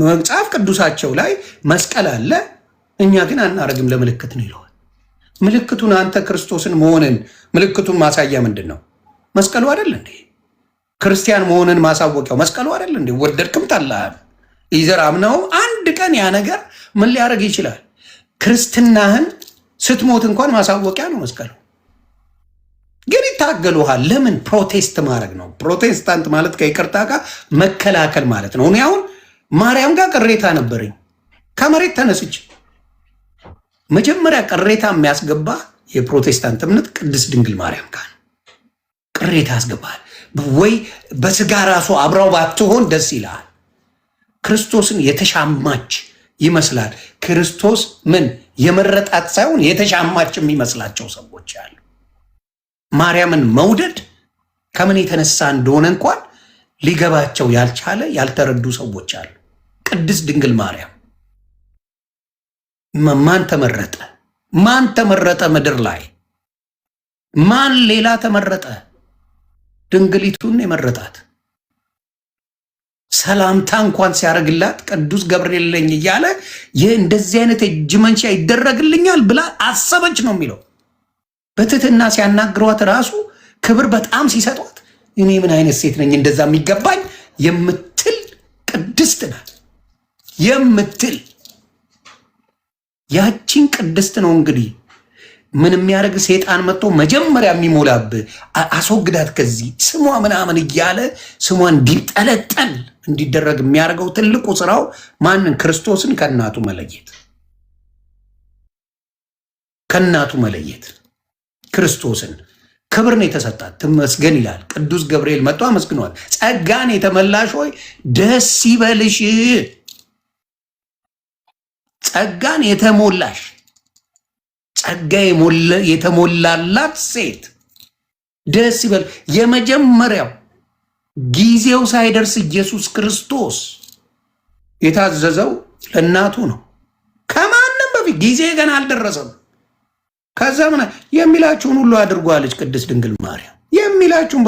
መጽሐፍ ቅዱሳቸው ላይ መስቀል አለ። እኛ ግን አናረግም። ለምልክት ነው ይለዋል። ምልክቱን አንተ ክርስቶስን መሆንን ምልክቱን ማሳያ ምንድን ነው? መስቀሉ አይደል እንዴ? ክርስቲያን መሆንን ማሳወቂያው መስቀሉ አይደል እንዴ? ወደድክም ጠላህም ይዘር አምነው አንድ ቀን ያ ነገር ምን ሊያደርግ ይችላል? ክርስትናህን ስትሞት እንኳን ማሳወቂያ ነው መስቀሉ። ግን ይታገሉሃል። ለምን? ፕሮቴስት ማድረግ ነው። ፕሮቴስታንት ማለት ከይቅርታ ጋር መከላከል ማለት ነው። እኔ አሁን ማርያም ጋር ቅሬታ ነበረኝ። ከመሬት ተነስች መጀመሪያ ቅሬታ የሚያስገባ የፕሮቴስታንት እምነት ቅድስት ድንግል ማርያም ጋር ነው። ቅሬታ ያስገባል ወይ በስጋ ራሱ አብራው ባትሆን ደስ ይላል። ክርስቶስን የተሻማች ይመስላል። ክርስቶስ ምን የመረጣት ሳይሆን የተሻማች የሚመስላቸው ሰዎች አሉ። ማርያምን መውደድ ከምን የተነሳ እንደሆነ እንኳን ሊገባቸው ያልቻለ ያልተረዱ ሰዎች አሉ። ቅድስት ድንግል ማርያም ማን ተመረጠ? ማን ተመረጠ? ምድር ላይ ማን ሌላ ተመረጠ? ድንግሊቱን የመረጣት ሰላምታ እንኳን ሲያደርግላት ቅዱስ ገብርኤል ለኝ እያለ እንደዚህ አይነት እጅ መንሻ ይደረግልኛል ብላ አሰበች ነው የሚለው። በትህትና ሲያናግሯት ራሱ ክብር በጣም ሲሰጧት እኔ ምን አይነት ሴት ነኝ እንደዛ የሚገባኝ የምትል ቅድስት ናት የምትል ያቺን ቅድስት ነው እንግዲህ ምን የሚያደርግ ሴጣን መጥቶ መጀመሪያ የሚሞላብህ አስወግዳት ከዚህ ስሟ ምናምን እያለ ስሟ እንዲጠለጠል እንዲደረግ የሚያደርገው ትልቁ ስራው ማንን? ክርስቶስን ከእናቱ መለየት። ከእናቱ መለየት ክርስቶስን ክብር ነው የተሰጣት። ትመስገን ይላል ቅዱስ ገብርኤል መጥቶ አመስግኗል። ጸጋን የተመላሽ ሆይ ደስ ይበልሽ። ጸጋን የተሞላሽ ጸጋ የተሞላላት ሴት ደስ ይበል። የመጀመሪያው ጊዜው ሳይደርስ ኢየሱስ ክርስቶስ የታዘዘው ለእናቱ ነው። ከማንም በፊት ጊዜ ገና አልደረሰም። ከዛ ምን የሚላችሁን ሁሉ አድርጓለች ቅድስት ድንግል ማርያም የሚላችሁን